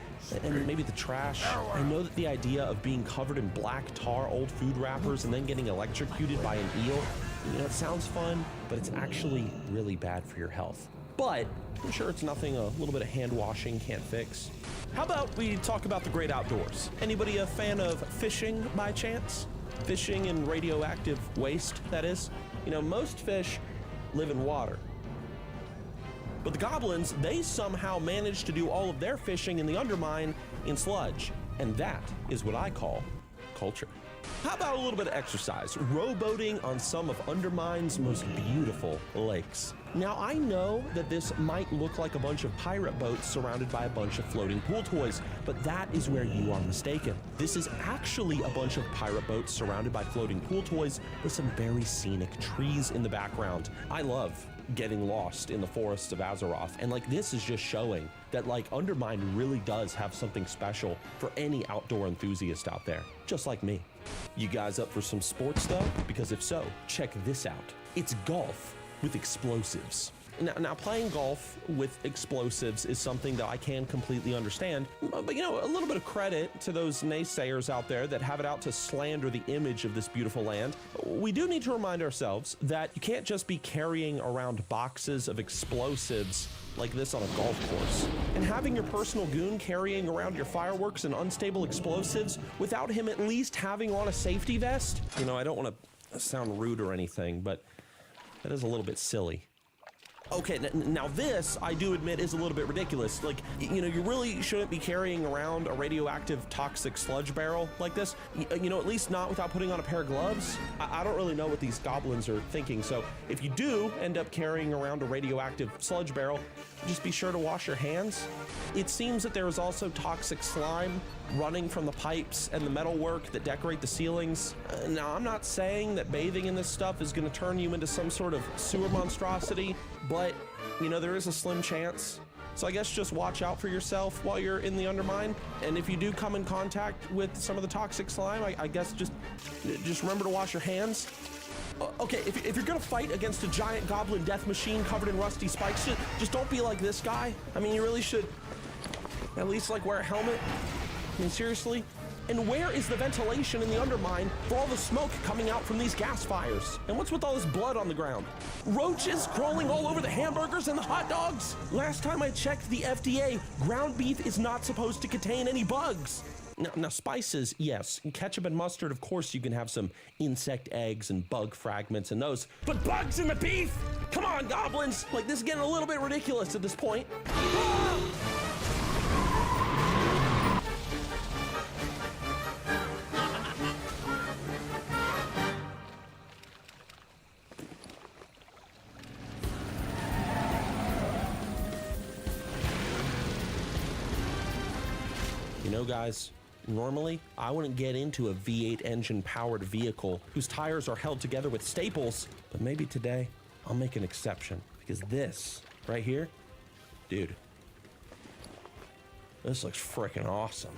S14: and maybe the trash. I know that the idea of being covered in black tar, old food wrappers, and then getting electrocuted by an eel, you know, it sounds fun, but it's actually really bad for your health. But I'm sure it's nothing a little bit of hand washing can't fix. How about we talk about the great outdoors? Anybody a fan of fishing by chance? Fishing in radioactive waste, that is. You know, most fish live in water. But the goblins, they somehow managed to do all of their fishing in the Undermine in sludge. And that is what I call culture. How about a little bit of exercise? Rowboating on some of Undermine's most beautiful lakes. Now, I know that this might look like a bunch of pirate boats surrounded by a bunch of floating pool toys, but that is where you are mistaken. This is actually a bunch of pirate boats surrounded by floating pool toys with some very scenic trees in the background. I love getting lost in the forests of Azeroth, and like this is just showing that like Undermine really does have something special for any outdoor enthusiast out there, just like me. You guys up for some sports though? Because if so, check this out. It's golf with explosives. Now playing golf with explosives is something that I can completely understand, but you know, a little bit of credit to those naysayers out there that have it out to slander the image of this beautiful land. We do need to remind ourselves that you can't just be carrying around boxes of explosives like this on a golf course. And having your personal goon carrying around your fireworks and unstable explosives without him at least having on a safety vest? You know, I don't want to sound rude or anything, but that is a little bit silly. Okay, now this, I do admit, is a little bit ridiculous. Like, you know, you really shouldn't be carrying around a radioactive toxic sludge barrel like this. You know, at least not without putting on a pair of gloves. I don't really know what these goblins are thinking, so if you do end up carrying around a radioactive sludge barrel, just be sure to wash your hands. It seems that there is also toxic slime running from the pipes and the metalwork that decorate the ceilings. Now, I'm not saying that bathing in this stuff is going to turn you into some sort of sewer monstrosity, but, you know, there is a slim chance. So I guess just watch out for yourself while you're in the Undermine. And if you do come in contact with some of the toxic slime, I guess just remember to wash your hands. Okay, if you're gonna fight against a giant goblin death machine covered in rusty spikes, just don't be like this guy. I mean, you really should at least like wear a helmet. I mean, seriously? And where is the ventilation in the Undermine for all the smoke coming out from these gas fires? And what's with all this blood on the ground? Roaches crawling all over the hamburgers and the hot dogs? Last time I checked the FDA, ground beef is not supposed to contain any bugs. Now spices, yes. Ketchup and mustard, of course you can have some insect eggs and bug fragments and those. But bugs in the beef? Come on, goblins! Like, this is getting a little bit ridiculous at this point. Ah! You know, guys, normally I wouldn't get into a V8 engine powered vehicle whose tires are held together with staples, but maybe today I'll make an exception because this right here, dude, this looks freaking awesome.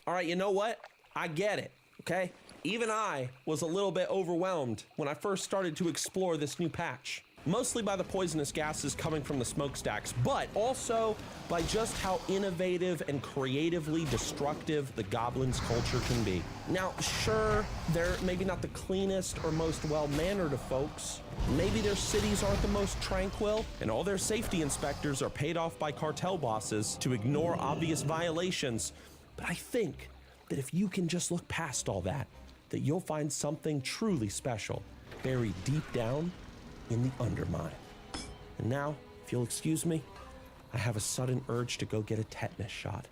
S14: All right, you know what? I get it, okay? Even I was a little bit overwhelmed when I first started to explore this new patch. Mostly by the poisonous gases coming from the smokestacks, but also by just how innovative and creatively destructive the goblins' culture can be. Now, sure, they're maybe not the cleanest or most well-mannered of folks. Maybe their cities aren't the most tranquil, and all their safety inspectors are paid off by cartel bosses to ignore obvious violations. But I think that if you can just look past all that, that you'll find something truly special buried deep down in the Undermine. And now, if you'll excuse me, I have a sudden urge to go get a tetanus shot.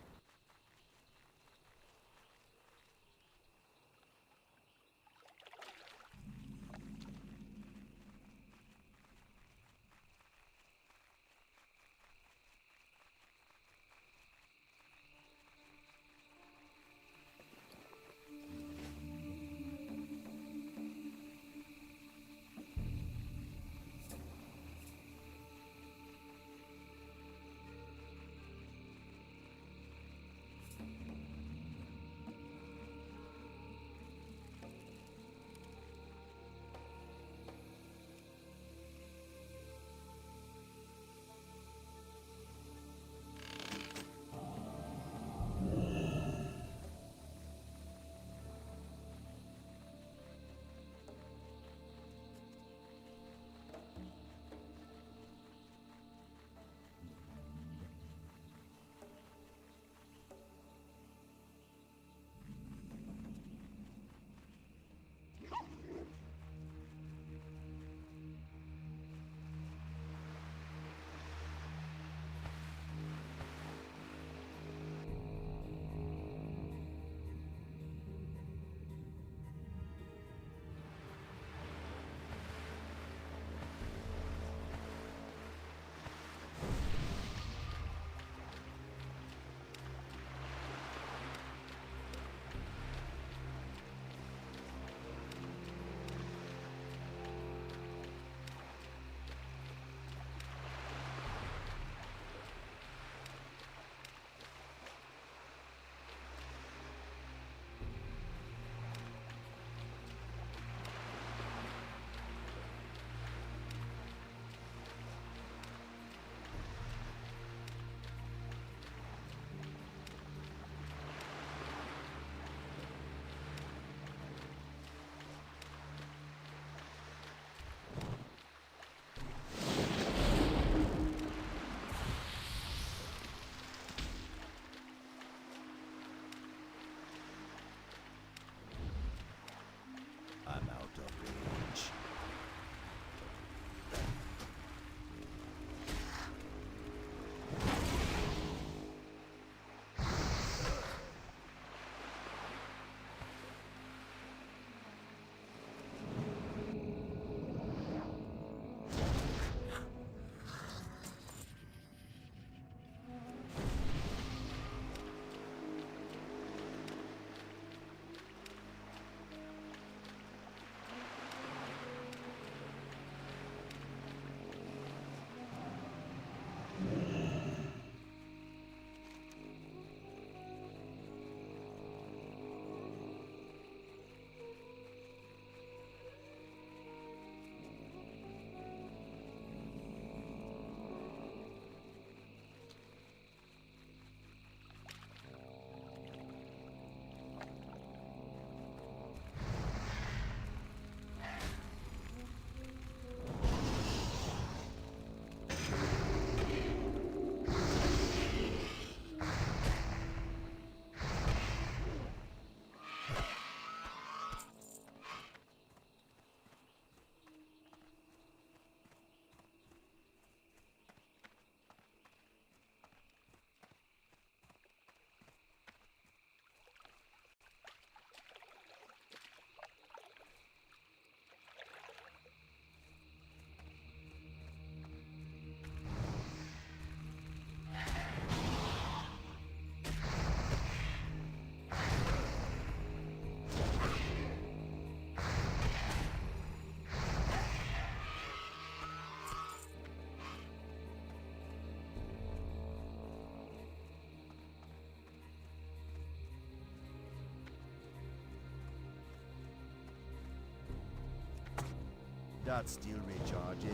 S1: That's still recharging.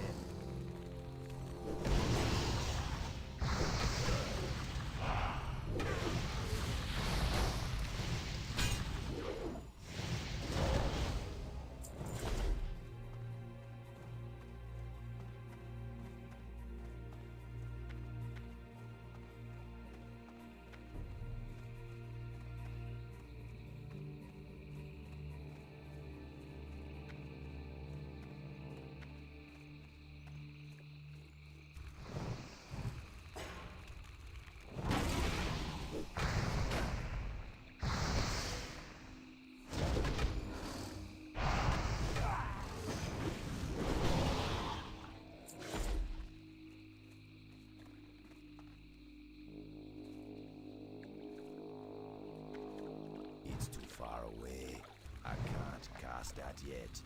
S1: It's too far away. I can't cast that yet.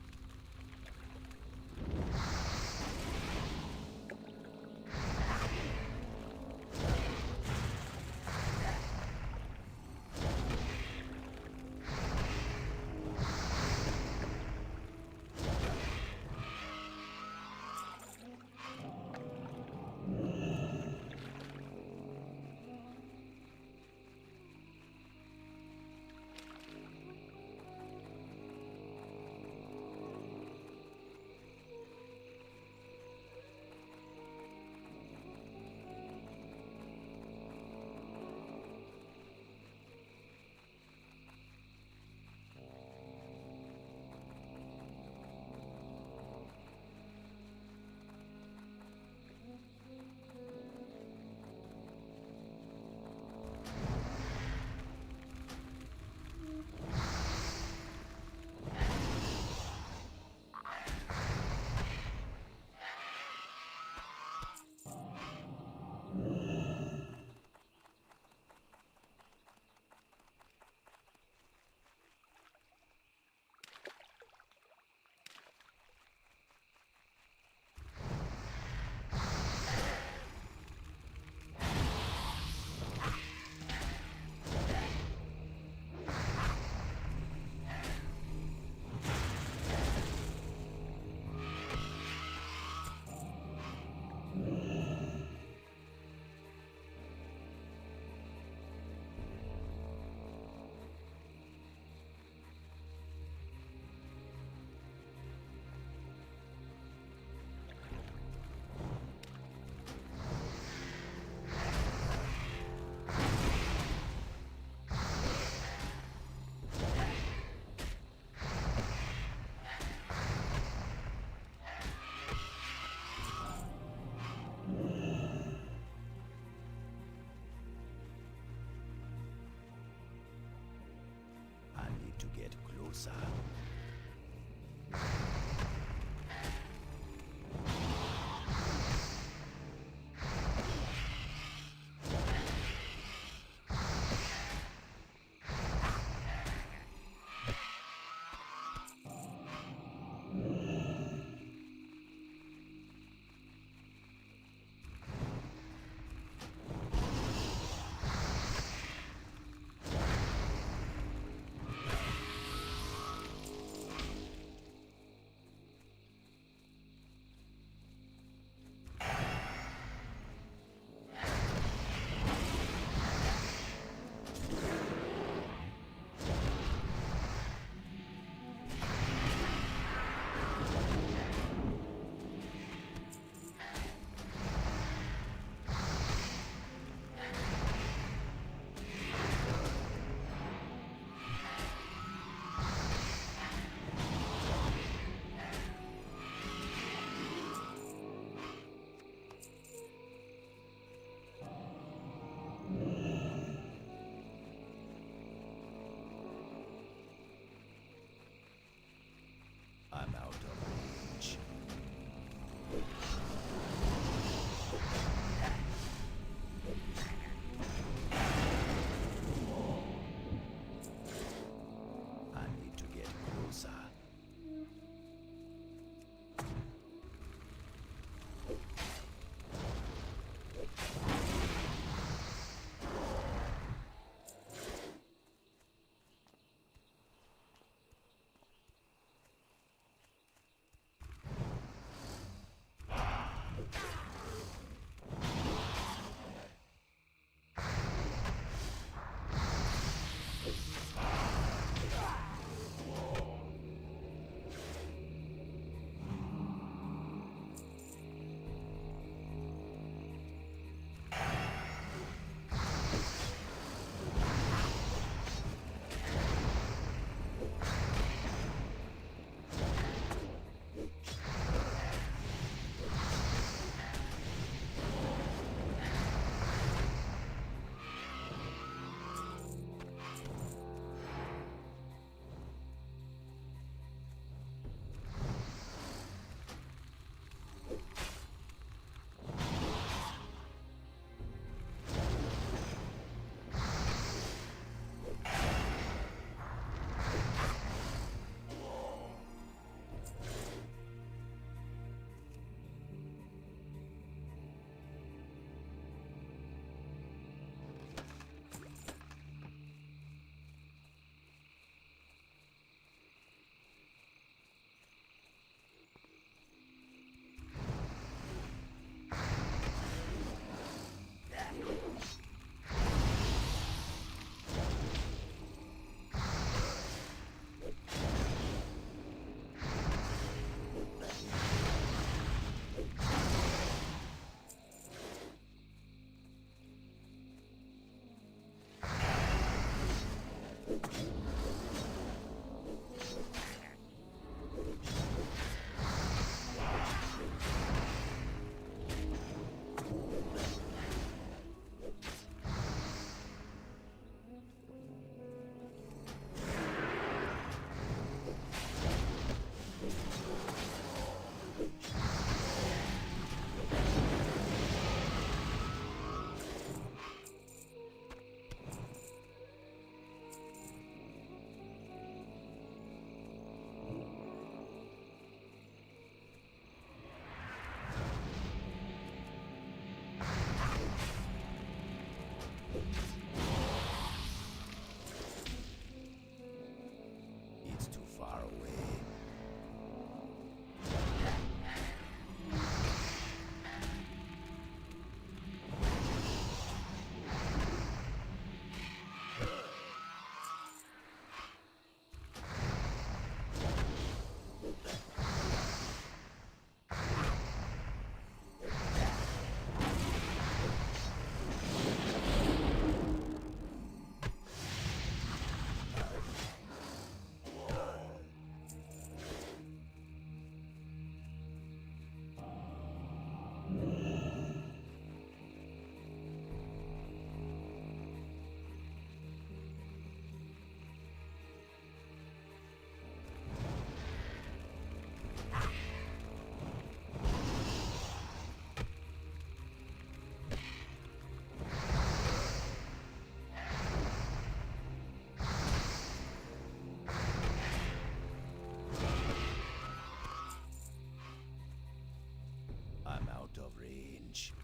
S1: of range.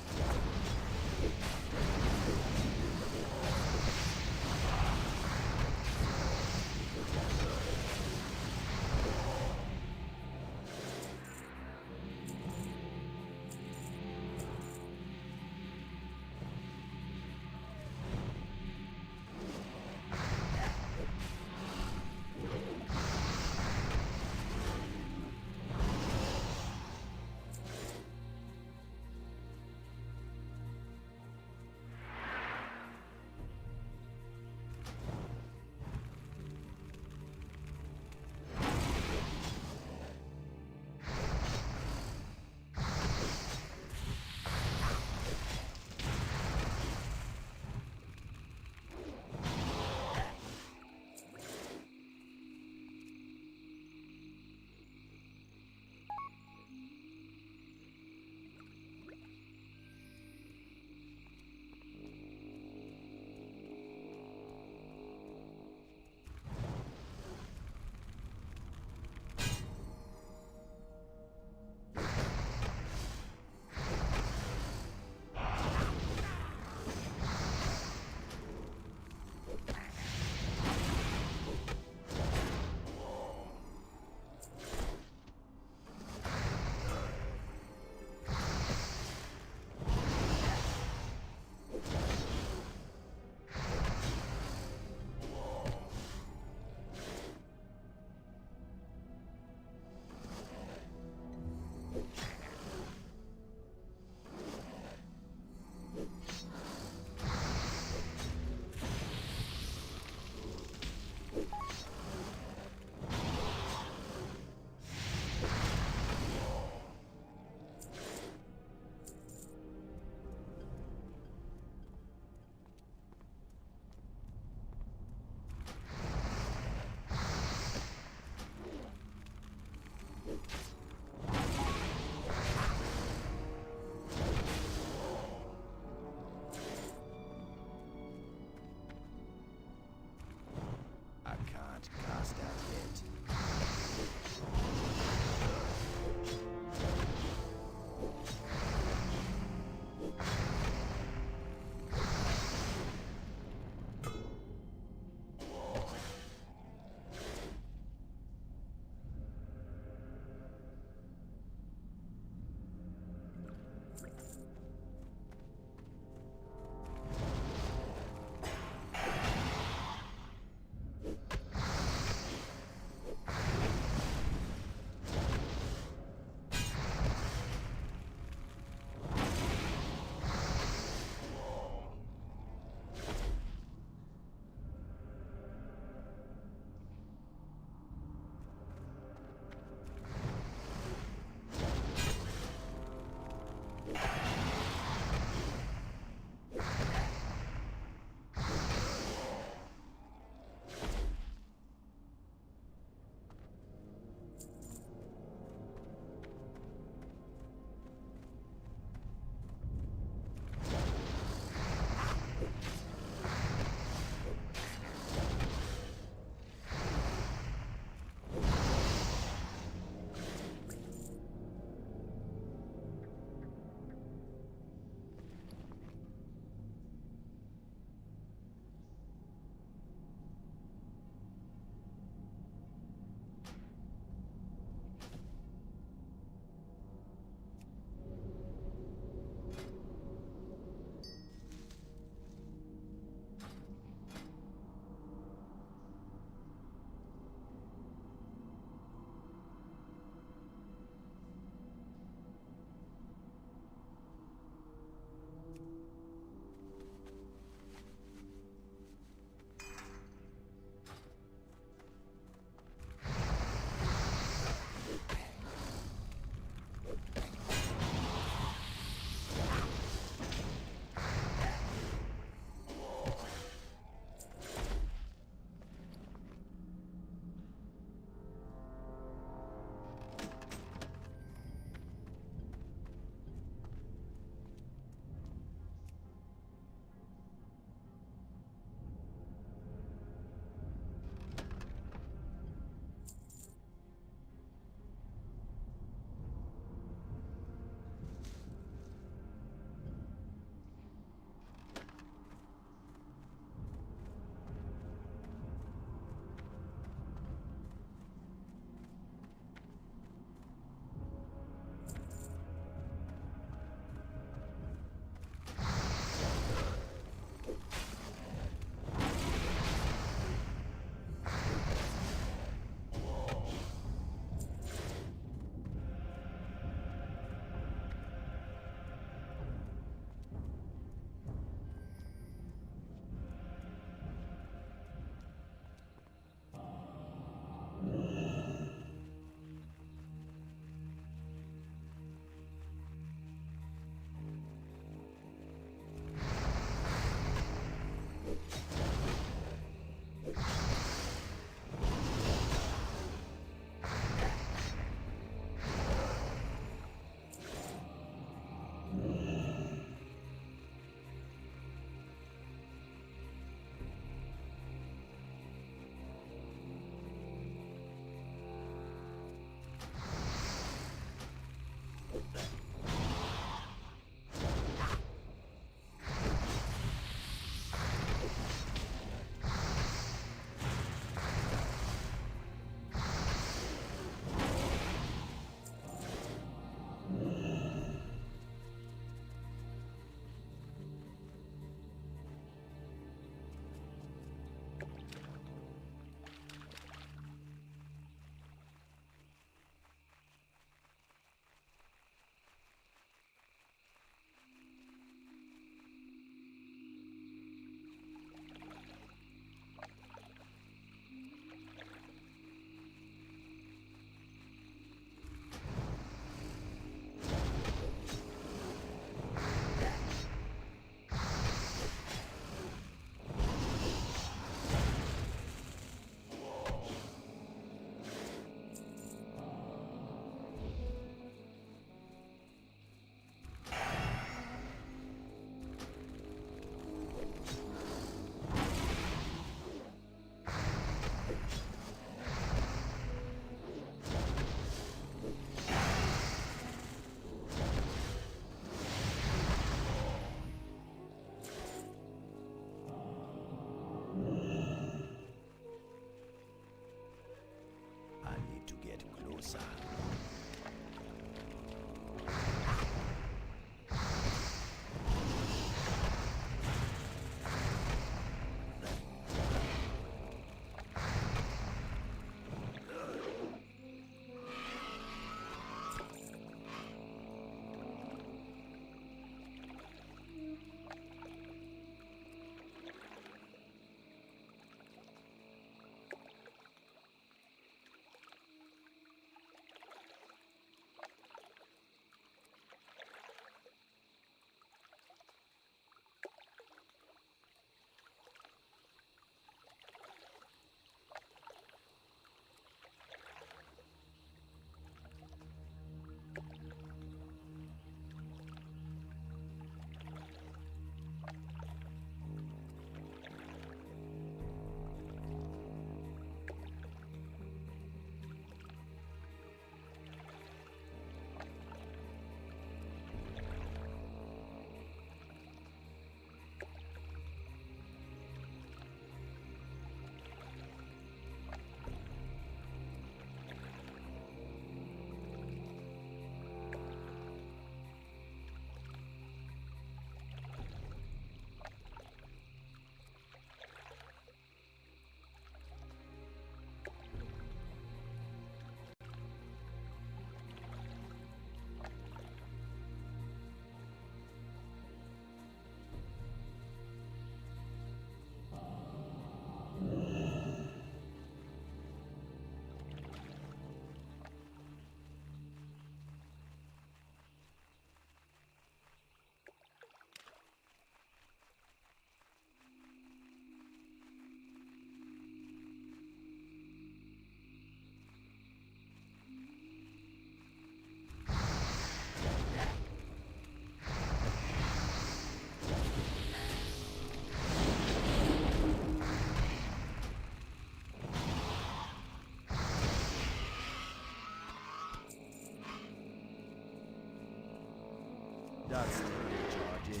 S1: That's the charge in.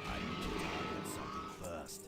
S1: I need to target something first.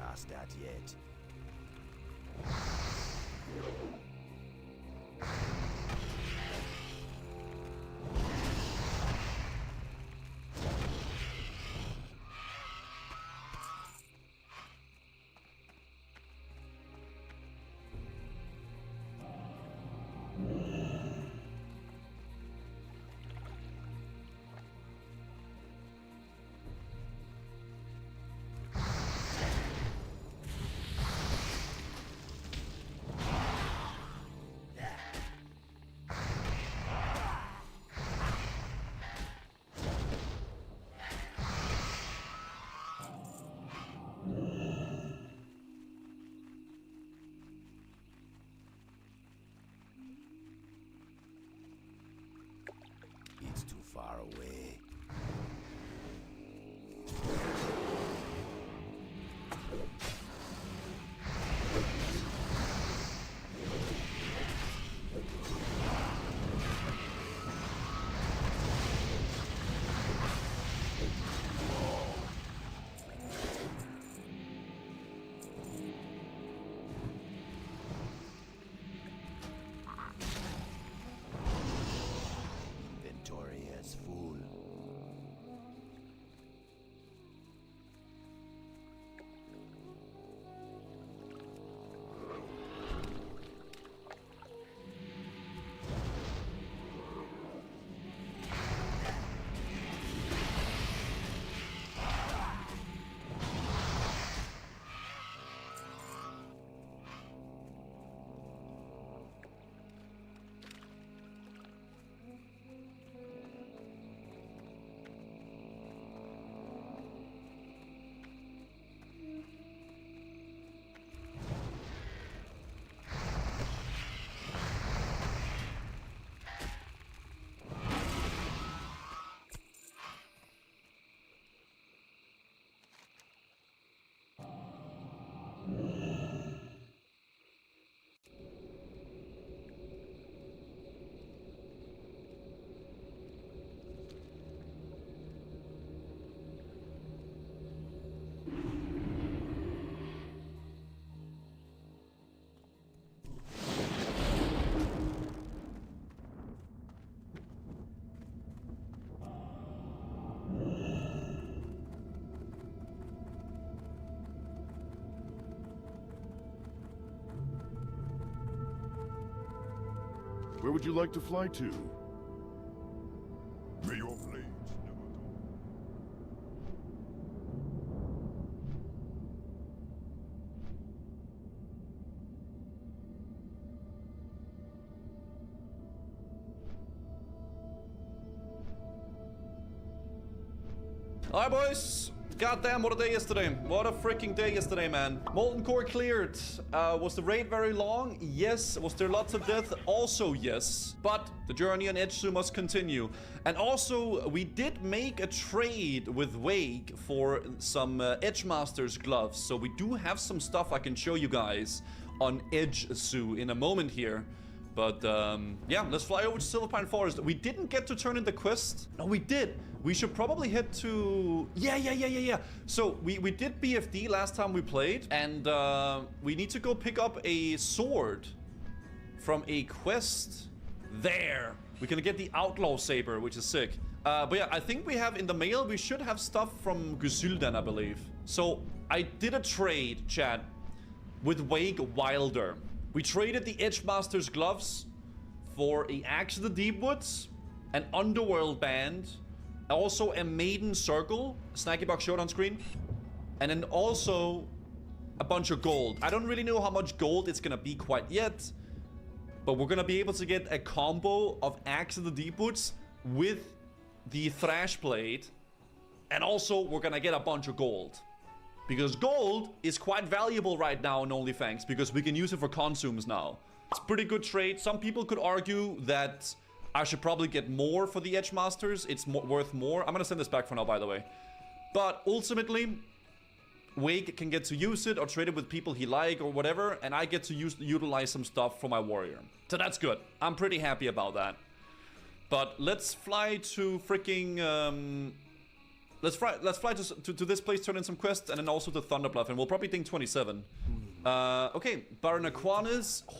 S1: past that yet. It's too far away. Inventory is full.
S2: Where would you like to fly to? May your blades never
S13: Alright, boys. Goddamn, what a day yesterday. What a freaking day yesterday, man. Molten Core cleared. Was the raid very long? Yes. Was there lots of death? Also yes. But the journey on Edgesu must continue. And also, we did make a trade with Wake for some Edgemasters gloves. So we do have some stuff I can show you guys on Edgesu in a moment here. But, yeah, let's fly over to Silverpine Forest. We didn't get to turn in the quest. No, we did. We should probably head to... Yeah. So, we did BFD last time we played. And, we need to go pick up a sword from a quest there. We're gonna get the Outlaw Saber, which is sick. But yeah, I think we have in the mail, we should have stuff from Gusyldan, I believe. So, I did a trade, chat, with Wake Wilder. We traded the Edgemasters gloves for a Axe of the Deep Woods, an Underworld band, also a Maiden Circle, Snacky Box showed on screen, and then also a bunch of gold. I don't really know how much gold it's gonna be quite yet, but we're gonna be able to get a combo of Axe of the Deep Woods with the Thrash Blade, and also we're gonna get a bunch of gold. Because gold is quite valuable right now on OnlyFans, because we can use it for consumes now. It's a pretty good trade. Some people could argue that I should probably get more for the Edgemasters. It's worth more. I'm gonna send this back for now, by the way. But ultimately, Wake can get to use it or trade it with people he like or whatever, and I get to utilize some stuff for my warrior. So that's good. I'm pretty happy about that. But let's fly to freaking let's fly to this place, turn in some quests, and then also to Thunderbluff, and we'll probably ding 27. Okay, Baron Aquanis. Oh.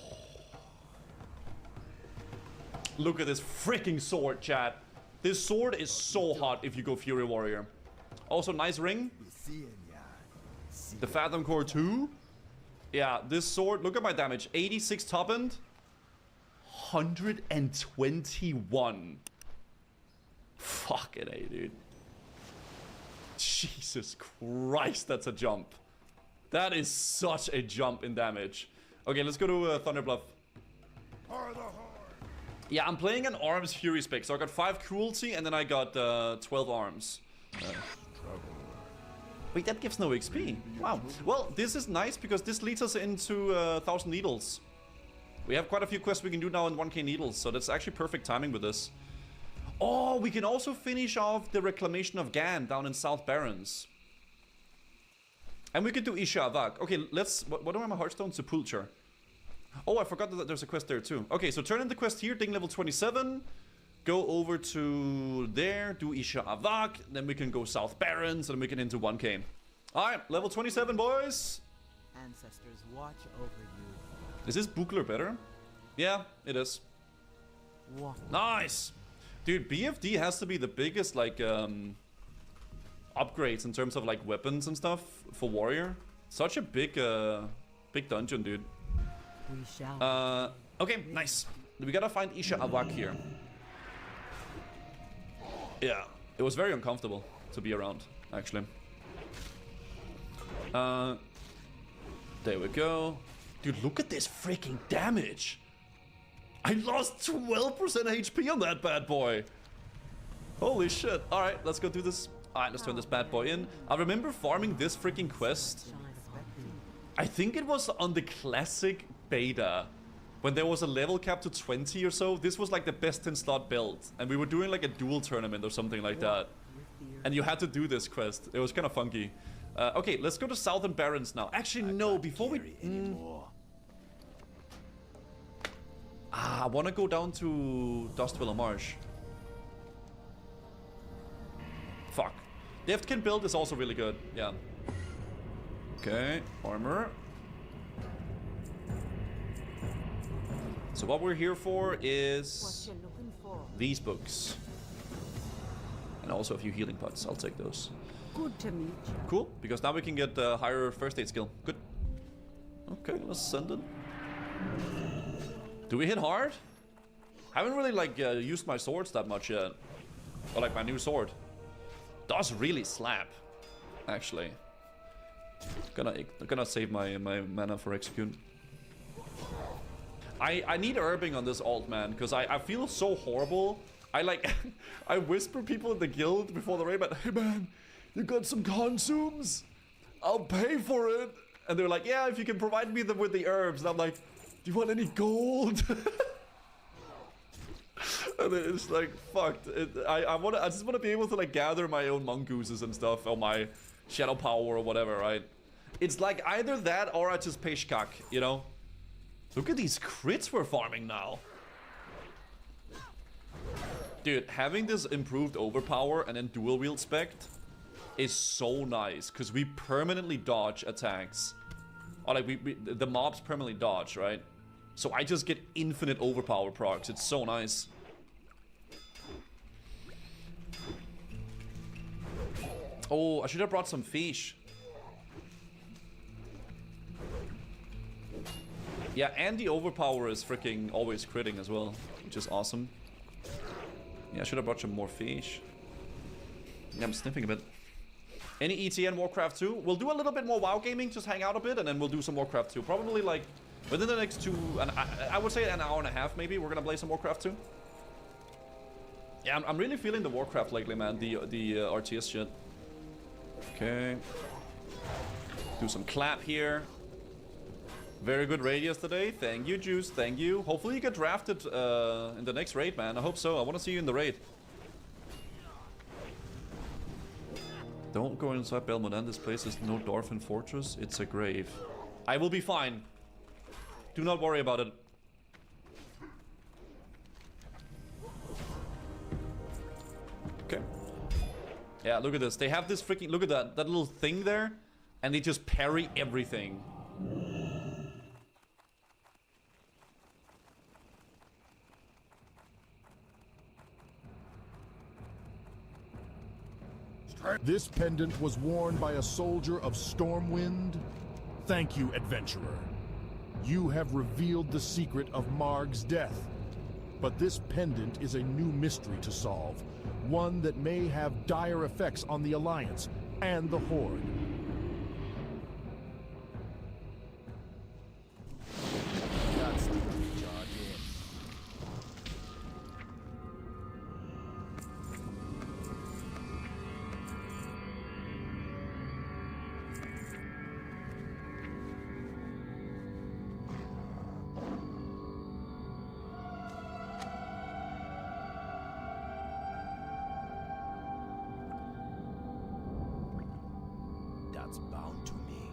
S13: Look at this freaking sword, chat. This sword is so hot if you go Fury Warrior. Also, nice ring. The Fathom Core 2. Yeah, this sword, look at my damage. 86 top end. 121. Fucking A, dude. Jesus Christ, that's a jump. That is such a jump in damage. Okay, let's go to Thunderbluff. Yeah, I'm playing an Arms Fury spec, so I got 5 Cruelty, and then I got 12 Arms. Wait, that gives no XP. Wow. Well, this is nice, because this leads us into 1,000 Needles. We have quite a few quests we can do now in 1k Needles, so that's actually perfect timing with this. Oh, we can also finish off the Reclamation of Gan down in South Barrens. And we could do Isha Avak. Okay, let's... What do I have my Hearthstone? Sepulture. Oh, I forgot that there's a quest there too. Okay, so turn in the quest here, ding level 27. Go over to there, do Isha Avak. Then we can go South Barrens, and then we can into 1k. Alright, level 27, boys.
S12: Ancestors watch over you.
S13: Is this Buchler better? Yeah, it is.
S12: What?
S13: Nice! Dude, BFD has to be the biggest, like, upgrades in terms of, like, weapons and stuff for Warrior. Such a big, big dungeon, dude.
S4: We shall.
S13: Okay, nice. We gotta find Isha Avak here. Yeah, it was very uncomfortable to be around, actually. There we go. Dude, look at this freaking damage. I lost 12% HP on that bad boy. Holy shit. Alright, let's go do this. Alright, let's turn this bad boy in. I remember farming this freaking quest. I think it was on the classic beta. When there was a level cap to 20 or so. This was like the best in slot build. And we were doing like a duel tournament or something like that. And you had to do this quest. It was kind of funky. Okay, let's go to Southern Barrens now. Actually, no, before we... I want to go down to Dustvilla Marsh. Fuck. Deftkin build is also really good. Yeah. Okay, armor. So what we're here for is these books. And also a few healing pots. I'll take those.
S4: Good to meet you.
S13: Cool, because now we can get a higher first aid skill. Good. Okay, let's send it. Do we hit hard? I haven't really like used my swords that much yet. Or like my new sword. Does really slap, actually. Gonna save my mana for execute. I need herbing on this alt, man, because I feel so horrible. I like I whisper people in the guild before the raid, but hey man, you got some consumes? I'll pay for it. And they're like, yeah, if you can provide me with the herbs. And I'm like, do you want any gold? And it's like, fucked. I just want to be able to like gather my own mongooses and stuff, or my shadow power or whatever, right? It's like either that or I just pay shkak, you know? Look at these crits we're farming now. Dude, having this improved overpower and then dual wield spect is so nice, because we permanently dodge attacks. Or like the mobs permanently dodge, right? So I just get infinite overpower procs. It's so nice. Oh, I should have brought some fish. Yeah, and the overpower is freaking always critting as well, which is awesome. Yeah, I should have brought some more fish. Yeah, I'm sniffing a bit. Any ETN Warcraft 2? We'll do a little bit more WoW gaming, just hang out a bit, and then we'll do some Warcraft 2. Probably like within the next I would say an hour and a half maybe, we're gonna play some Warcraft 2. Yeah, I'm really feeling the Warcraft lately, man, the RTS shit. Okay. Do some clap here. Very good raid yesterday. Thank you, Juice. Thank you. Hopefully you get drafted in the next raid, man. I hope so. I want to see you in the raid. Don't go inside Belmodan. This place is no Dorfin fortress. It's a grave. I will be fine. Do not worry about it. Okay. Yeah, look at this. They have this freaking... Look at that little thing there. And they just parry everything.
S9: This pendant was worn by a soldier of Stormwind. Thank you, adventurer. You have revealed the secret of Marg's death. But this pendant is a new mystery to solve. One that may have dire effects on the Alliance and the Horde.
S1: That's the charge in. That's bound to me.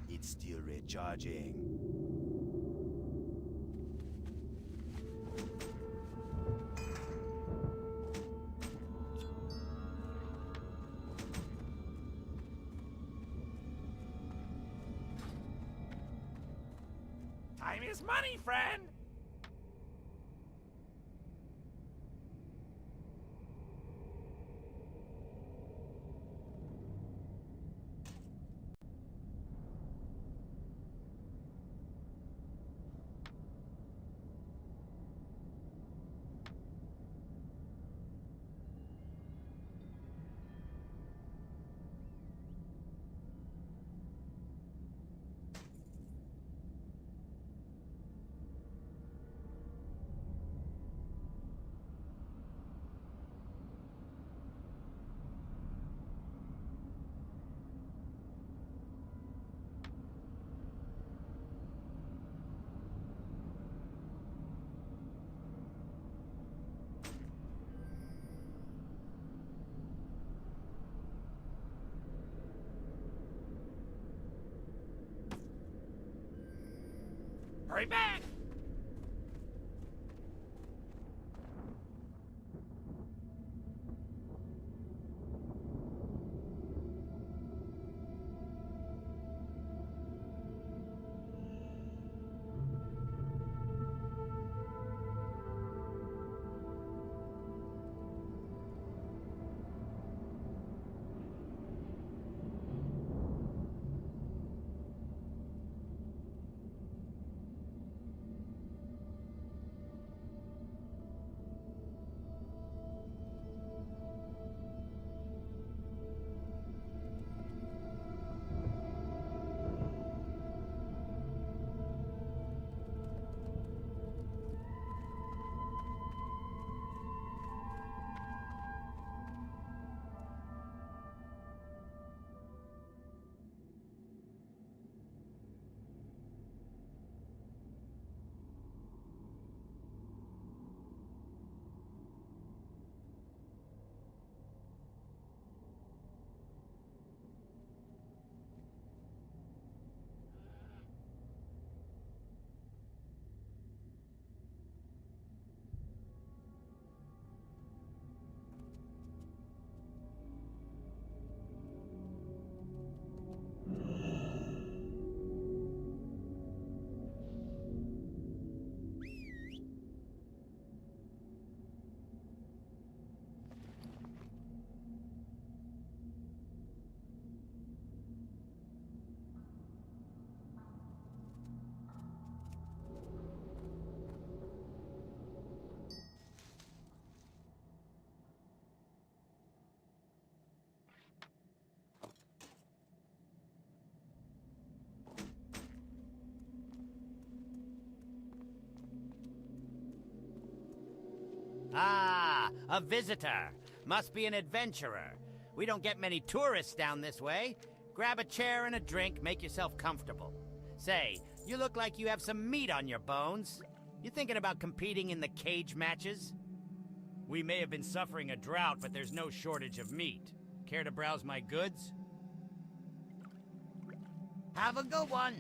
S1: It's still recharging.
S12: Time is money, friend! Hurry back!
S8: Ah, a visitor. Must be an adventurer. We don't get many tourists down this way. Grab a chair and a drink, make yourself comfortable. Say, you look like you have some meat on your bones. You thinking about competing in the cage matches? We may have been suffering a drought, but there's no shortage of meat. Care to browse my goods? Have a good one.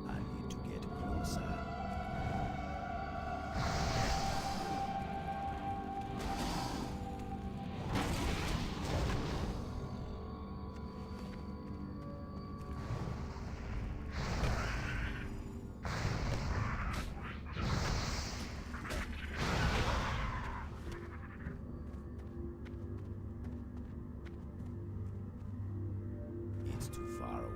S1: I need to get closer. It's too far away.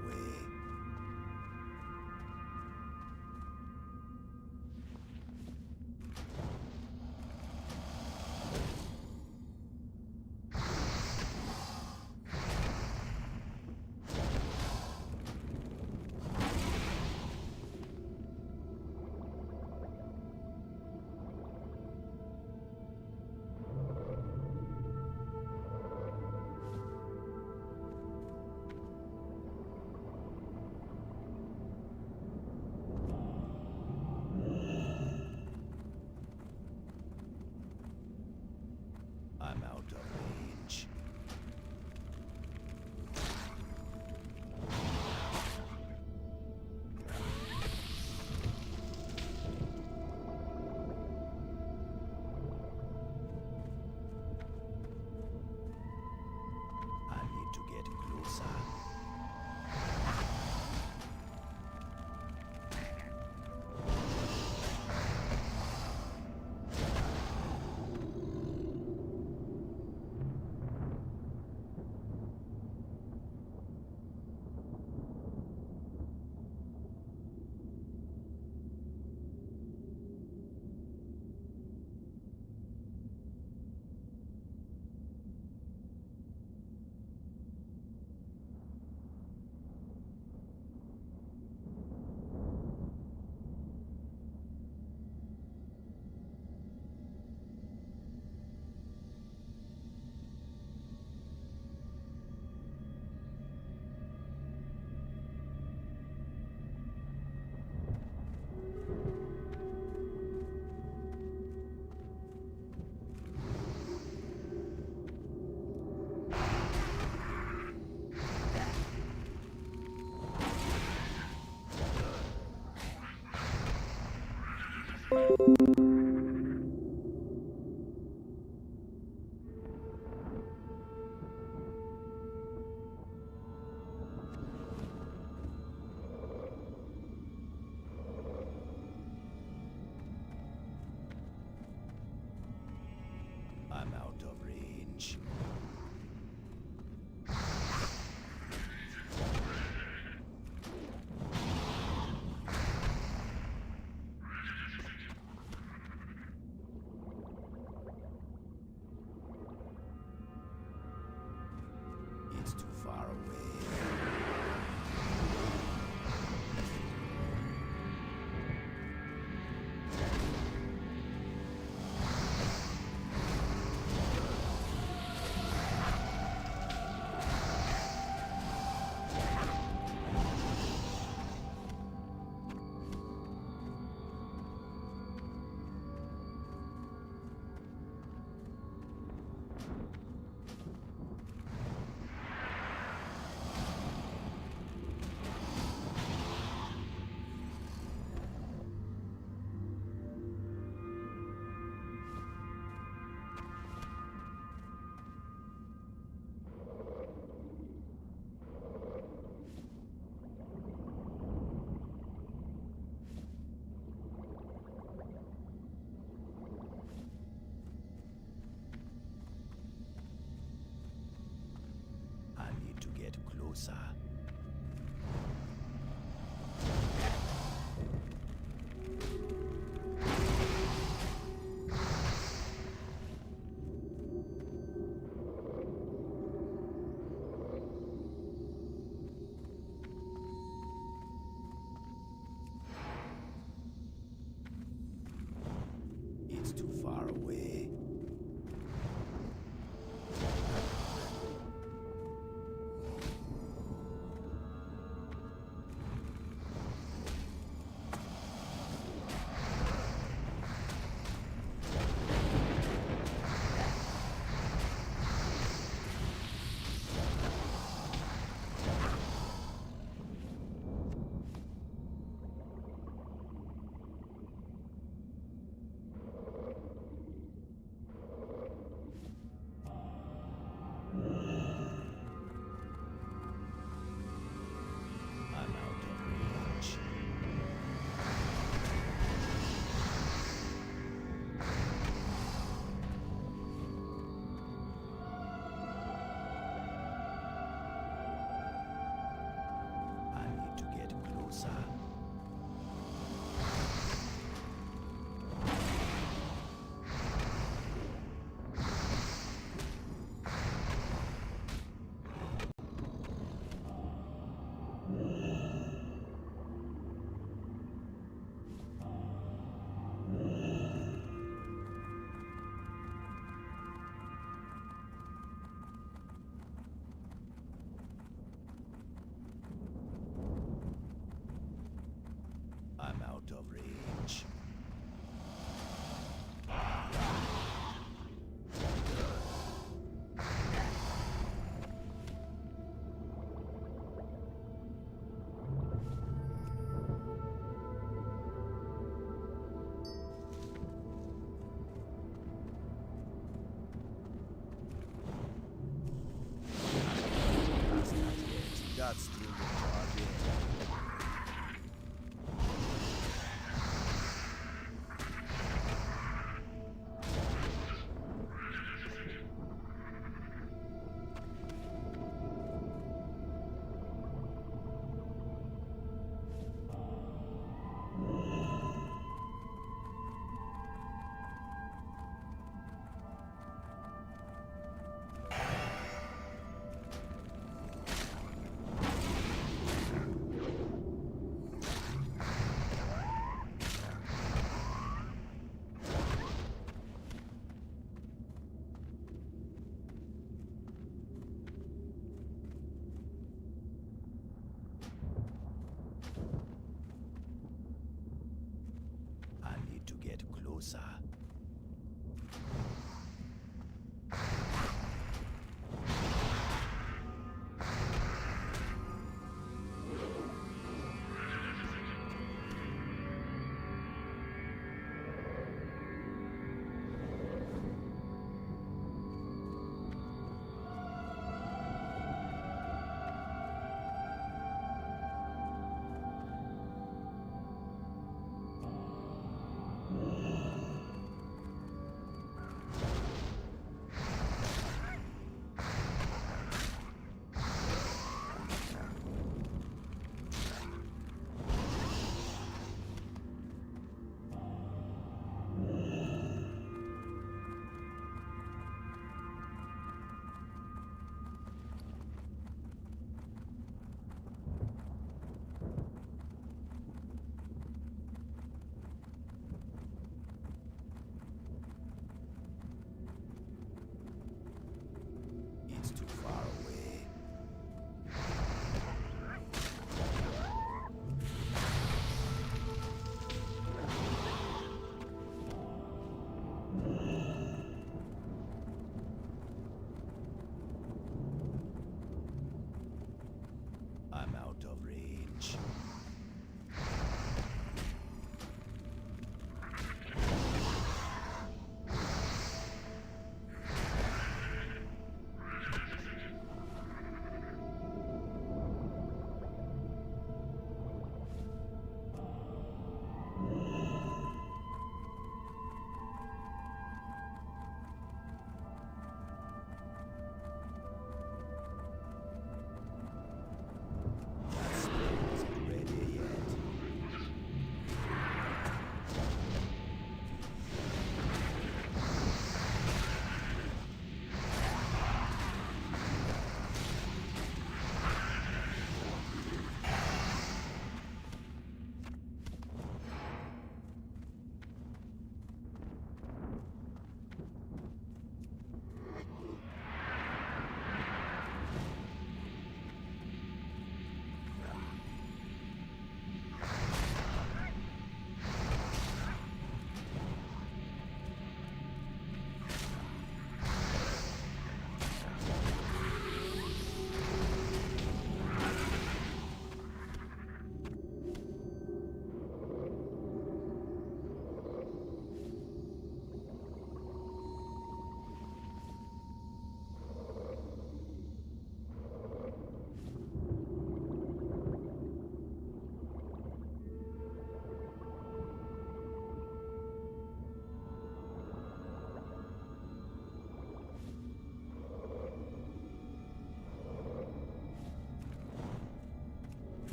S1: I'm out of range. I need to get closer. I'm out of range. get closer. It's too far away. I'm out of reach. I need to get closer. I'm out of reach. That's still recharging. I need to get closer. It's too far away. I'm out of range.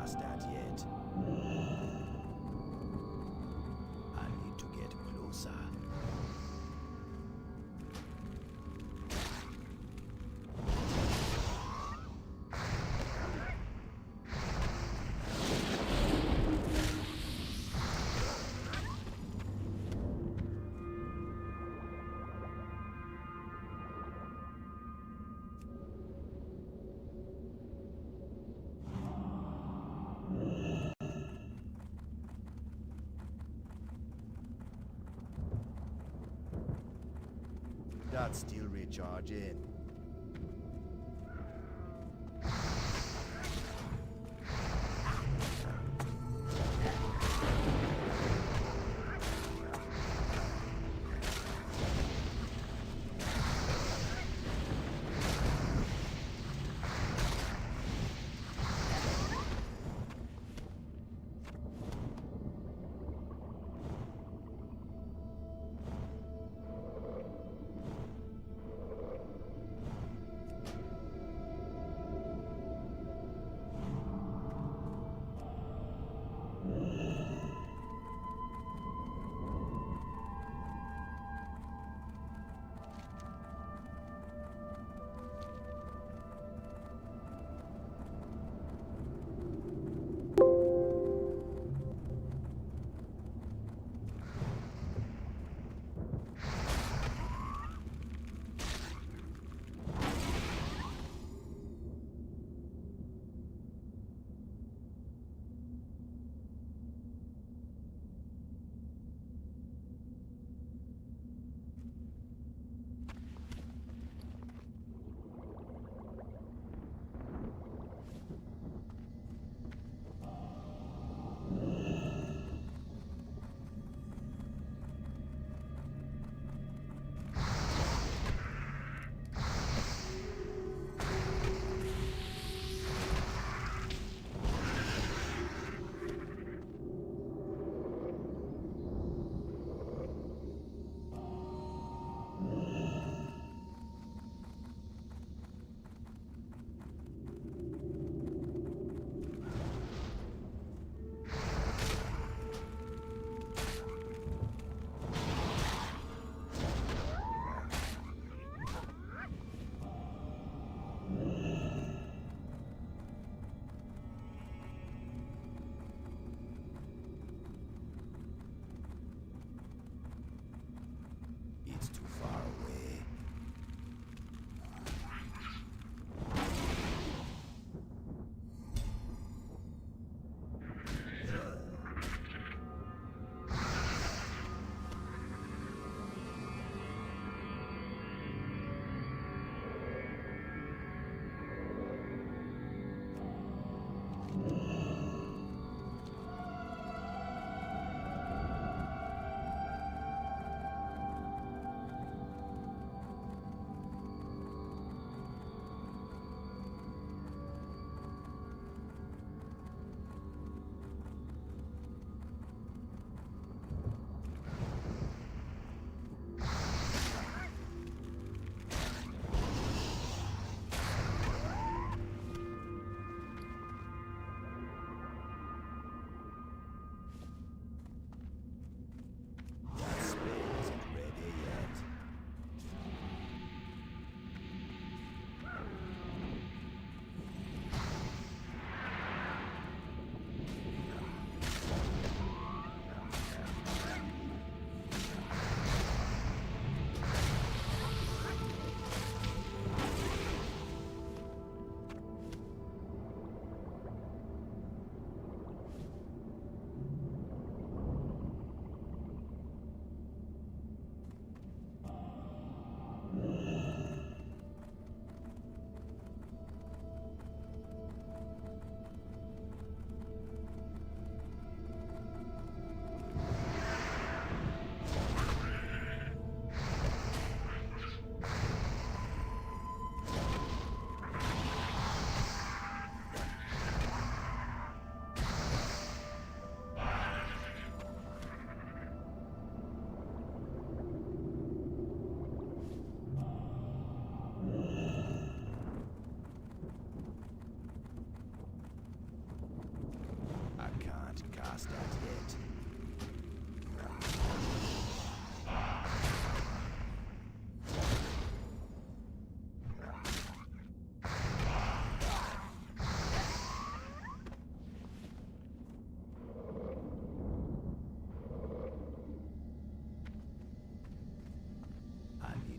S1: past that yet. I need to get closer. That's still recharging.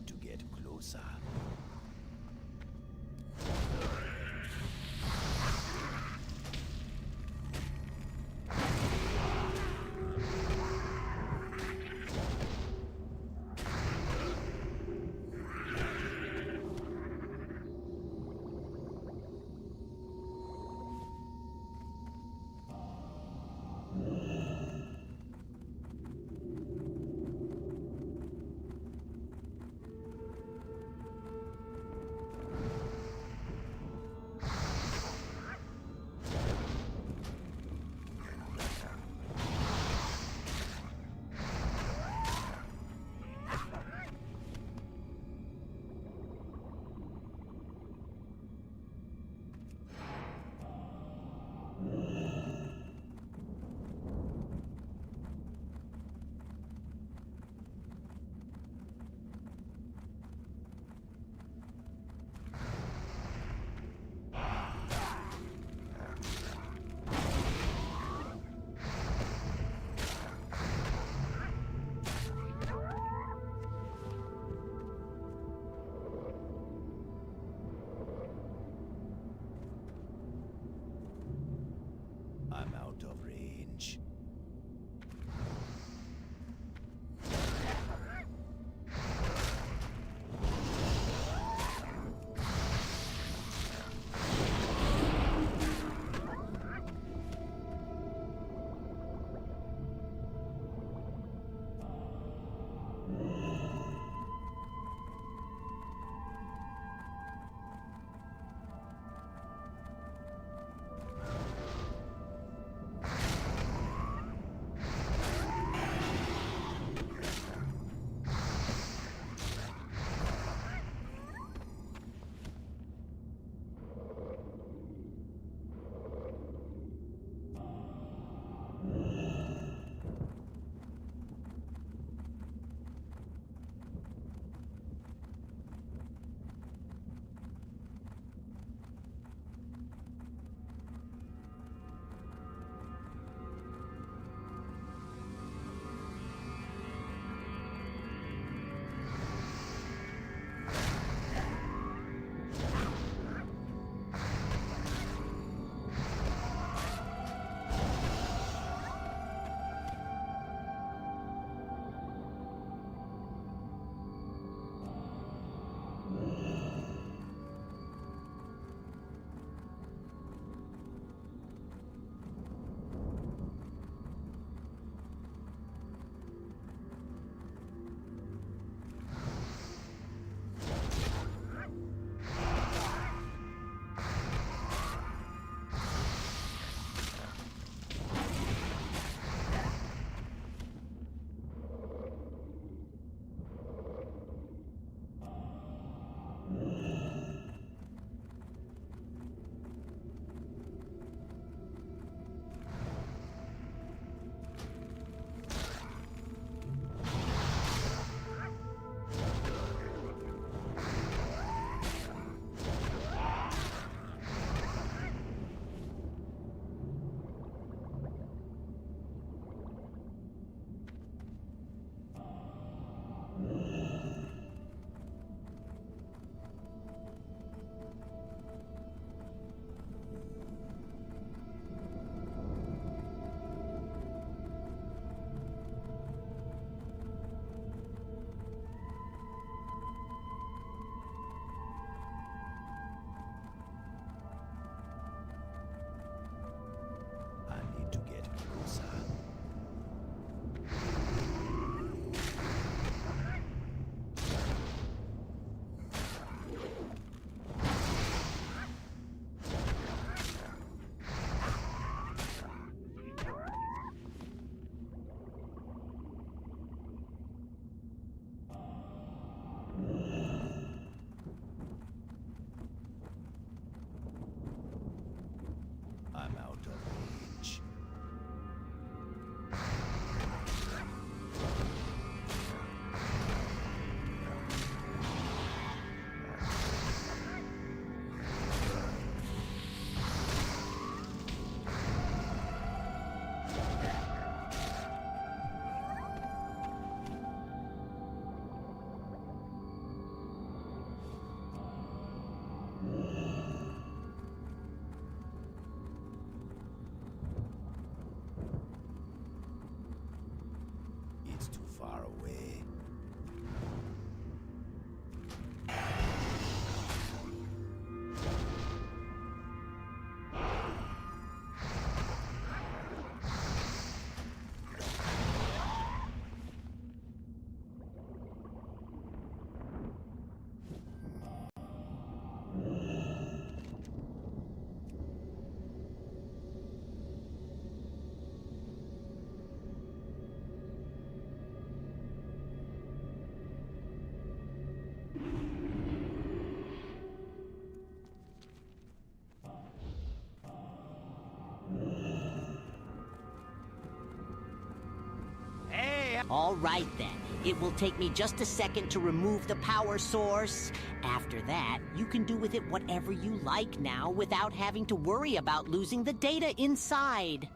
S1: to get closer. far away.
S11: All right, then. It will take me just a second to remove the power source. After that, you can do with it whatever you like now without having to worry about losing the data inside.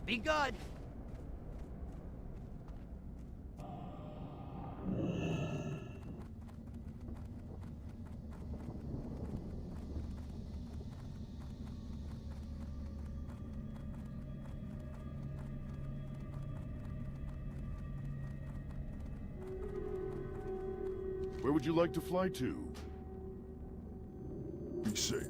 S8: Be good.
S2: Where would you like to fly to? Be safe.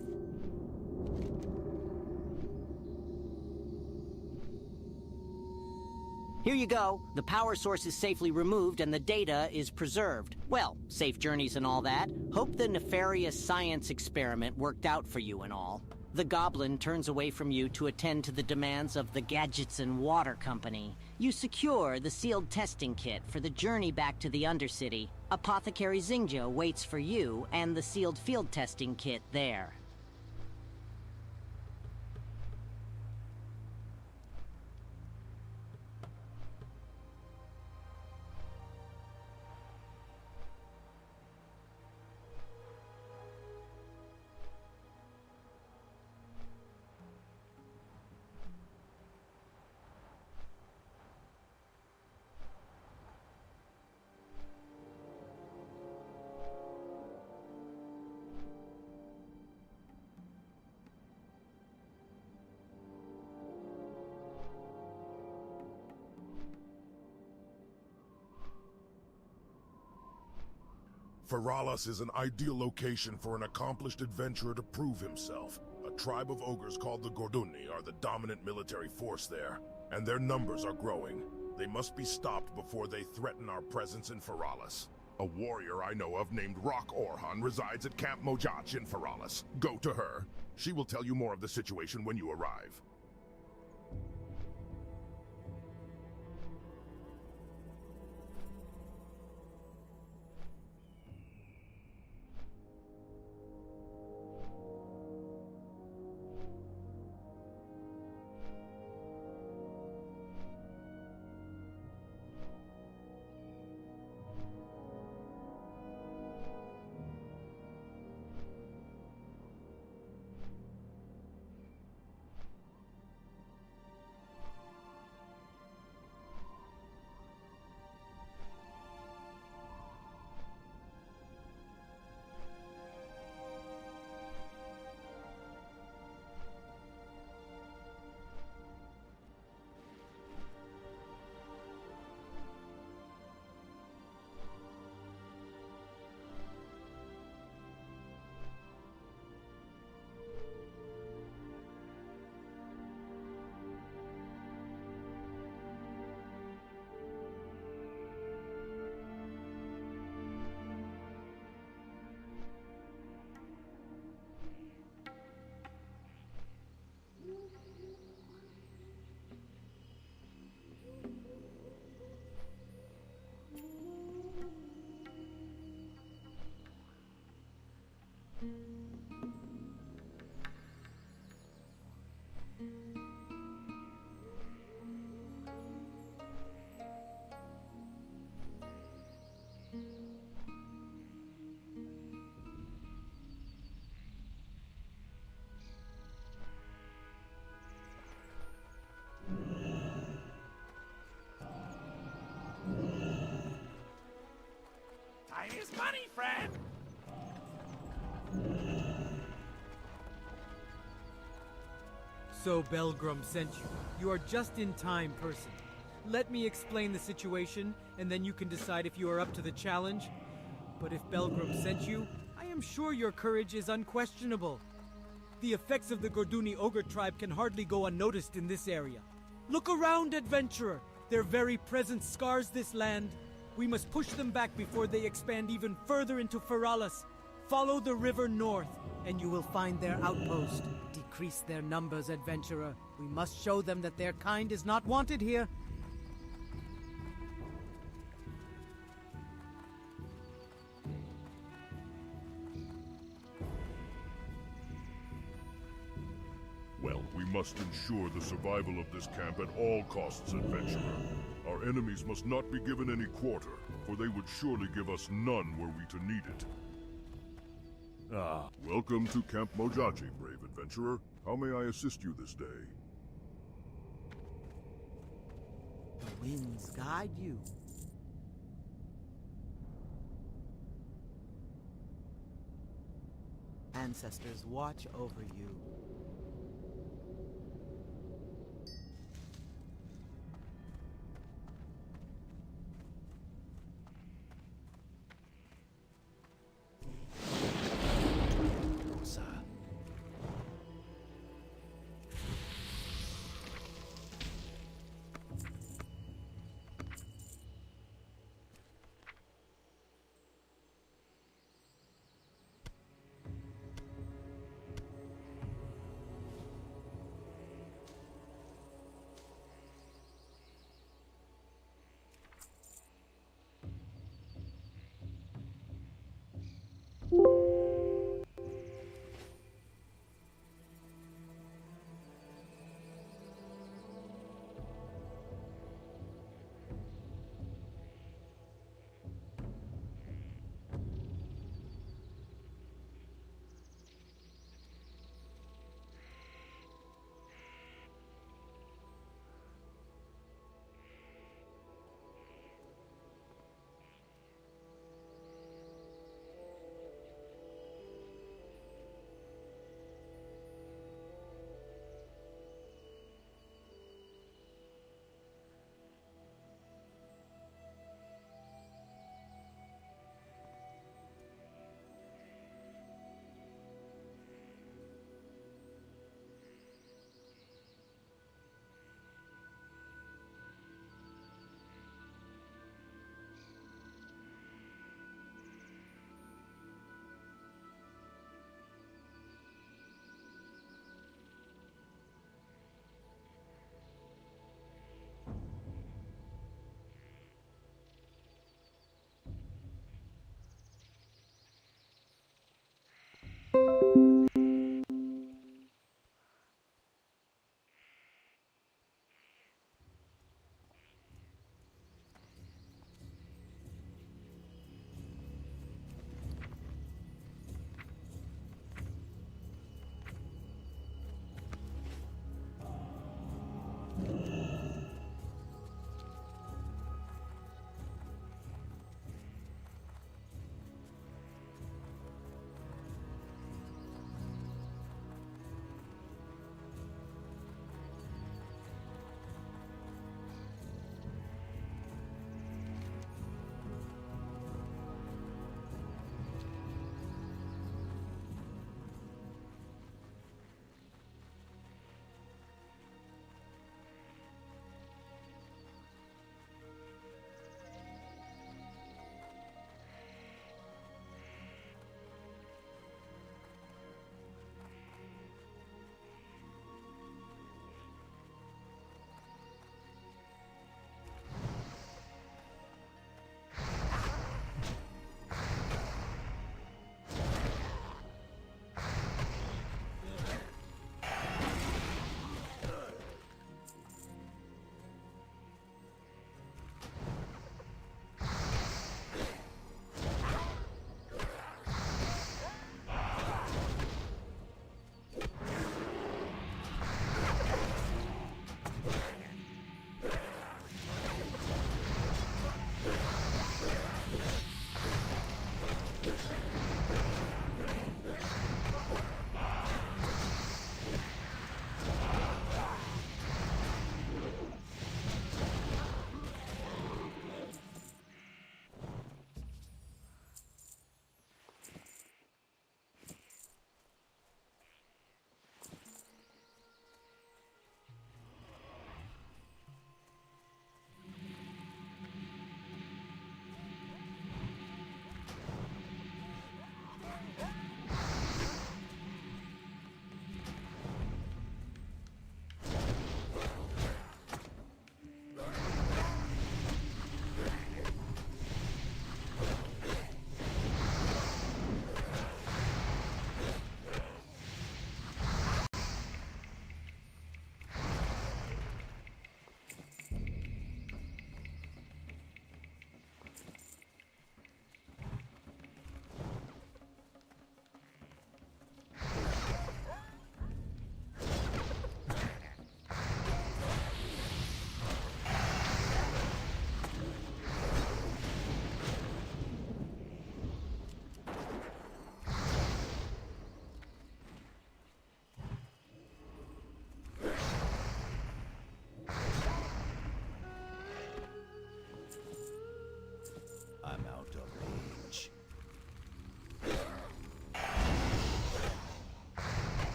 S11: Here you go. The power source is safely removed and the data is preserved. Well, safe journeys and all that. Hope the nefarious science experiment worked out for you and all. The Goblin turns away from you to attend to the demands of the Gadgets and Water Company. You secure the sealed testing kit for the journey back to the Undercity. Apothecary Xingja waits for you and the sealed field testing kit there.
S2: Feralas is an ideal location for an accomplished adventurer to prove himself. A tribe of ogres called the Gorduni are the dominant military force there, and their numbers are growing. They must be stopped before they threaten our presence in Feralas. A warrior I know of named Rock Orhan resides at Camp Mojach in Feralas. Go to her. She will tell you more of the situation when you arrive.
S12: Time is money, friend!
S15: So Belgrum sent you. You are just in time, person. Let me explain the situation, and then you can decide if you are up to the challenge. But if Belgrum sent you, I am sure your courage is unquestionable. The effects of the Gorduni Ogre tribe can hardly go unnoticed in this area. Look around, adventurer! Their very presence scars this land. We must push them back before they expand even further into Feralis. Follow the river north, and you will find their outpost. Decrease their numbers, adventurer. We must show them that their kind is not wanted here.
S2: Well, we must ensure the survival of this camp at all costs, adventurer. Our enemies must not be given any quarter, for they would surely give us none were we to need it. Welcome to Camp Mojaji, brave adventurer. How may I assist you this day?
S12: The winds guide you. Ancestors watch over you.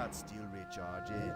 S1: That's still recharging.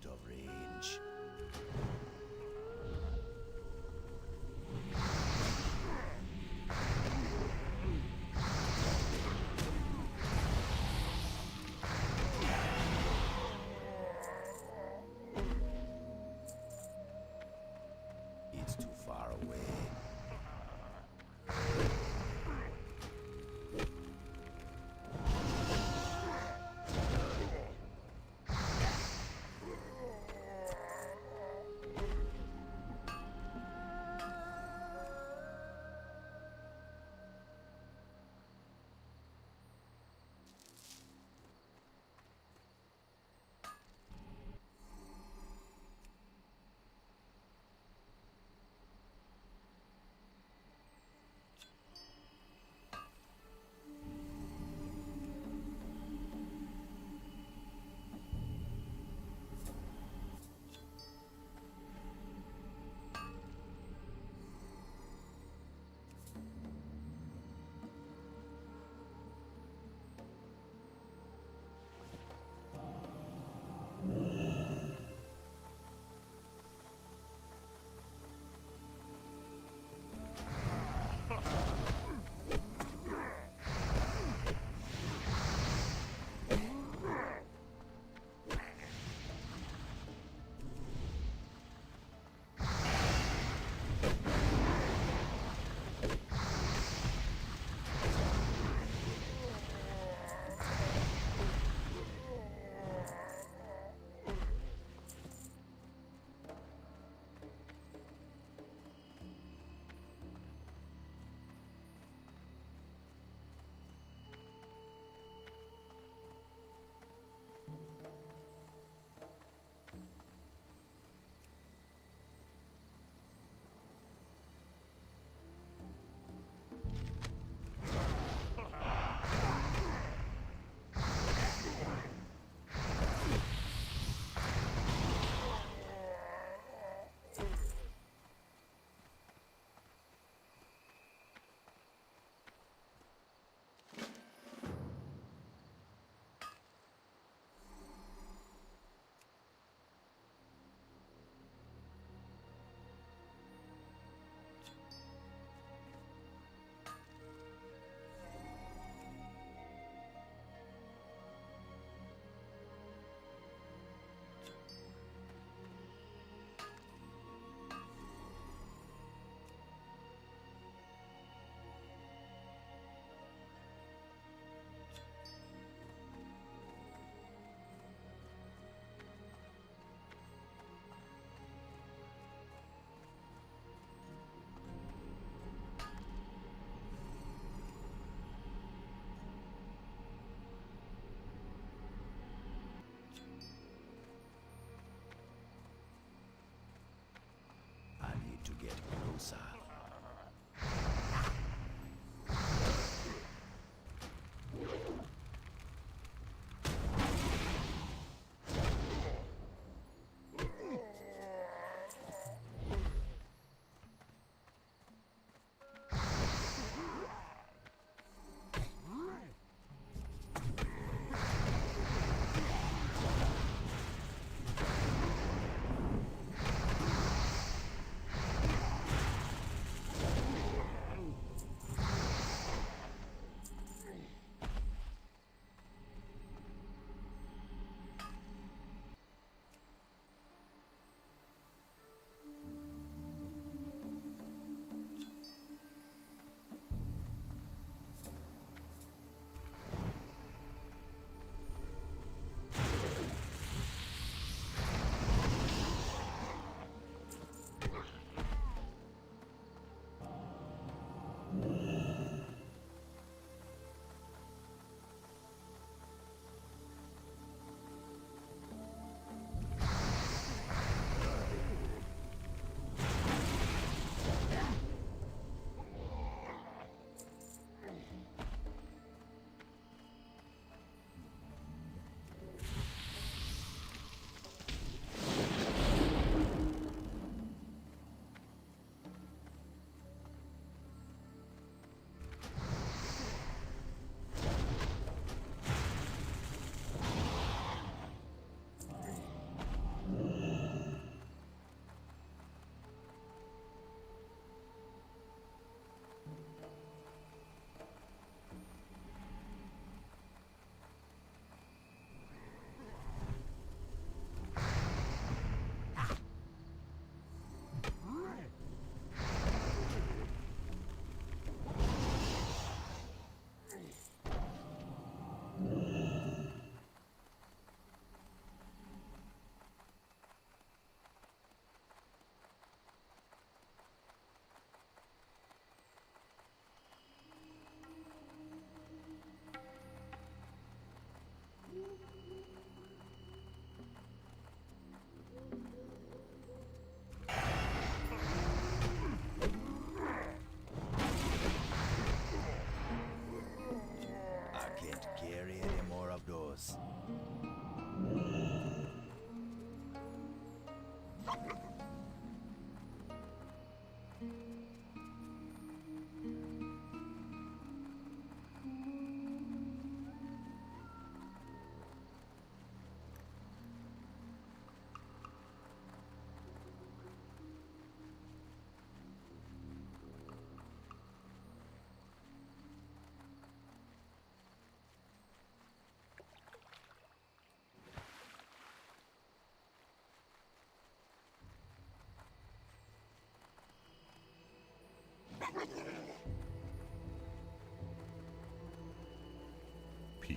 S1: out of range. It's too far away. To get closer.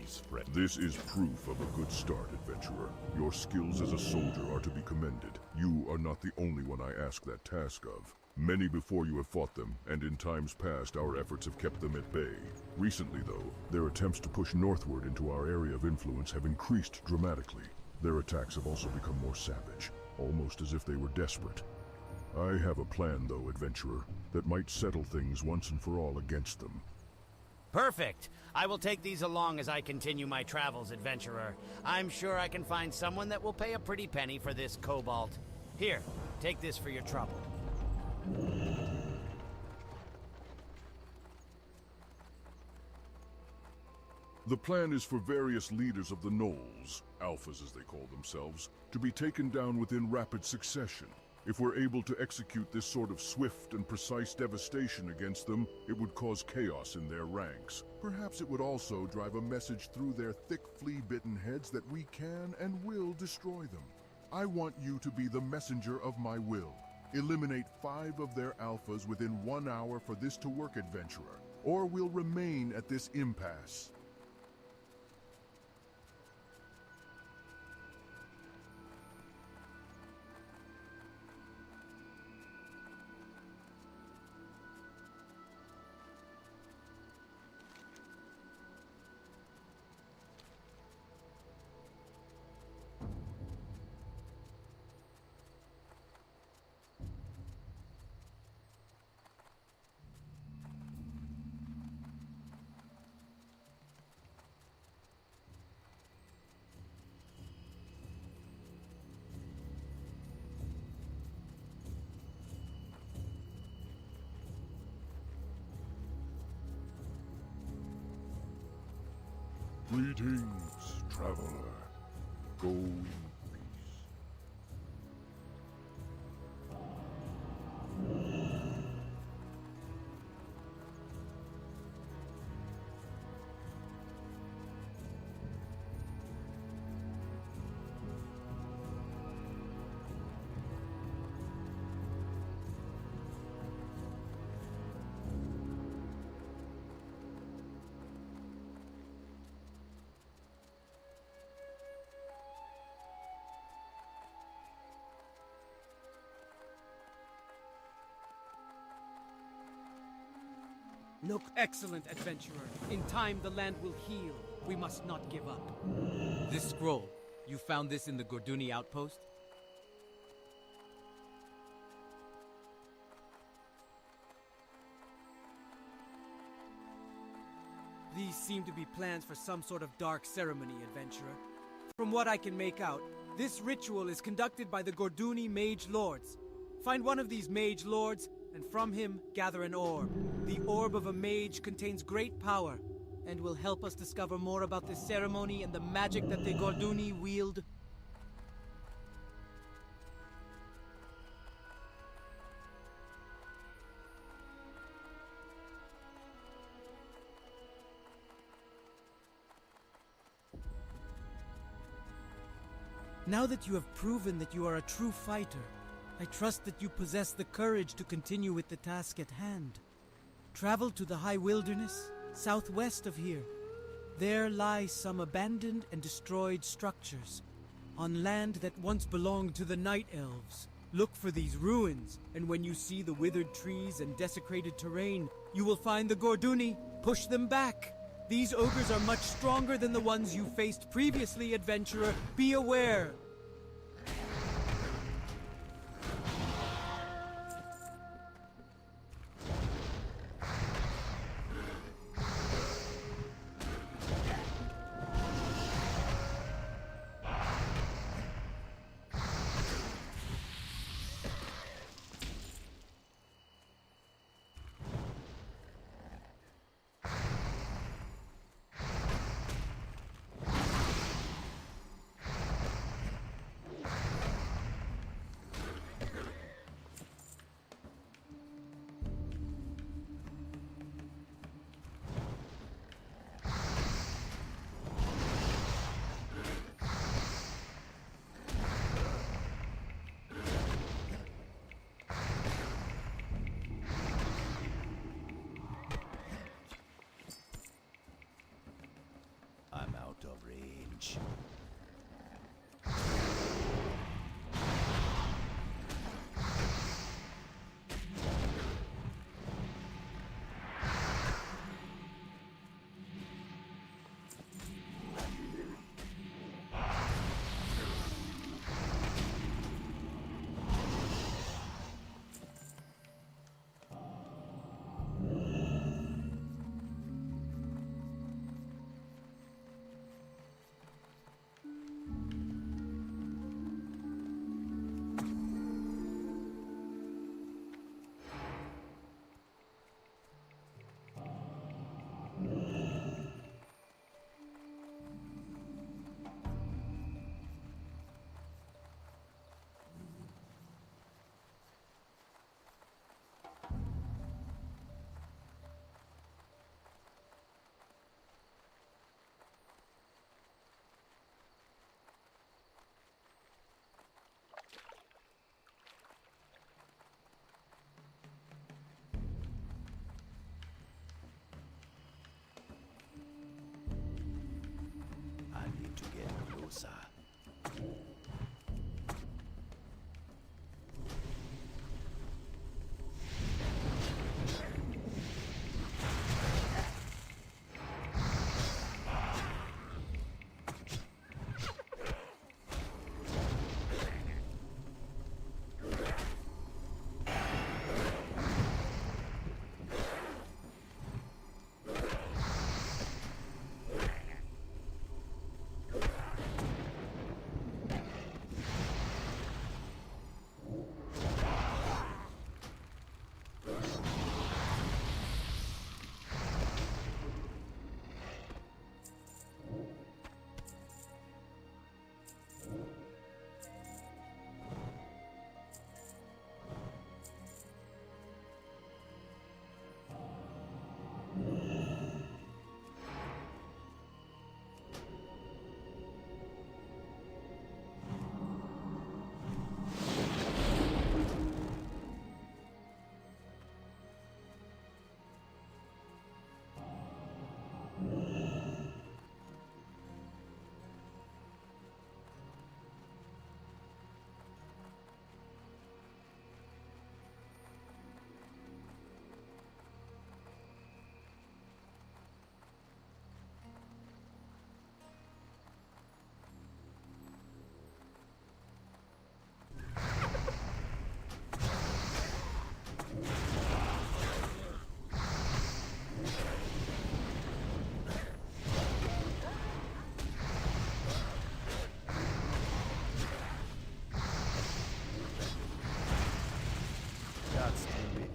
S2: ease, friend. This is proof of a good start, adventurer. Your skills as a soldier are to be commended. You are not the only one I ask that task of. Many before you have fought them, and in times past our efforts have kept them at bay. Recently, though, their attempts to push northward into our area of influence have increased dramatically. Their attacks have also become more savage, almost as if they were desperate. I have a plan, though, adventurer, that might settle things once and for all against them.
S8: Perfect. I will take these along as I continue my travels, adventurer. I'm sure I can find someone that will pay a pretty penny for this cobalt. Here, take this for your trouble.
S2: The plan is for various leaders of the Gnolls, Alphas as they call themselves, to be taken down within rapid succession. If we're able to execute this sort of swift and precise devastation against them, it would cause chaos in their ranks. Perhaps it would also drive a message through their thick, flea-bitten heads that we can and will destroy them. I want you to be the messenger of my will. Eliminate 5 of their alphas within 1 hour for this to work, adventurer, or we'll remain at this impasse. Greetings, traveler. Go in peace.
S15: Look, excellent adventurer. In time, the land will heal. We must not give up. This scroll, you found this in the Gorduni outpost? These seem to be plans for some sort of dark ceremony, adventurer. From what I can make out, this ritual is conducted by the Gorduni Mage Lords. Find one of these Mage Lords, and from him, gather an orb. The orb of a mage contains great power, and will help us discover more about this ceremony and the magic that the Gorduni wield. Now that you have proven that you are a true fighter, I trust that you possess the courage to continue with the task at hand. Travel to the high wilderness, southwest of here. There lie some abandoned and destroyed structures, on land that once belonged to the Night Elves. Look for these ruins, and when you see the withered trees and desecrated terrain, you will find the Gorduni. Push them back. These ogres are much stronger than the ones you faced previously, adventurer. Be aware.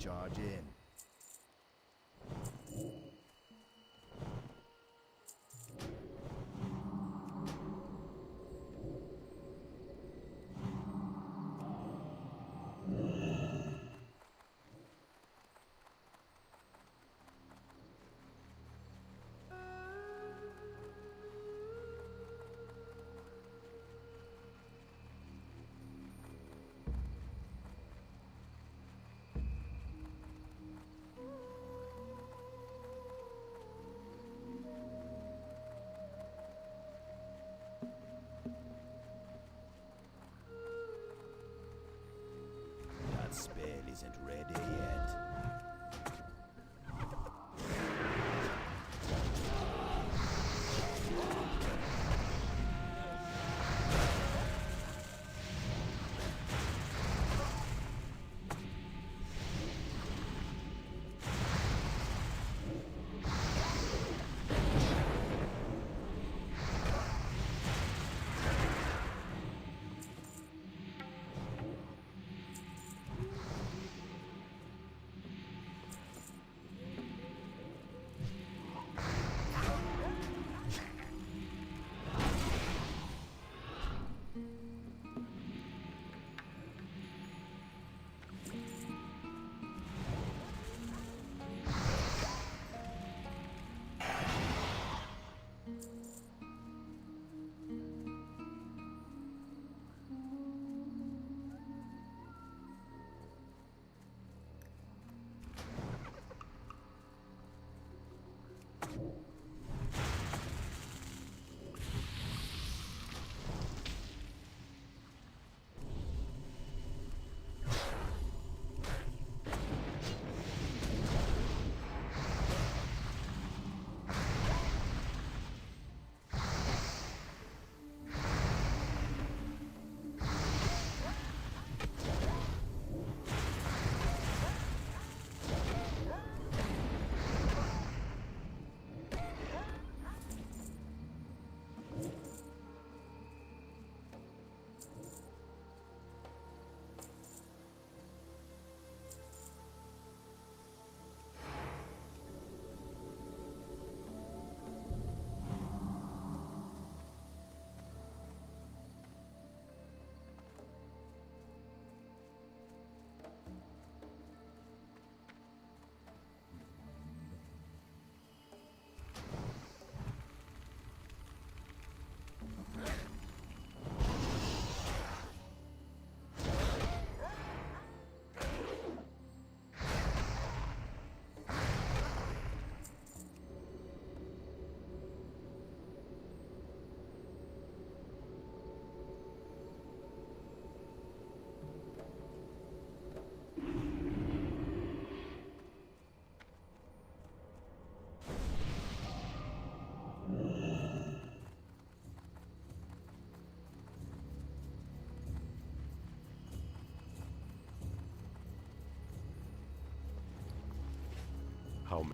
S1: charge in. That spell isn't ready yet.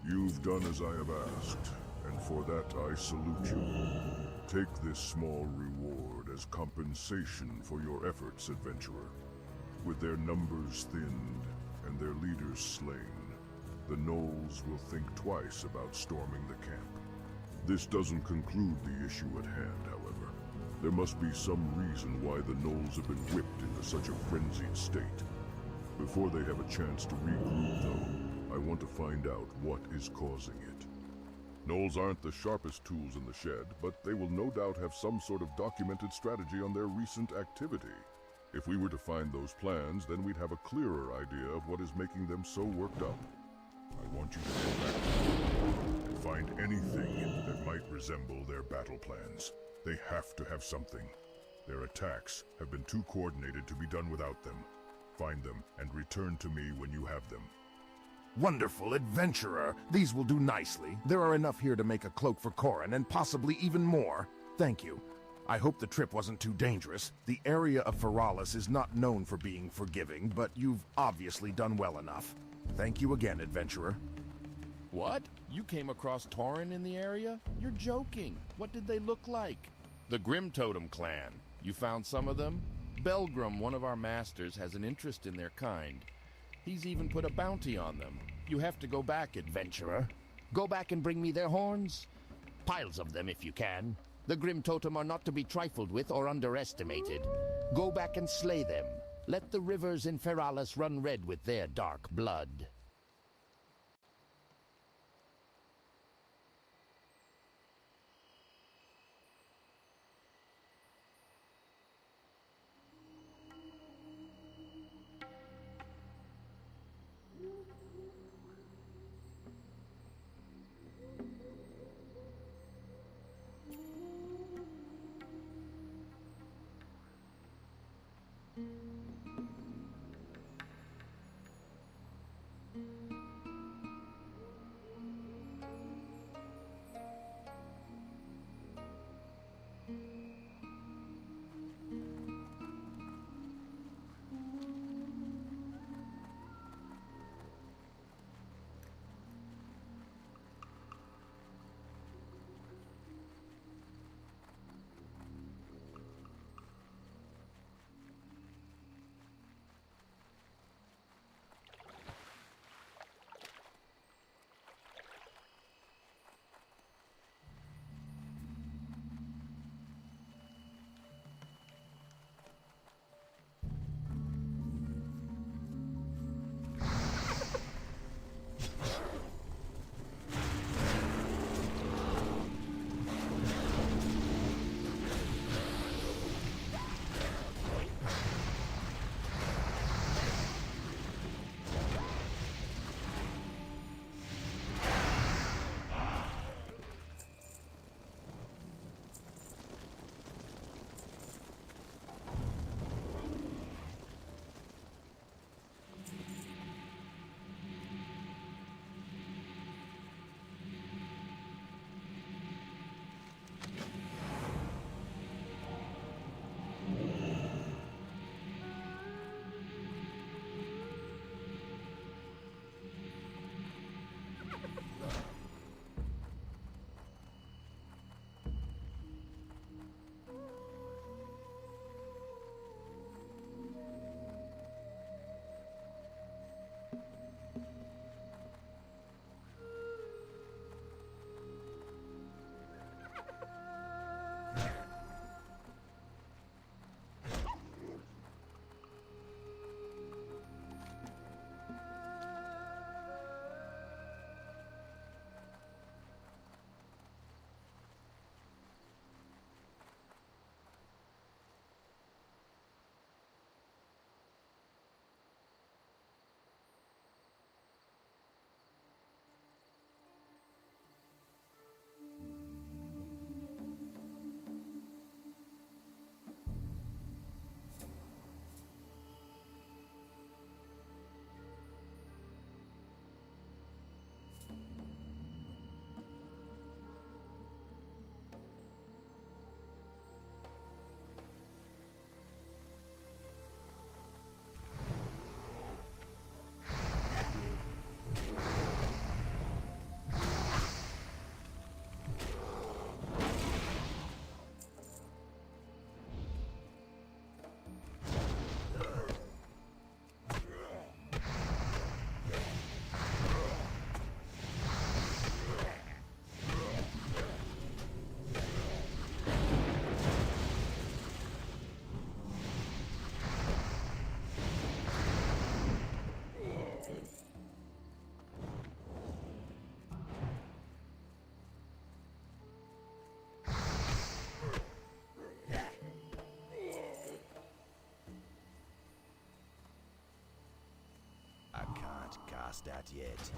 S2: You've done as I have asked, and for that I salute you. Take this small reward as compensation for your efforts, adventurer. With their numbers thinned and their leaders slain, the Gnolls will think twice about storming the camp. This doesn't conclude the issue at hand, however. There must be some reason why the Gnolls have been whipped into such a frenzied state. Before they have a chance to regroup, though, I want to find out what is causing it. Gnolls aren't the sharpest tools in the shed, but they will no doubt have some sort of documented strategy on their recent activity. If we were to find those plans, then we'd have a clearer idea of what is making them so worked up. I want you to go back and find anything that might resemble their battle plans. They have to have something. Their attacks have been too coordinated to be done without them. Find them and return to me when you have them.
S9: Wonderful adventurer. These will do nicely. There are enough here to make a cloak for Corrin, and possibly even more. Thank you. I hope the trip wasn't too dangerous. The area of Feralis is not known for being forgiving, but you've obviously done well enough. Thank you again, adventurer.
S16: What? You came across Tauren in the area? You're joking. What did they look like? The Grim Totem clan. You found some of them? Belgrum, one of our masters, has an interest in their kind. He's even put a bounty on them. You have to go back, adventurer. Go back and bring me their horns. Piles of them if you can. The Grim Totem are not to be trifled with or underestimated. Go back and slay them. Let the rivers in Feralis run red with their dark blood.
S1: Cast that yet.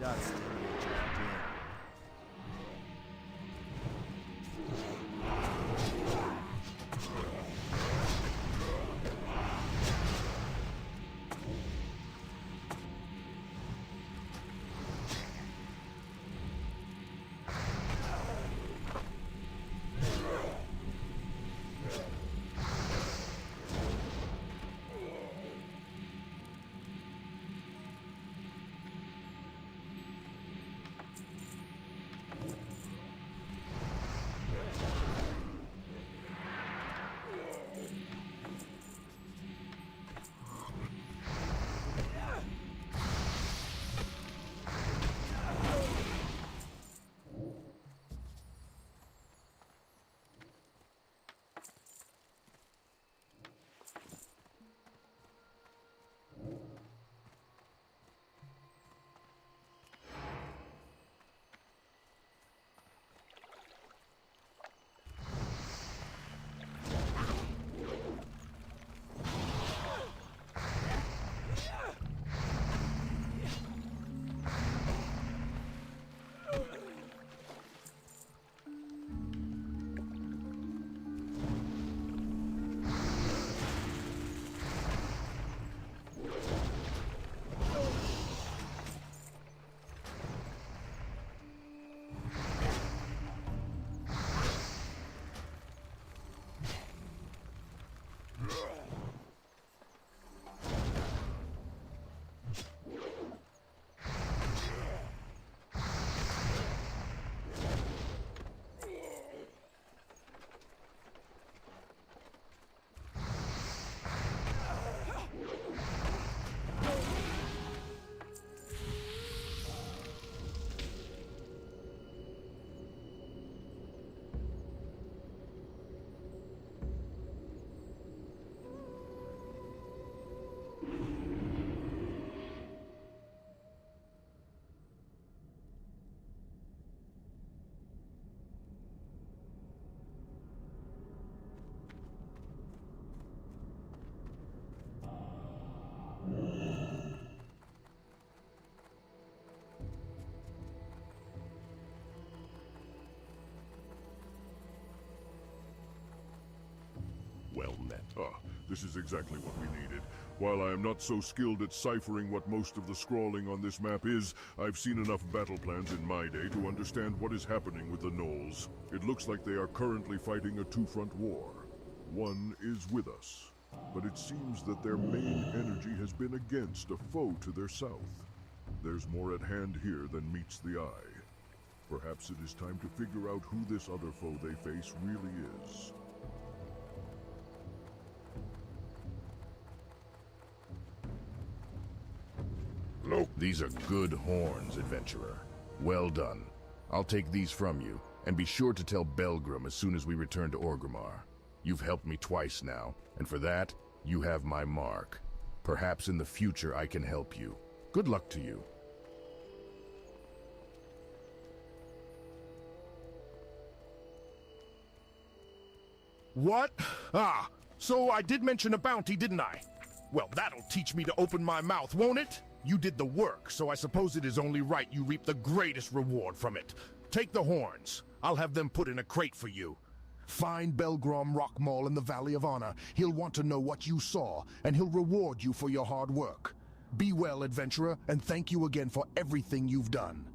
S1: That's the champion.
S2: Well met. This is exactly what we needed. While I am not so skilled at ciphering what most of the scrawling on this map is, I've seen enough battle plans in my day to understand what is happening with the Gnolls. It looks like they are currently fighting a two-front war. One is with us, but it seems that their main energy has been against a foe to their south. There's more at hand here than meets the eye. Perhaps it is time to figure out who this other foe they face really is.
S9: Look, these are good horns, adventurer. Well done. I'll take these from you, and be sure to tell Belgrum as soon as we return to Orgrimmar. You've helped me twice now, and for that, you have my mark. Perhaps in the future I can help you. Good luck to you. What? So I did mention a bounty, didn't I? Well, that'll teach me to open my mouth, won't it? You did the work, so I suppose it is only right you reap the greatest reward from it. Take the horns. I'll have them put in a crate for you. Find Belgrom Rockmaul in the Valley of Honor. He'll want to know what you saw, and he'll reward you for your hard work. Be well, adventurer, and thank you again for everything you've done.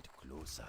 S1: get closer.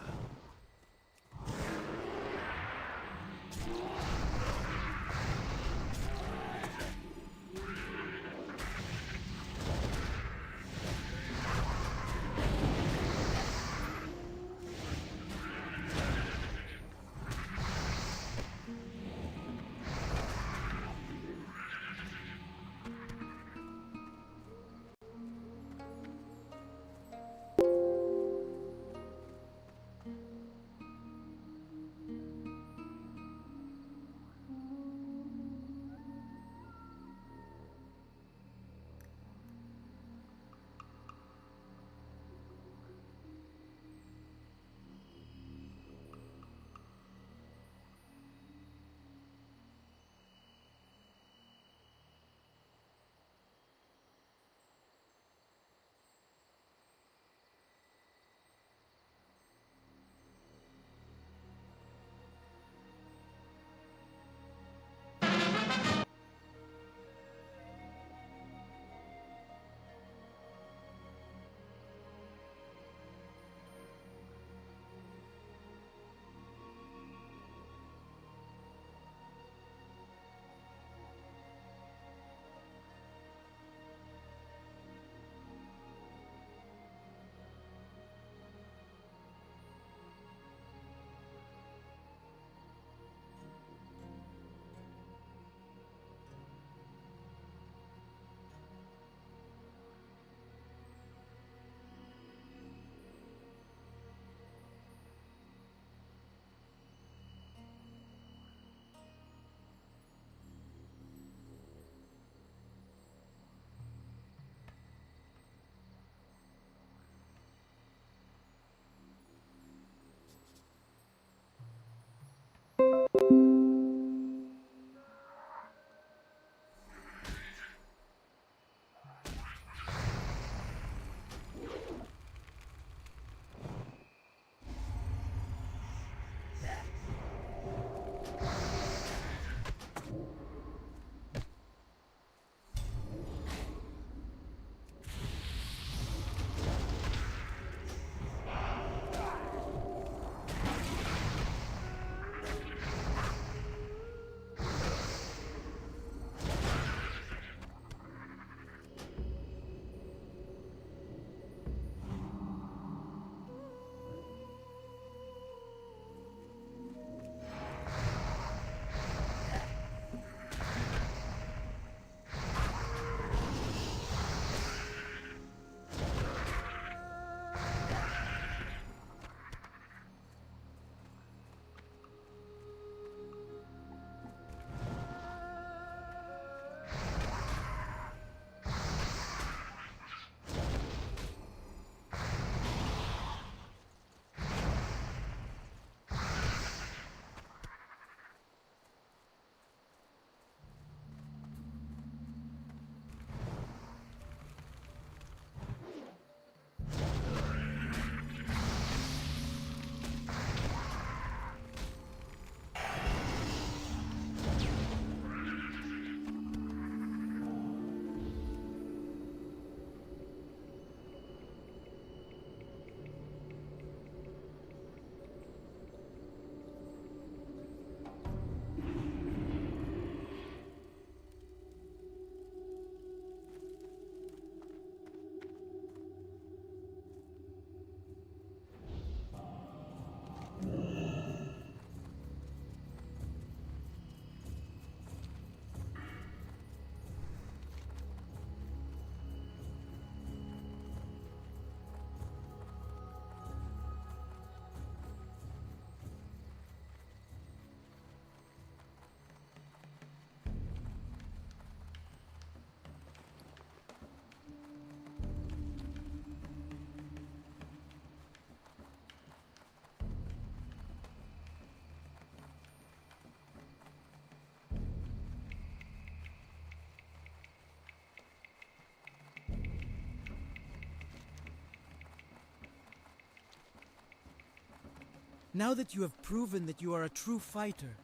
S15: Now that you have proven that you are a true fighter,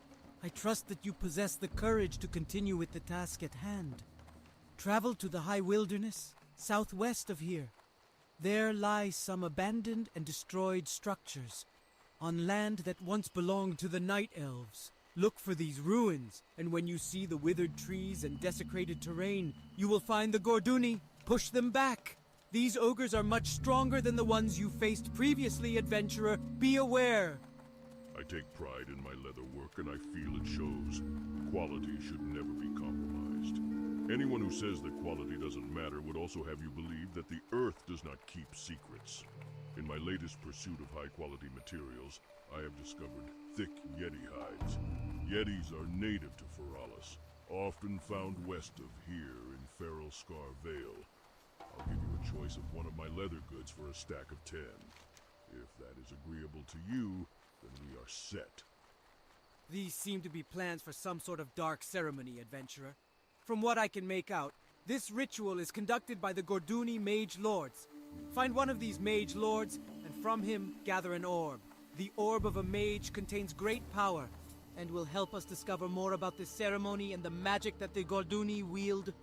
S15: I trust that you possess the courage to continue with the task at hand. Travel to the high wilderness, southwest of here. There lie some abandoned and destroyed structures on land that once belonged to the Night Elves. Look for these ruins, and when you see the withered trees and desecrated terrain, you will find the Gorduni. Push them back. These ogres are much stronger than the ones you faced previously, adventurer. Be aware.
S2: I take pride in my leather work, and I feel it shows. Quality should never be compromised. Anyone who says that quality doesn't matter would also have you believe that the Earth does not keep secrets. In my latest pursuit of high-quality materials, I have discovered thick Yeti hides. Yetis are native to Feralis, often found west of here in Feral Scar Vale. I'll give you a choice of one of my leather goods for a stack of 10. If that is agreeable to you, then we are set.
S15: These seem to be plans for some sort of dark ceremony, adventurer. From what I can make out, this ritual is conducted by the Gorduni Mage Lords. Find one of these Mage Lords, and from him gather an orb. The orb of a mage contains great power, and will help us discover more about this ceremony and the magic that the Gorduni wield.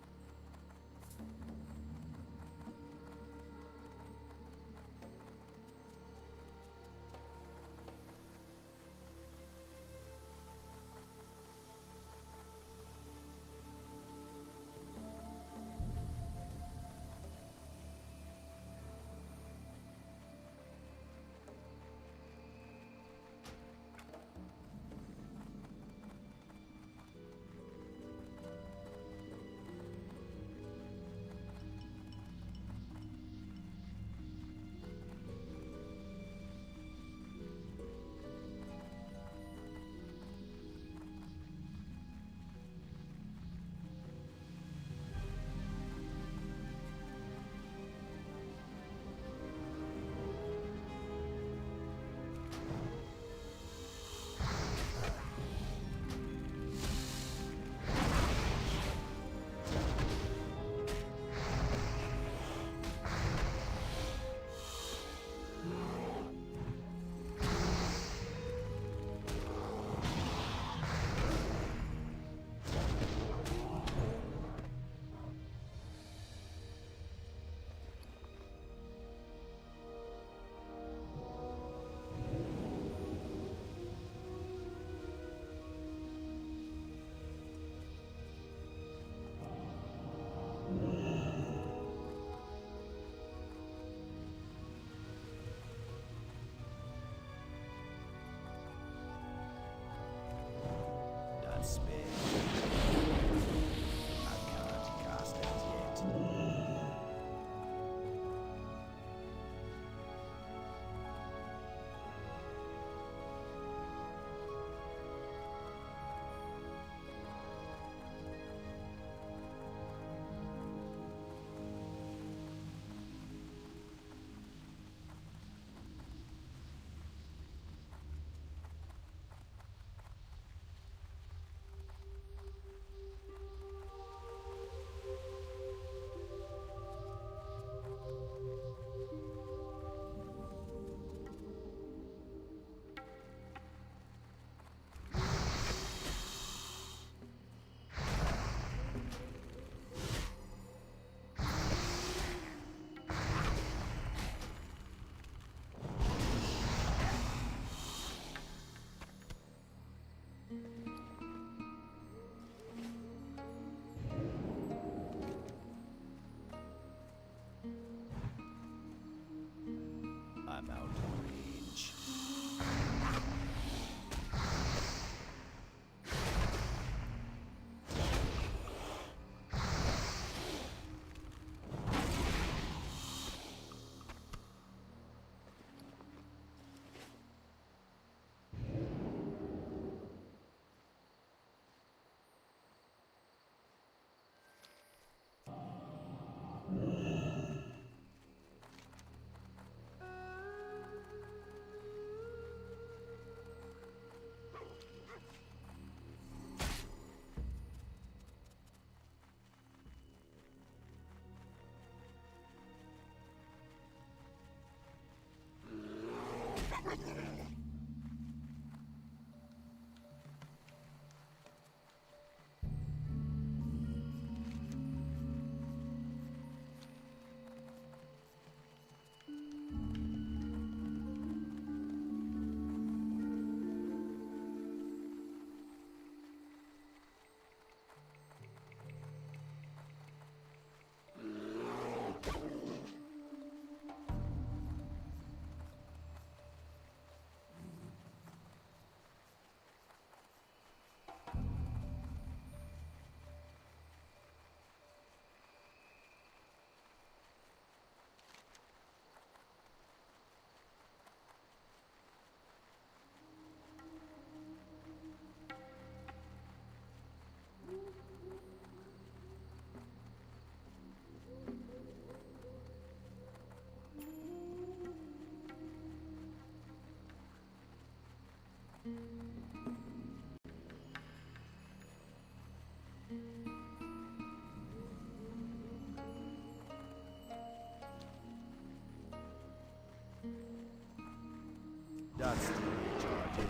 S1: That's still recharging.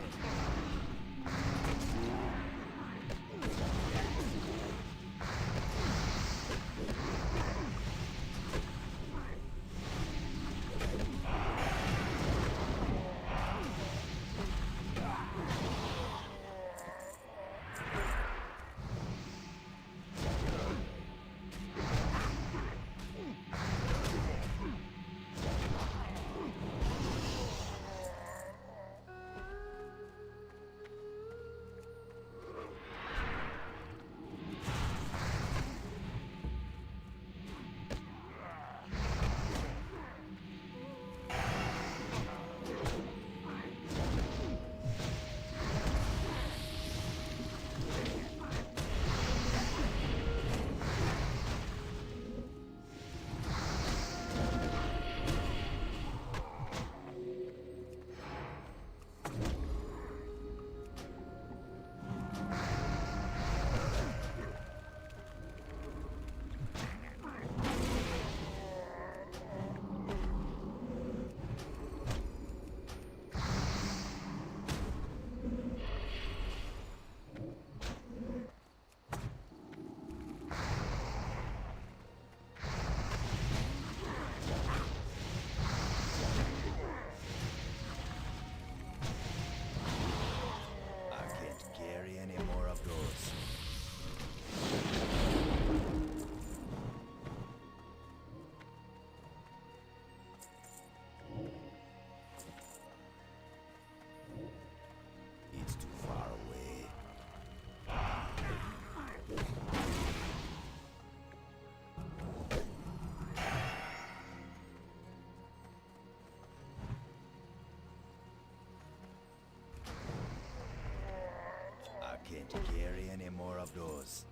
S1: Can't carry any more of those.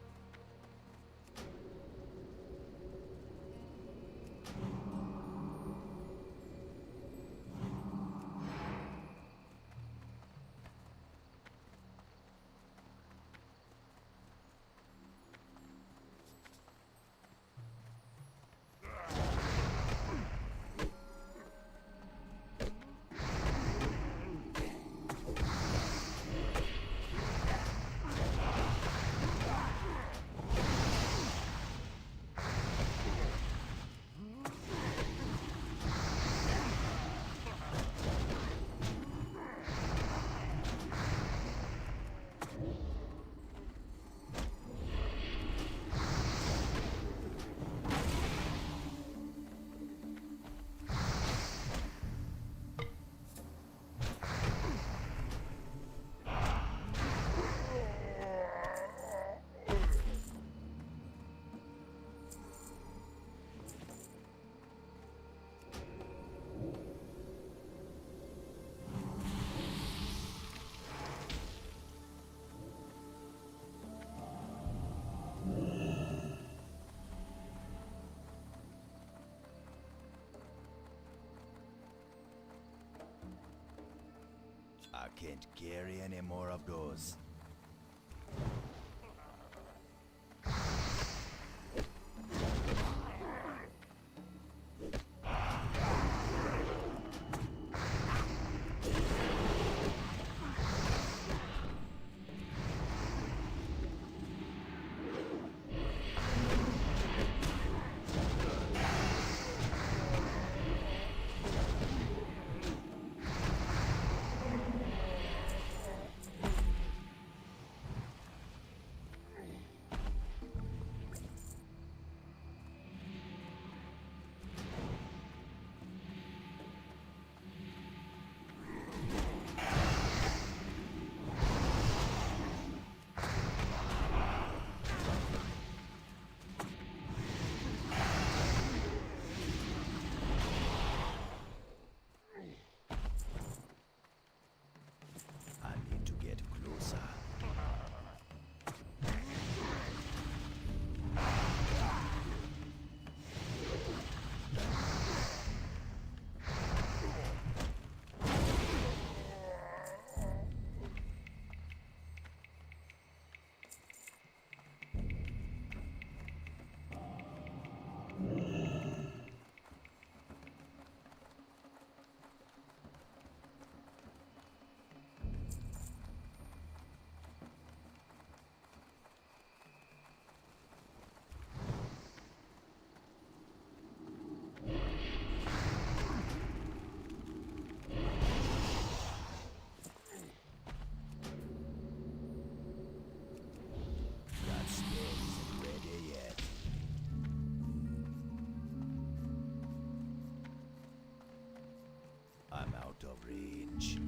S1: I can't carry any more of those. out of range.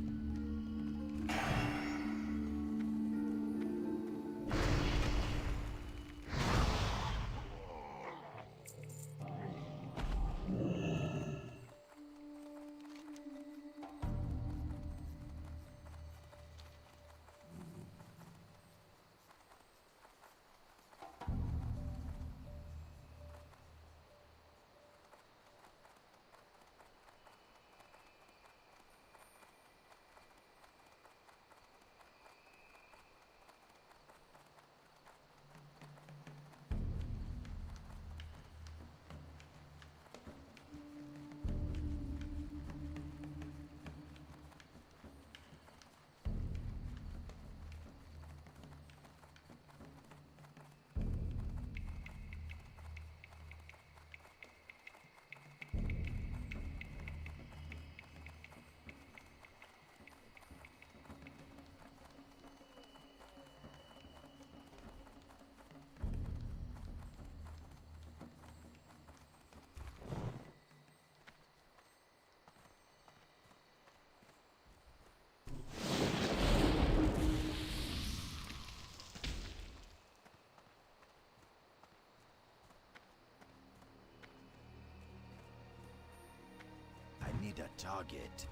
S1: I need a target.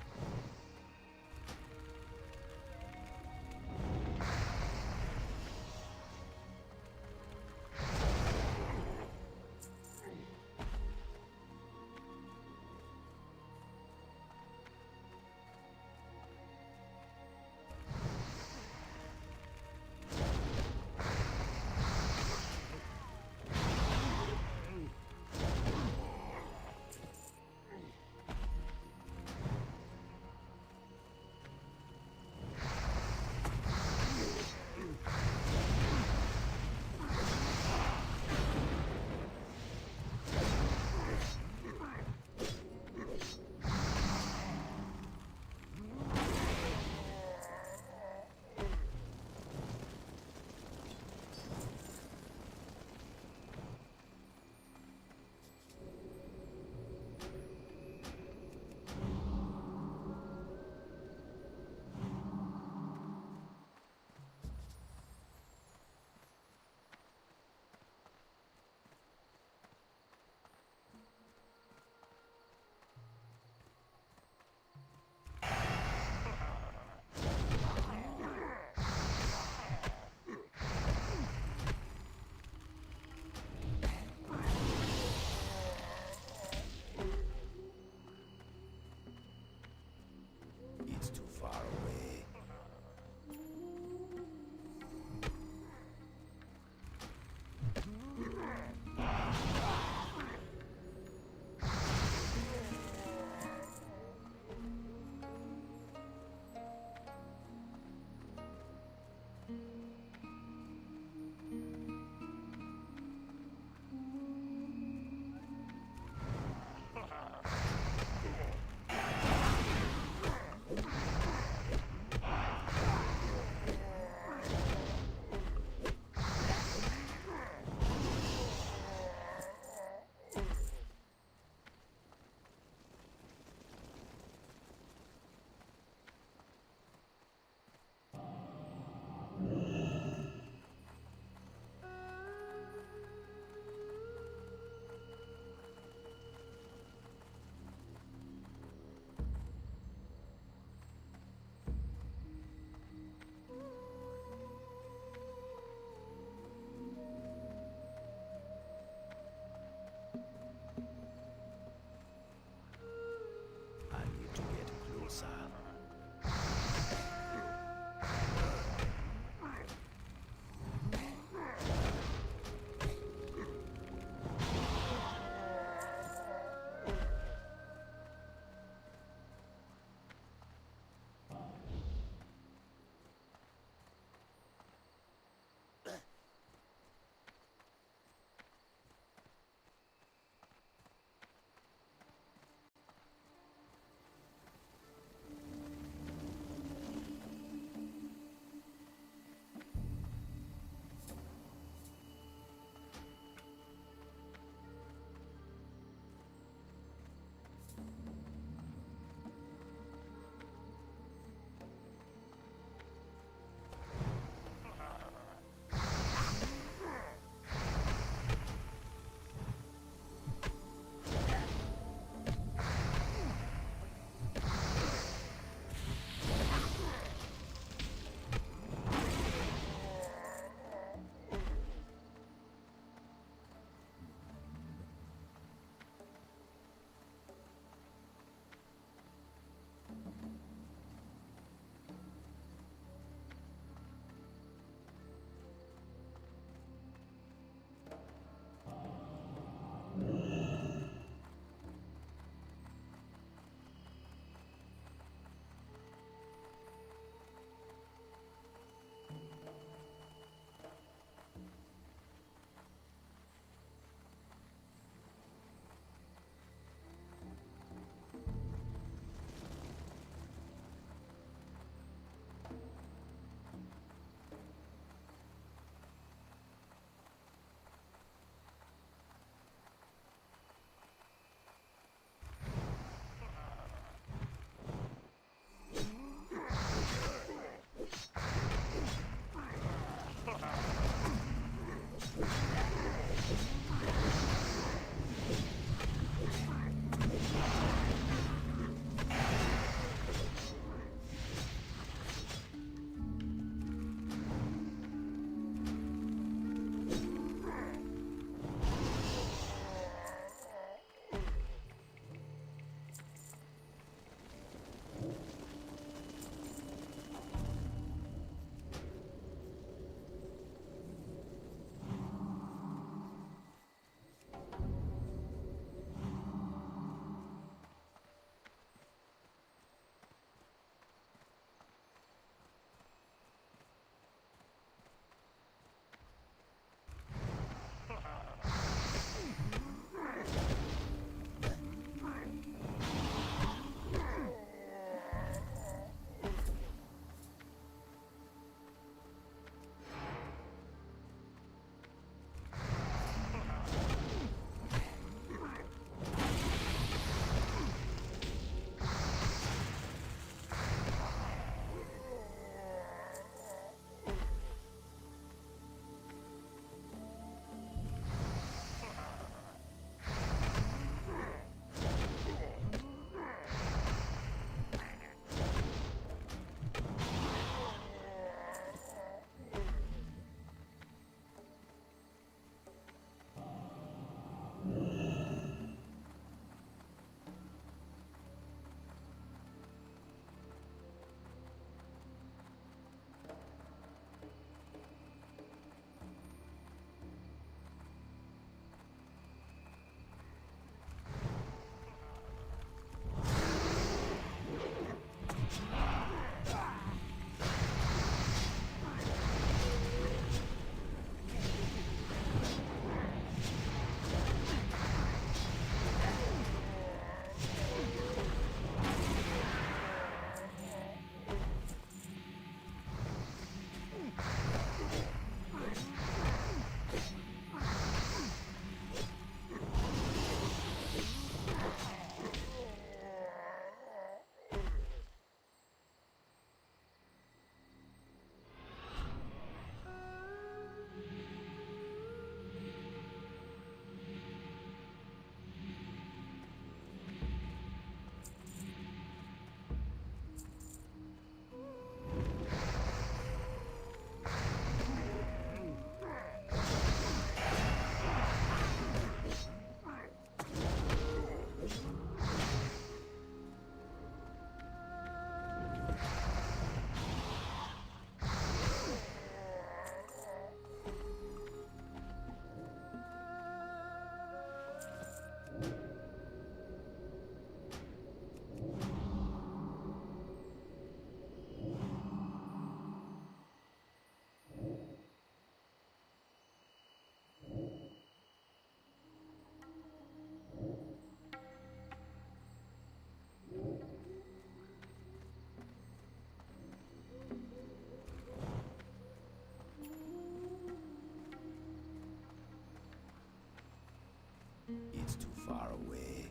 S1: It's too far away.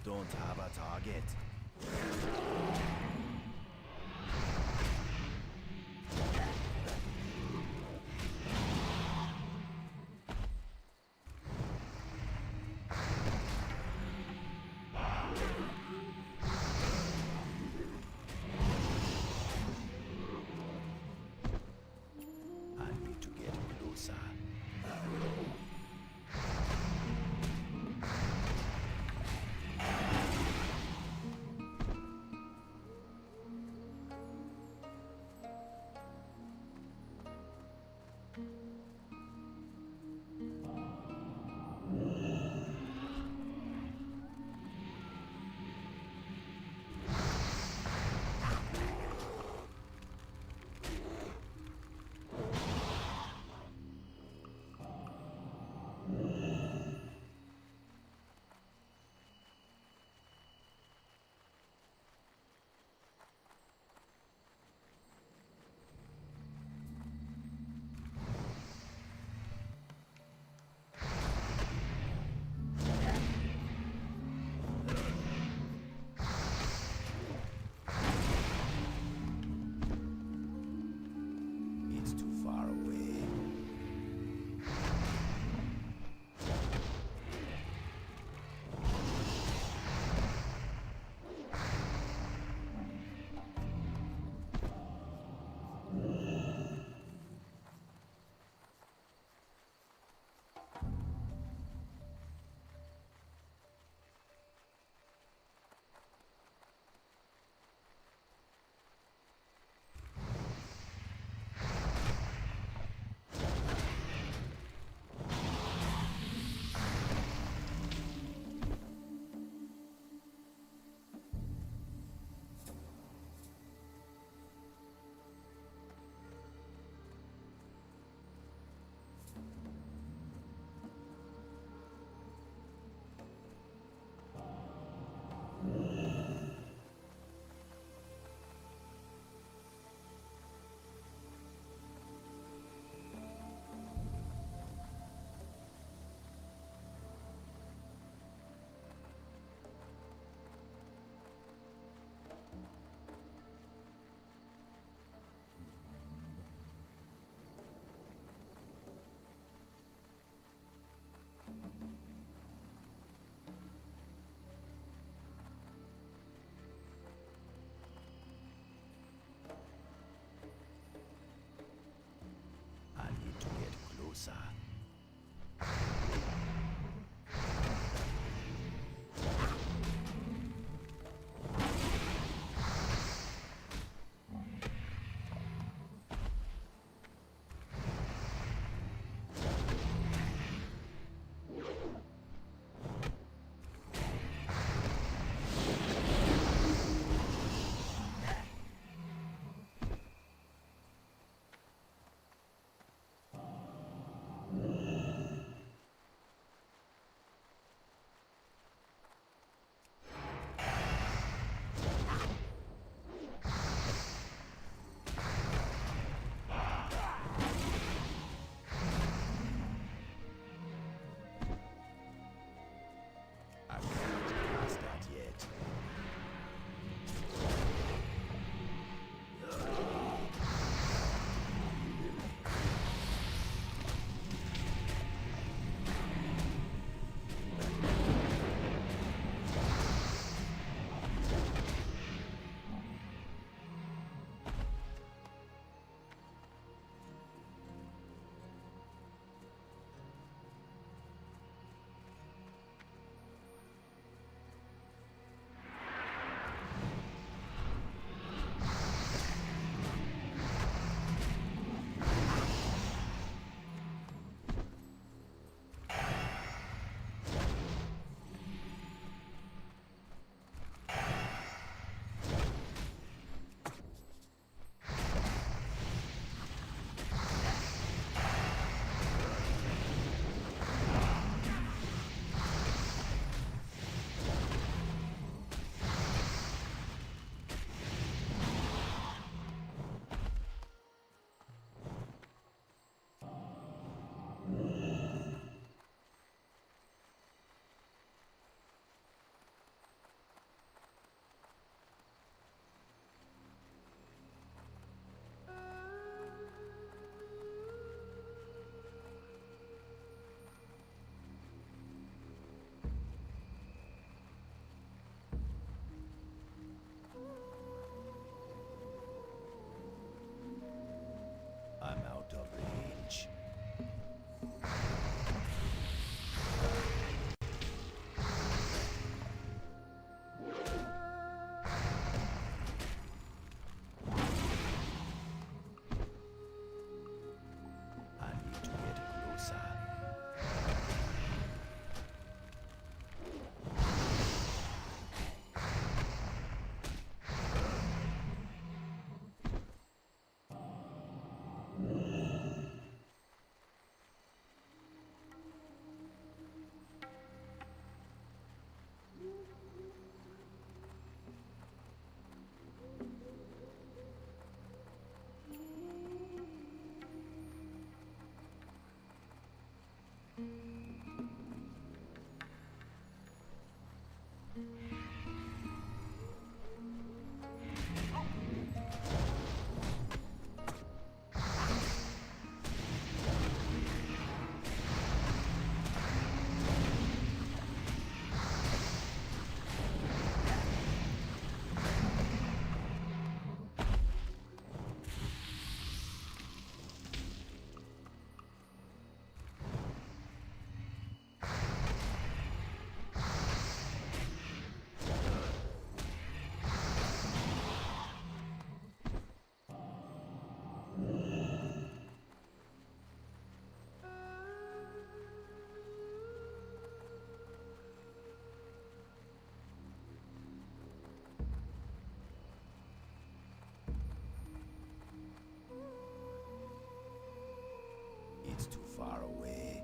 S1: don't have a target. I need to get closer. It's too far away. I need to get closer. It's too far away.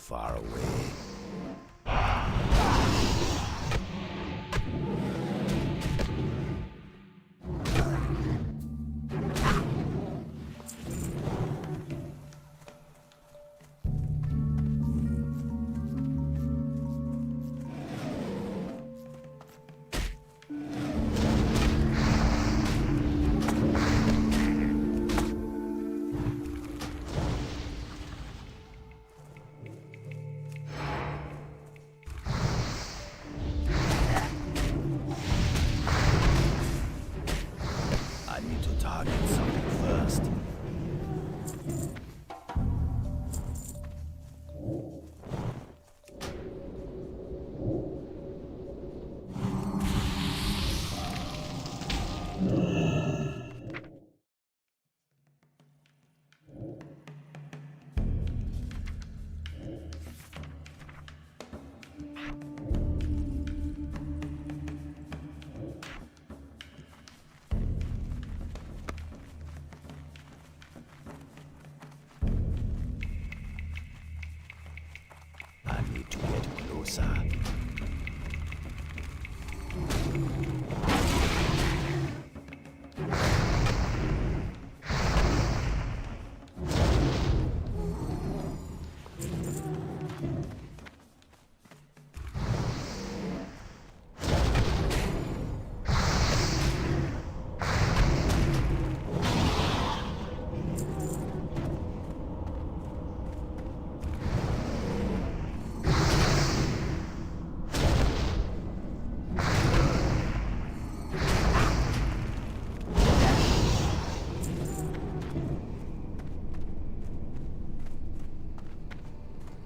S1: far away. I need to target something first. I need to get closer.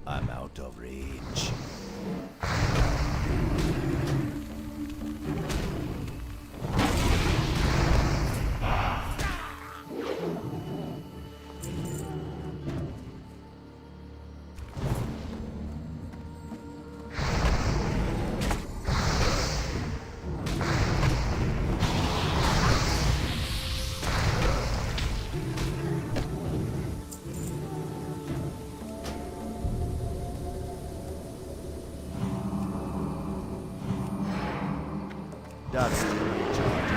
S1: I'm out of range. That's the recharge.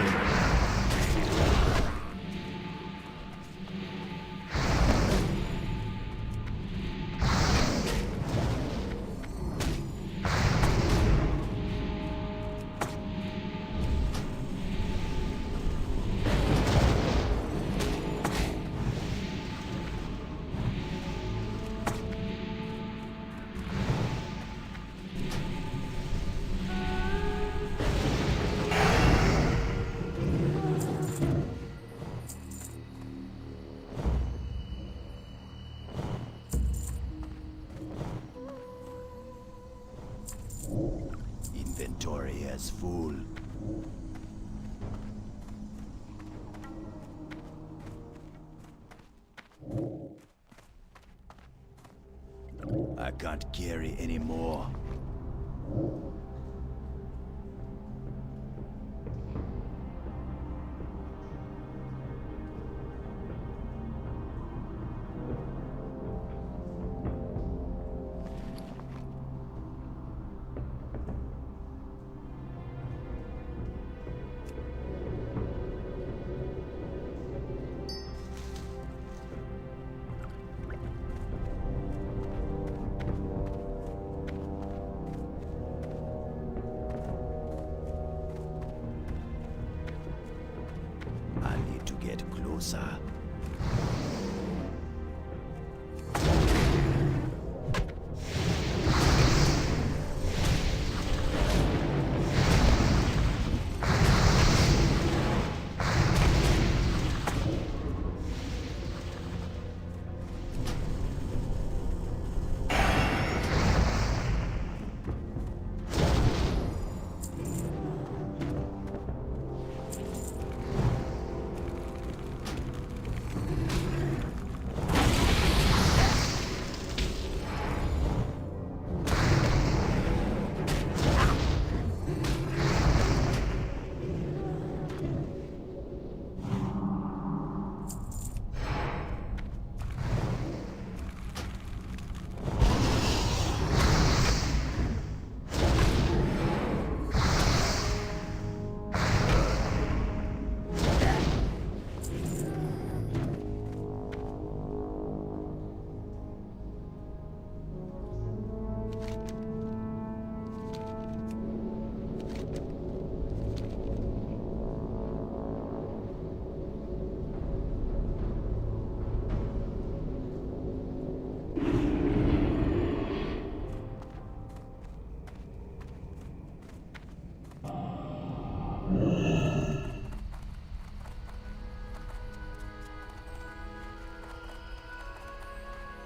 S1: Inventory is full. I can't carry anymore. I need to get closer.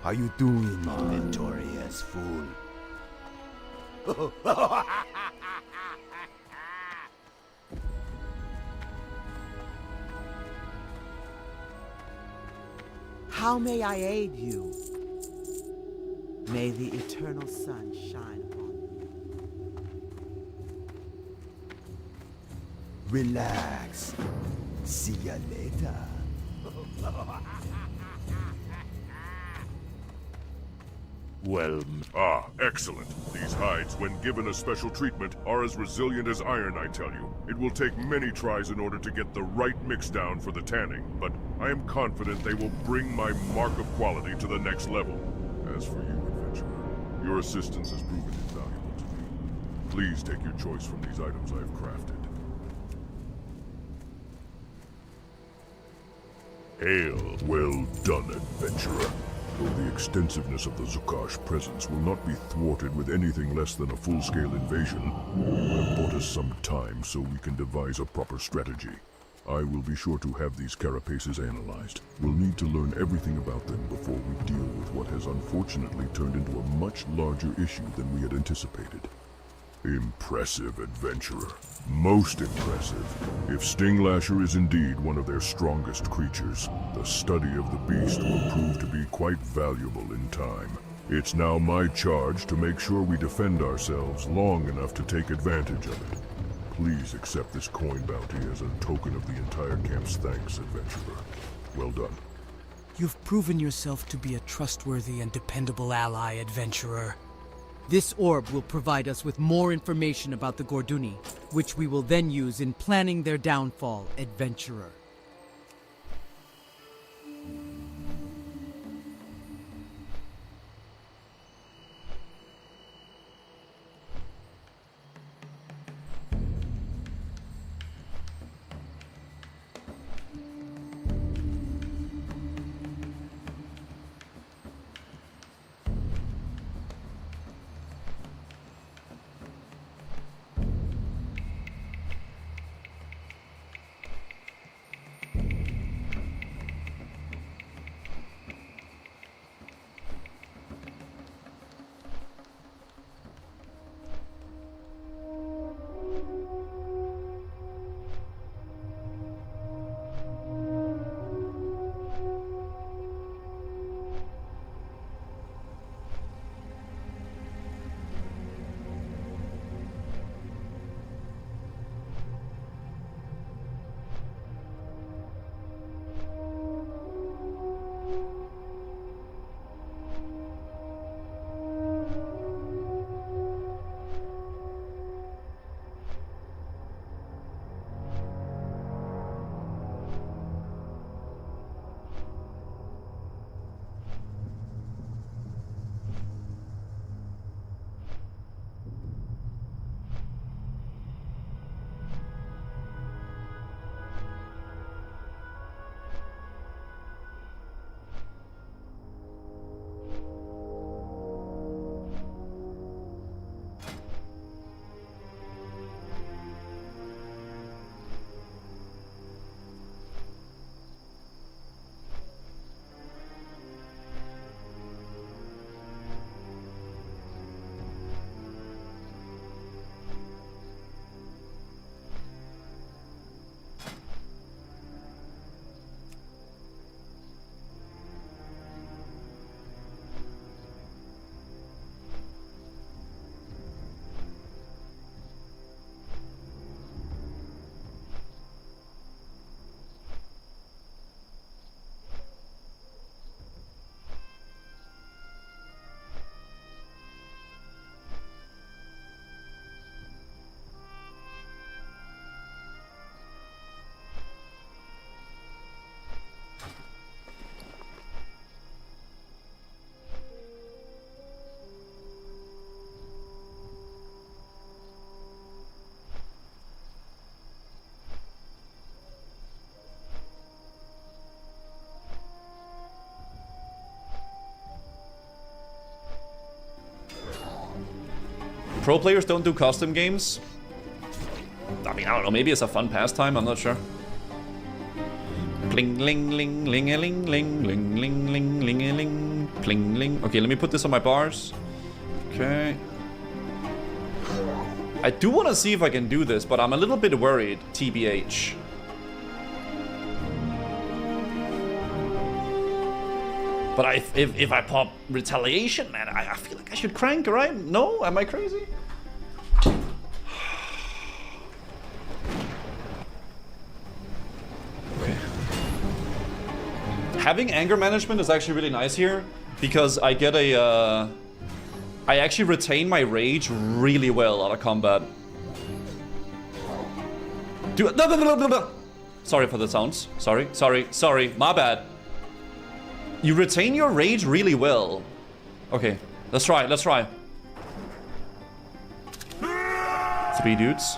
S1: How you doing, notorious fool?
S12: How may I aid you? May the eternal sun shine upon you.
S1: Relax. See ya later.
S2: Well, excellent. These hides, when given a special treatment, are as resilient as iron, I tell you. It will take many tries in order to get the right mix down for the tanning, but I am confident they will bring my mark of quality to the next level. As for you, adventurer, your assistance has proven invaluable to me. Please take your choice from these items I have crafted. Hail. Well done, adventurer. Though the extensiveness of the Zukash presence will not be thwarted with anything less than a full-scale invasion, you have bought us some time so we can devise a proper strategy. I will be sure to have these carapaces analyzed. We'll need to learn everything about them before we deal with what has unfortunately turned into a much larger issue than we had anticipated. Impressive, adventurer. Most impressive. If Stinglasher is indeed one of their strongest creatures, the study of the beast will prove to be quite valuable in time. It's now my charge to make sure we defend ourselves long enough to take advantage of it. Please accept this coin bounty as a token of the entire camp's thanks, adventurer. Well done.
S15: You've proven yourself to be a trustworthy and dependable ally, adventurer. This orb will provide us with more information about the Gorduni, which we will then use in planning their downfall, adventurer.
S13: Pro players don't do custom games? I mean, I don't know, maybe it's a fun pastime, I'm not sure. Cling, ling, ling, ling, a ling, ling, ling, ling, ling, ling, a ling, pling, ling. Okay, let me put this on my bars. Okay. I do want to see if I can do this, but I'm a little bit worried, TBH. But if I pop retaliation, man, I feel like I should crank, right? No? Am I crazy? Okay. Having anger management is actually really nice here because I get a I actually retain my rage really well out of combat. Sorry for the sounds. Sorry. My bad. You retain your rage really well. Okay, let's try. 3 dudes.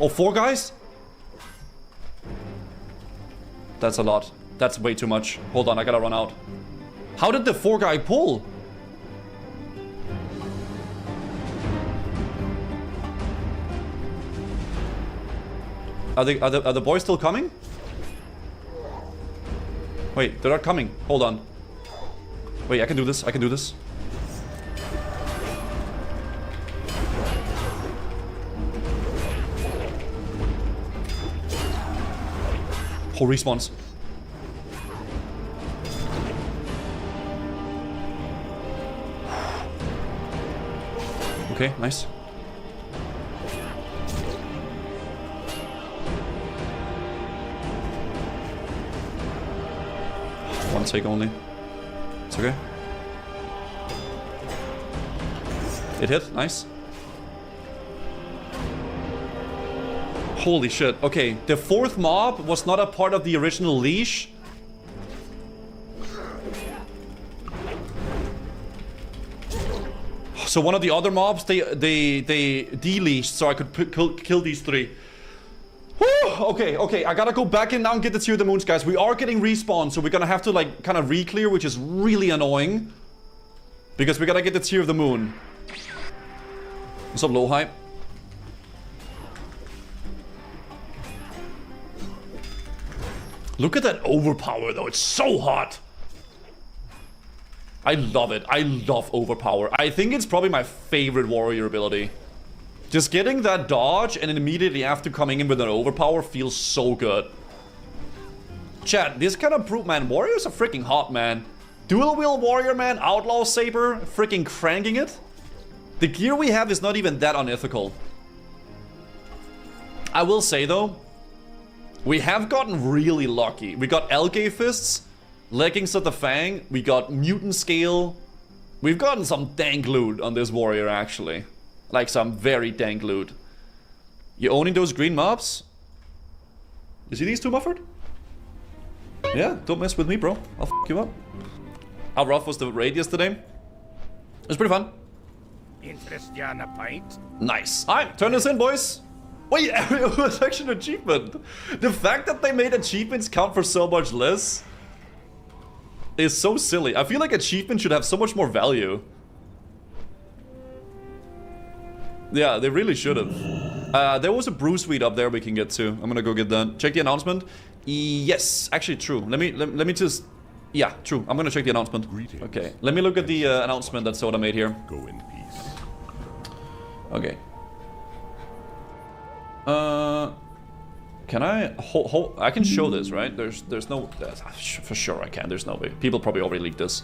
S13: Oh, 4 guys? That's a lot. That's way too much. Hold on, I gotta run out. How did the 4 guy pull? Are the boys still coming? Wait, they're not coming. Hold on. Wait, I can do this. Whole respawns. Okay, nice. One take only. It's okay. It hit, nice. Holy shit. Okay, the 4th mob was not a part of the original leash. So one of the other mobs, they de-leashed so I could kill these 3. Whew, okay, I gotta go back in now and get the Tear of the Moons, guys. We are getting respawn, so we're gonna have to like kind of re-clear, which is really annoying. Because we gotta get the Tear of the Moon. What's up, low hype? Look at that overpower though, it's so hot. I love it. I love overpower. I think it's probably my favorite warrior ability. Just getting that dodge and then immediately after coming in with an overpower feels so good. Chat, this kind of proof, man. Warriors are freaking hot, man. Dual wheel warrior, man. Outlaw saber, freaking cranking it. The gear we have is not even that unethical. I will say though, we have gotten really lucky. We got Algae Fists, Leggings of the Fang, we got Mutant Scale. We've gotten some dank loot on this warrior, actually. Like some very dank loot. You owning those green mobs? You see these 2, Mufford? Yeah, don't mess with me, bro. I'll f you up. How rough was the raid yesterday? It was pretty fun.
S16: Interest you on a pint?
S13: Nice. Alright, turn this in, boys. Wait, it was actually an achievement. The fact that they made achievements count for so much less is so silly. I feel like achievements should have so much more value. Yeah, they really should have. There was a brew suite up there we can get to. I'm gonna go get that. Check the announcement. Yes, actually true. Let me just... Yeah, true. I'm gonna check the announcement. Okay, let me look at the announcement that SoD made here.
S2: Go in peace.
S13: Okay. Can I I can show this, right? There's no... for sure I can. There's no way. People probably already leaked this.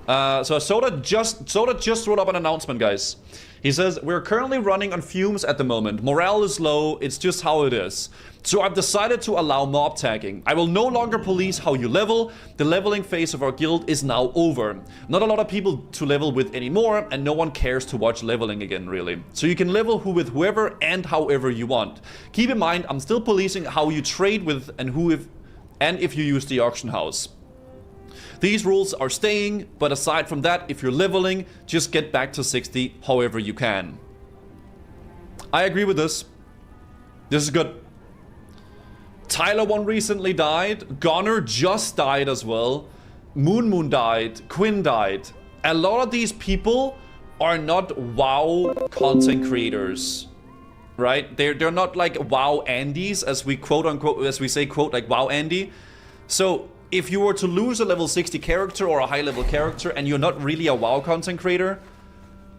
S13: So SoD just wrote up an announcement, guys. He says, we're currently running on fumes at the moment. Morale is low. It's just how it is. So I've decided to allow mob tagging. I will no longer police how you level. The leveling phase of our guild is now over. Not a lot of people to level with anymore, and no one cares to watch leveling again, really. So you can level with whoever and however you want. Keep in mind, I'm still policing how you trade with and if you use the auction house. These rules are staying, but aside from that, if you're leveling, just get back to 60 however you can. I agree with this. This is good. Tyler one recently died. Gunner just died as well. Moon died. Quinn died. A lot of these people are not WoW content creators. right? They're not like WoW Andes, as we quote unquote, as we say quote, like WoW Andy. So if you were to lose a level 60 character or a high level character and you're not really a WoW content creator,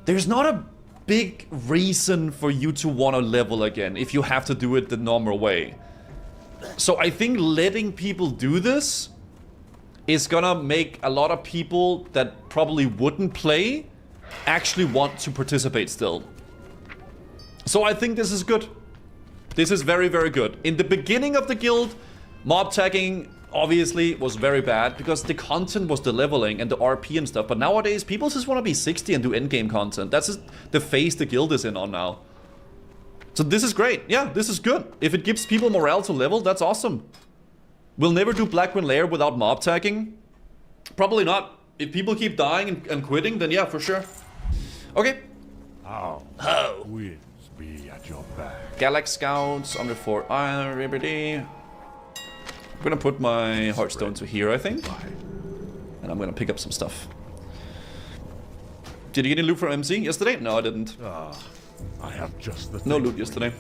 S13: there's not a big reason for you to want to level again if you have to do it the normal way. So I think letting people do this is gonna make a lot of people that probably wouldn't play actually want to participate still. So I think this is good. This is very, very good. In the beginning of the guild, mob tagging obviously was very bad because the content was the leveling and the RP and stuff. But nowadays, people just want to be 60 and do endgame content. That's just the phase the guild is in on now. So this is great. Yeah, this is good. If it gives people morale to level, that's awesome. We'll never do Blackwing Lair without mob tagging. Probably not. If people keep dying and quitting, then yeah, for sure. Okay.
S9: How? Winds be at your back.
S13: Galax Scouts, under 4 Iron Liberty. I'm gonna put my Hearthstone to here, I think. And I'm gonna pick up some stuff. Did you get any loot from MC yesterday? No, I didn't.
S9: I have just the
S13: no loot yesterday.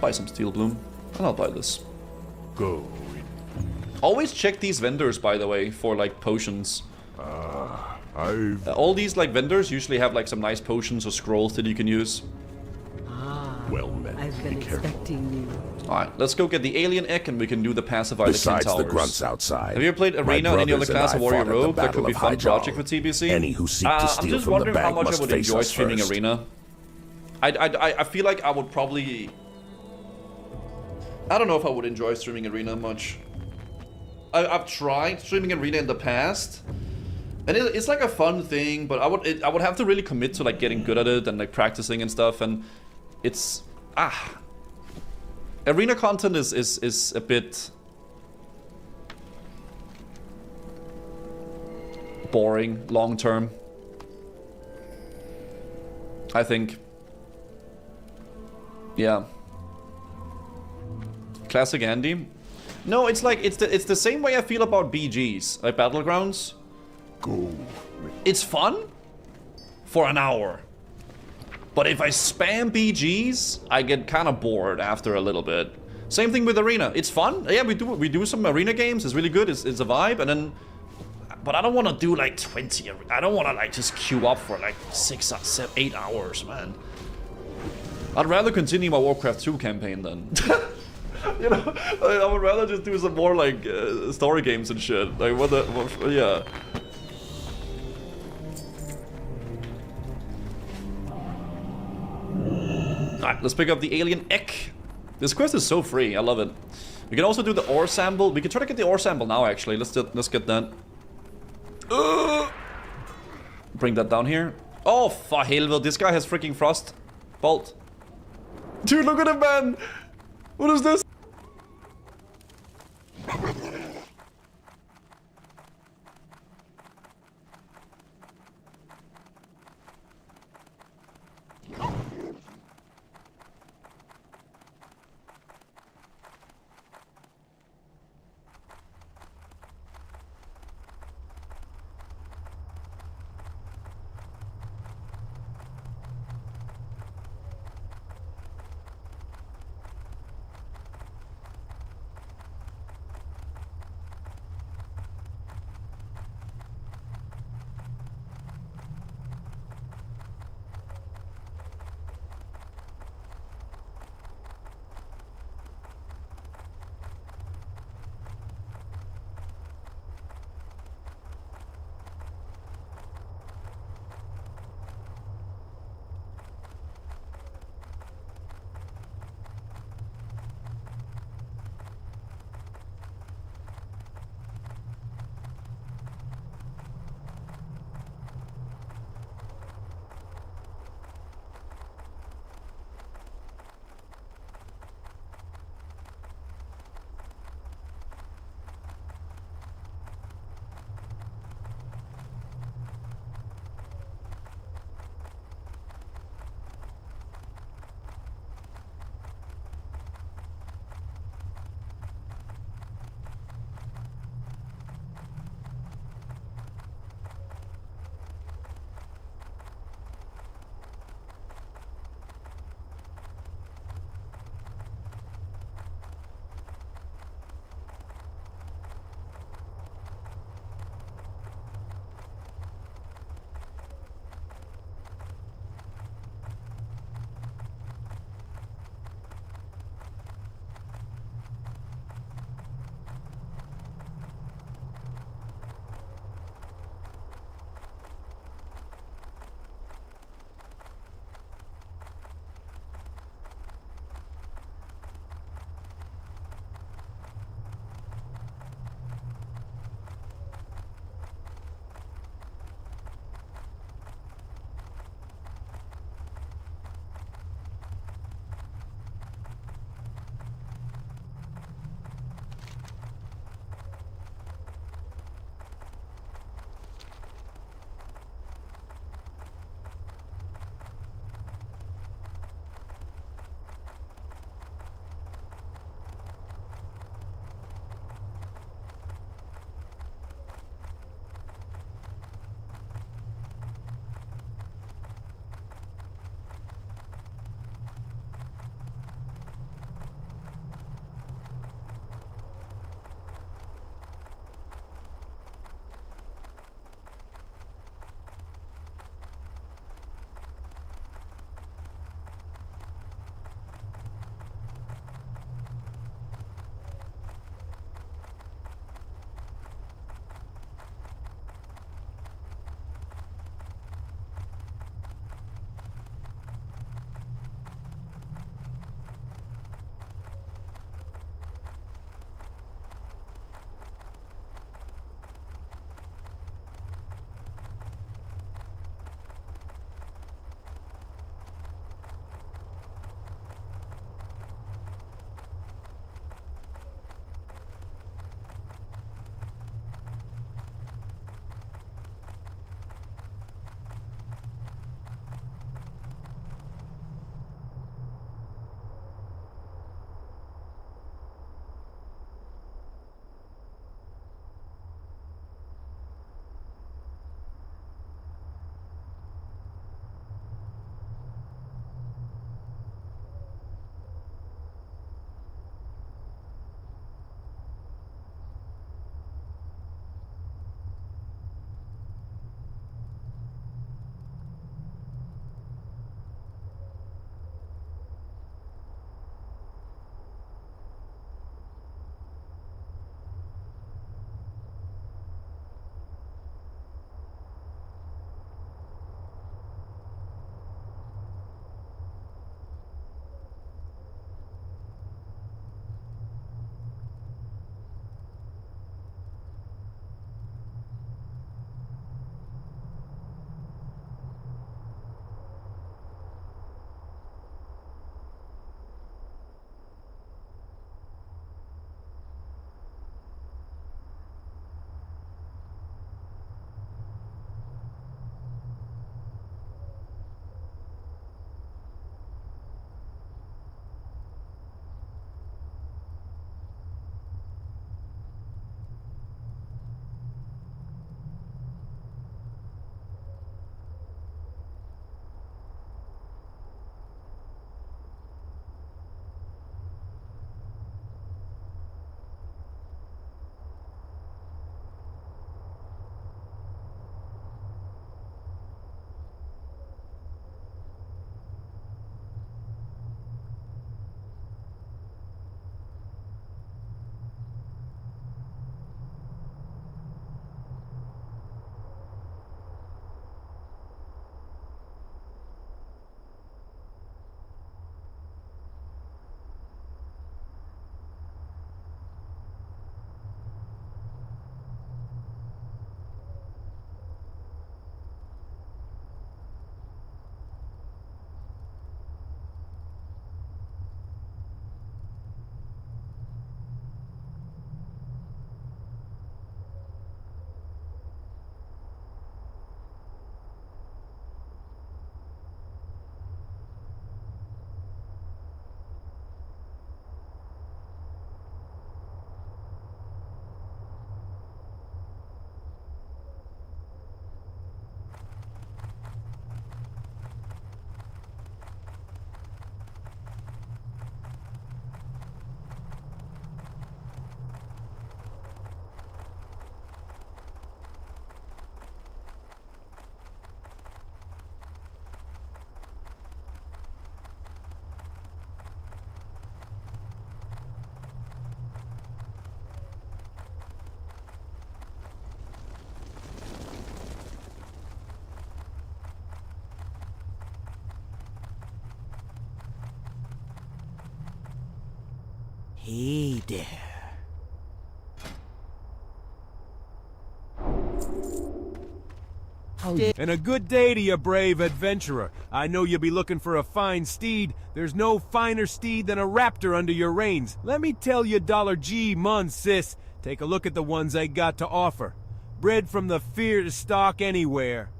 S13: Buy some Steel Bloom. And I'll buy this.
S9: Go.
S13: Always check these vendors, by the way, for like potions. All these like vendors usually have like some nice potions or scrolls that you can use.
S9: Well met.
S4: I've been expecting you.
S13: Alright, let's go get the alien egg and we can do the pacify
S2: Besides
S13: the Kentowers.
S2: the grunts outside.
S13: Have you ever played Arena or any other class of Warrior Rogue? That could be fun project for TBC.
S2: Any who seek to
S13: I'm
S2: steal
S13: just
S2: from the
S13: wondering how
S2: bag
S13: much I
S2: must
S13: would
S2: face
S13: enjoy
S2: us
S13: streaming
S2: first.
S13: Arena. I feel like I would probably... I don't know if I would enjoy streaming Arena much. I've tried streaming Arena in the past. And it's like a fun thing, but I would have to really commit to like getting good at it and like practicing and stuff, and it's Arena content is a bit boring long term, I think. Yeah. Classic Andy. No, it's like it's the same way I feel about BGs, like Battlegrounds.
S9: Go.
S13: It's fun for an hour. But if I spam BGs, I get kind of bored after a little bit. Same thing with Arena. It's fun. Yeah, we do some Arena games. It's really good. It's a vibe. And then, but I don't want to do like 20. I don't want to like just queue up for like 6 or 7, 8 hours, man. I'd rather continue my Warcraft 2 campaign then. You know, I would rather just do some more like story games and shit. Like yeah. Alright, let's pick up the alien egg. This quest is so free, I love it. We can also do the ore sample. We can try to get the ore sample now, actually. Let's get that. Bring that down here. Oh, for helvete, this guy has freaking frost bolt. Dude, look at him, man! What is this?
S12: Hey there.
S6: And a good day to you, brave adventurer. I know you'll be looking for a fine steed. There's no finer steed than a raptor under your reins. Let me tell you, $G, mon sis. Take a look at the ones I got to offer. Bred from the fierce stock anywhere.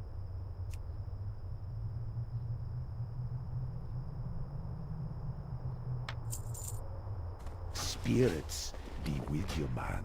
S2: Spirits be with you, man.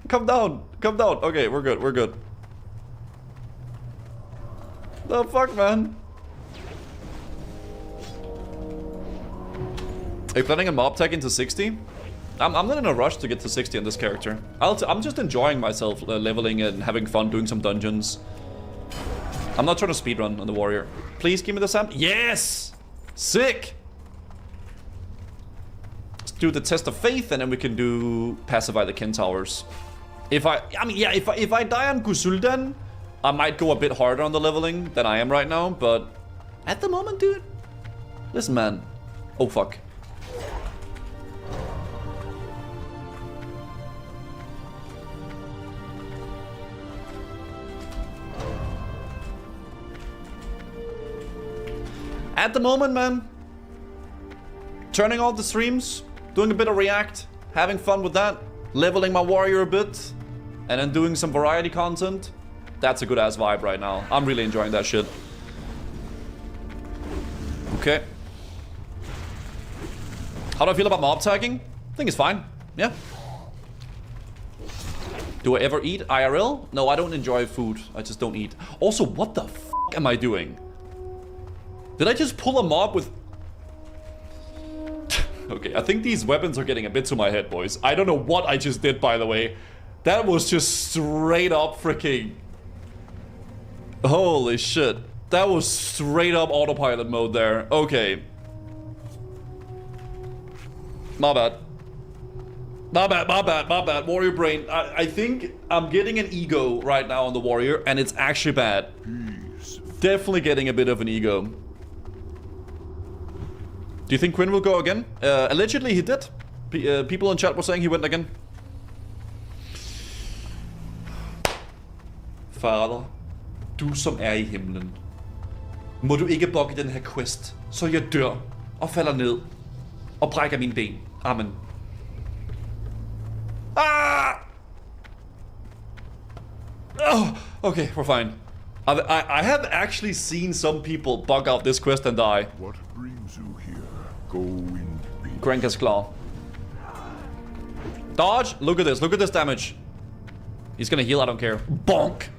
S13: Come down. Come down. Okay, we're good. We're good. The fuck, man? Are you planning on mob tech into 60? I'm not in a rush to get to 60 on this character. I'm just enjoying myself leveling and having fun doing some dungeons. I'm not trying to speedrun on the warrior. Please give me the sample. Yes! Sick! Let's do the test of faith and then we can do pacify the Kentowers. If I die on Gusuldan, I might go a bit harder on the leveling than I am right now, but at the moment, dude, listen, man. Oh, fuck. At the moment, man, turning off the streams, doing a bit of React, having fun with that, leveling my warrior a bit, and then doing some variety content. That's a good ass vibe right now. I'm really enjoying that shit. Okay. How do I feel about mob tagging? I think it's fine. Yeah. Do I ever eat IRL? No, I don't enjoy food. I just don't eat. Also, what the f am I doing? Did I just pull a mob with... Okay, I think these weapons are getting a bit to my head, boys. I don't know what I just did, by the way. That was just straight up freaking... Holy shit. That was straight up autopilot mode there. Okay. My bad. My bad, my bad, my bad. Warrior brain. I think I'm getting an ego right now on the warrior, and it's actually bad. Definitely getting a bit of an ego. Do you think Quinn will go again? Allegedly he did. People in chat were saying he went again. Fader, du som i himlen. Må du ikke bogge den her quest, så jeg dør og falder ned og brækker mine ben. Amen. Ah! Oh, okay, we're fine. I have actually seen some people bug out this quest and die.
S2: What brings you here? Go in peace.
S13: Granka's Claw. Dodge! Look at this. Look at this damage. He's gonna heal, I don't care. Bonk!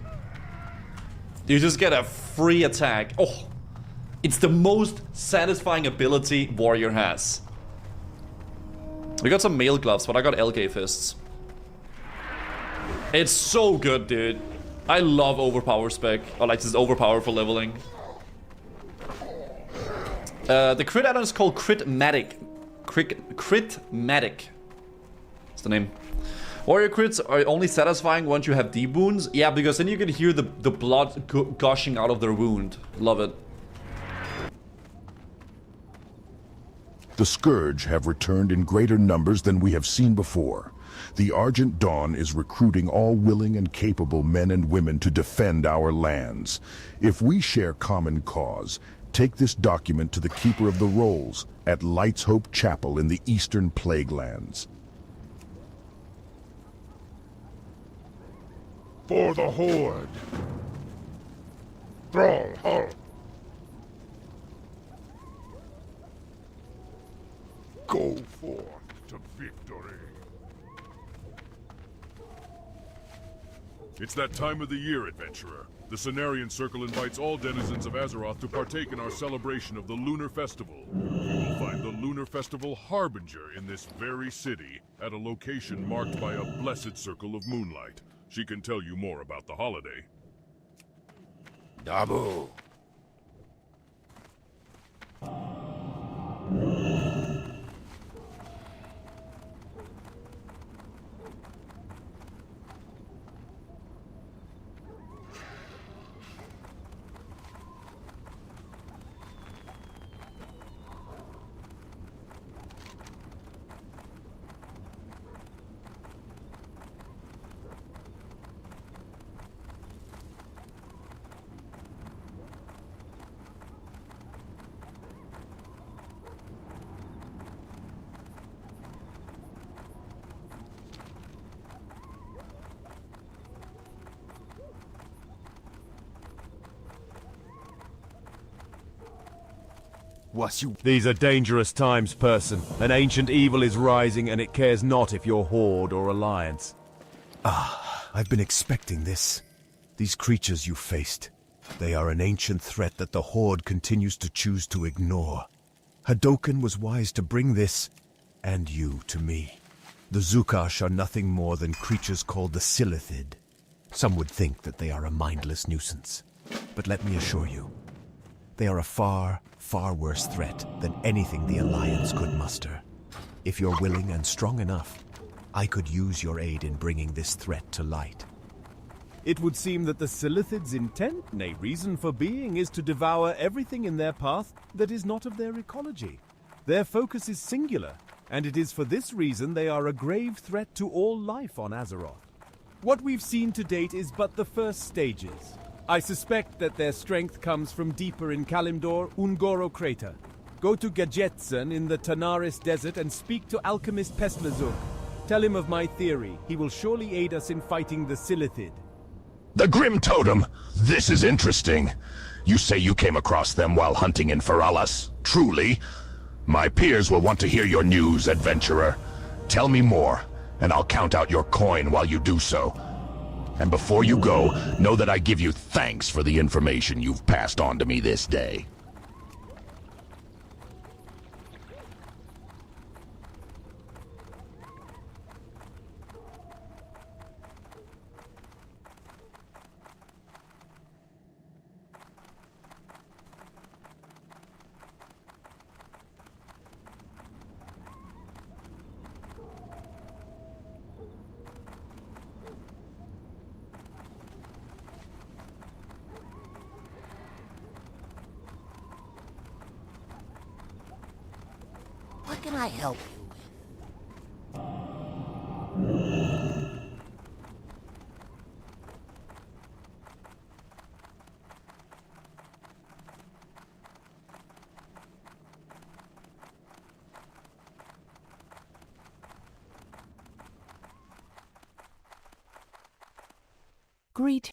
S13: You just get a free attack. Oh! It's the most satisfying ability Warrior has. We got some mail gloves, but I got LK fists. It's so good, dude. I love overpower spec. Or like this overpower for leveling. The crit add-on is called Critmatic. Critmatic. That's the name. Warrior crits are only satisfying once you have deep wounds. Yeah, because then you can hear the blood gushing out of their wound. Love it.
S2: The Scourge have returned in greater numbers than we have seen before. The Argent Dawn is recruiting all willing and capable men and women to defend our lands. If we share common cause, Take this document to the Keeper of the Rolls at Light's Hope Chapel in the Eastern Plaguelands.
S9: For the Horde! Thrall, halt! Go forth to victory.
S17: It's that time of the year, adventurer. The Cenarian Circle invites all denizens of Azeroth to partake in our celebration of the Lunar Festival. You will find the Lunar Festival Harbinger in this very city, at a location marked by a blessed circle of moonlight. She can tell you more about the holiday.
S9: Dabu.
S18: These are dangerous times, person. An ancient evil is rising, and it cares not if you're Horde or Alliance.
S19: I've been expecting this. These creatures you faced, they are an ancient threat that the Horde continues to choose to ignore. Hadoken was wise to bring this, and you, to me. The Zukash are nothing more than creatures called the Silithid. Some would think that they are a mindless nuisance. But let me assure you, they are a far worse threat than anything the Alliance could muster. If you're willing and strong enough, I could use your aid in bringing this threat to light.
S18: It would seem that the Silithid's intent, nay reason for being, is to devour everything in their path that is not of their ecology. Their focus is singular, and it is for this reason they are a grave threat to all life on Azeroth. What we've seen to date is but the first stages. I suspect that their strength comes from deeper in Kalimdor, Ungoro Crater. Go to Gadgetson in the Tanaris Desert and speak to alchemist Pestlazuk. Tell him of my theory. He will surely aid us in fighting the Silithid.
S2: The Grim Totem! This is interesting. You say you came across them while hunting in Feralas. Truly? My peers will want to hear your news, adventurer. Tell me more, and I'll count out your coin while you do so. And before you go, know that I give you thanks for the information you've passed on to me this day.
S11: What can I help you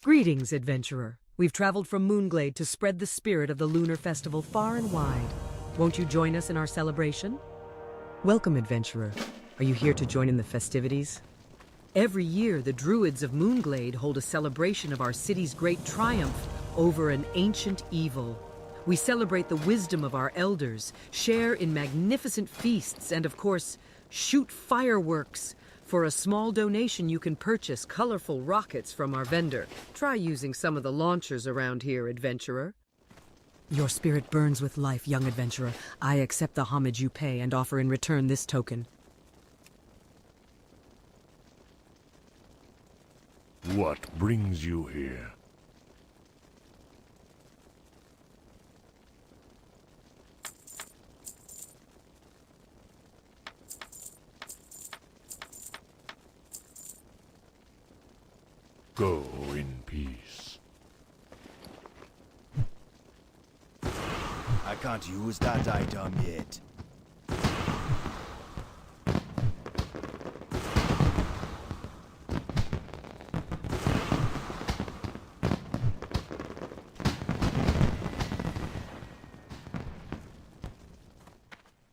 S4: Greetings, adventurer. We've traveled from Moonglade to spread the spirit of the Lunar Festival far and wide. Won't you join us in our celebration? Welcome, adventurer. Are you here to join in the festivities? Every year, the Druids of Moonglade hold a celebration of our city's great triumph over an ancient evil. We celebrate the wisdom of our elders, share in magnificent feasts, and of course, shoot fireworks. For a small donation, you can purchase colorful rockets from our vendor. Try using some of the launchers around here, adventurer. Your spirit burns with life, young adventurer. I accept the homage you pay and offer in return this token.
S9: What brings you here? Go in peace.
S1: I can't use that item yet.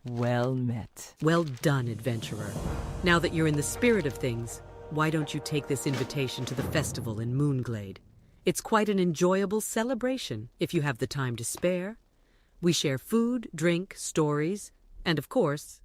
S4: Well met. Well done, adventurer. Now that you're in the spirit of things, why don't you take this invitation to the festival in Moonglade? It's quite an enjoyable celebration, if you have the time to spare. We share food, drink, stories, and of course,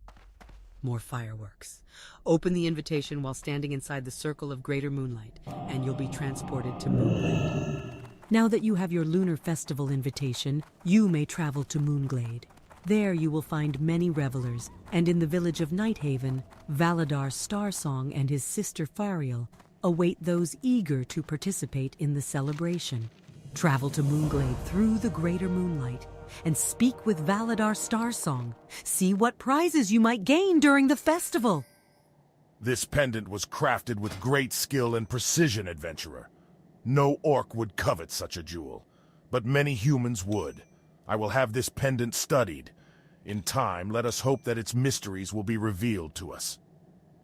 S4: more fireworks. Open the invitation while standing inside the circle of greater moonlight, and you'll be transported to Moonglade. Now that you have your lunar festival invitation, you may travel to Moonglade. There you will find many revelers, and in the village of Nighthaven, Valadar Starsong and his sister Fariel await those eager to participate in the celebration. Travel to Moonglade through the greater moonlight and speak with Valadar Starsong. See what prizes you might gain during the festival.
S2: This pendant was crafted with great skill and precision, adventurer. No orc would covet such a jewel, but many humans would. I will have this pendant studied. In time, let us hope that its mysteries will be revealed to us.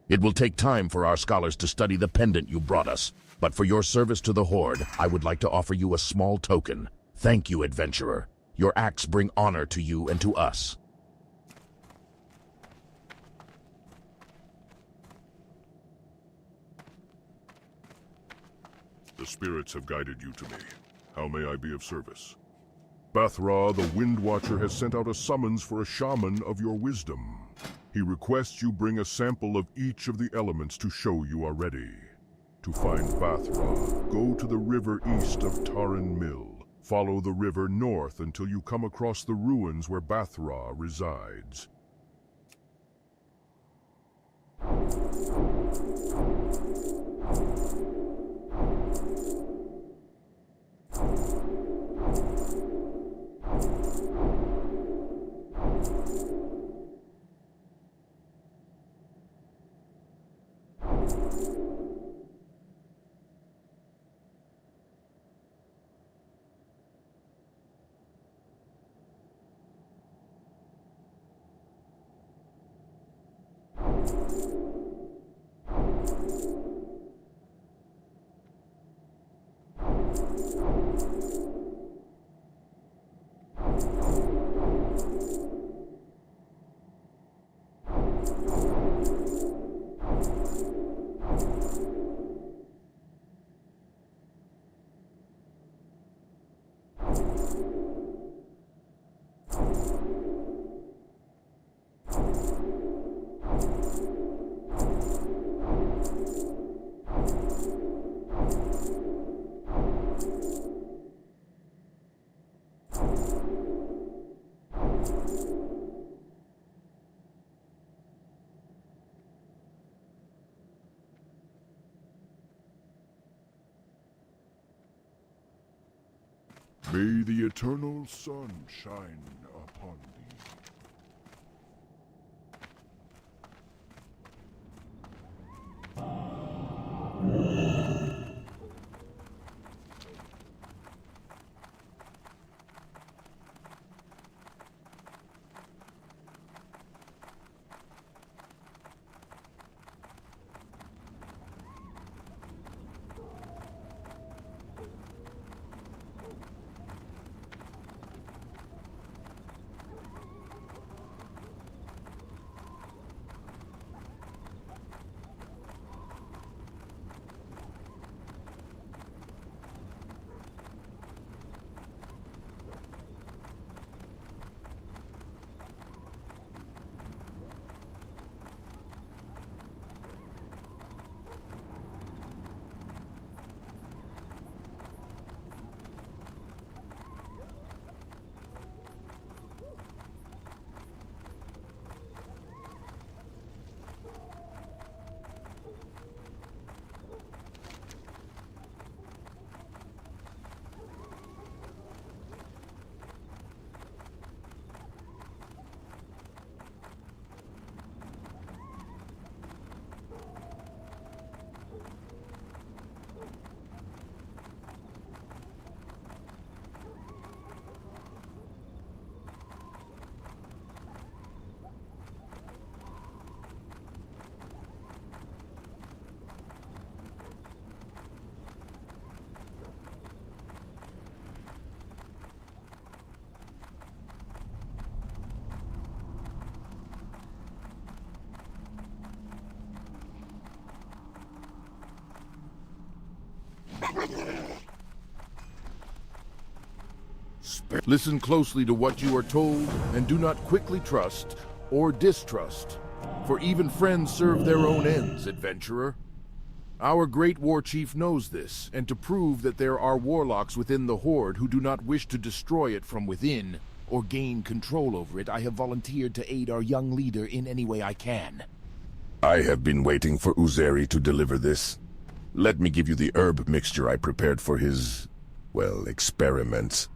S9: It will take time for our scholars to study the pendant you brought us, but for your service to the Horde, I would like to offer you a small token. Thank you, adventurer. Your acts bring honor to you and to us.
S17: The spirits have guided you to me. How may I be of service? Bathra, the Wind Watcher, has sent out a summons for a shaman of your wisdom. He requests you bring a sample of each of the elements to show you are ready. To find Bathra, go to the river east of Taran Mill. Follow the river north until you come across the ruins where Bathra resides. May the eternal sun shine upon thee.
S9: Listen closely to what you are told, and do not quickly trust or distrust, for even friends serve their own ends, adventurer. Our great war chief knows this, and to prove that there are warlocks within the Horde who do not wish to destroy it from within, or gain control over it, I have volunteered to aid our young leader in any way I can.
S2: I have been waiting for Uzeri to deliver this. Let me give you the herb mixture I prepared for his, well, experiments.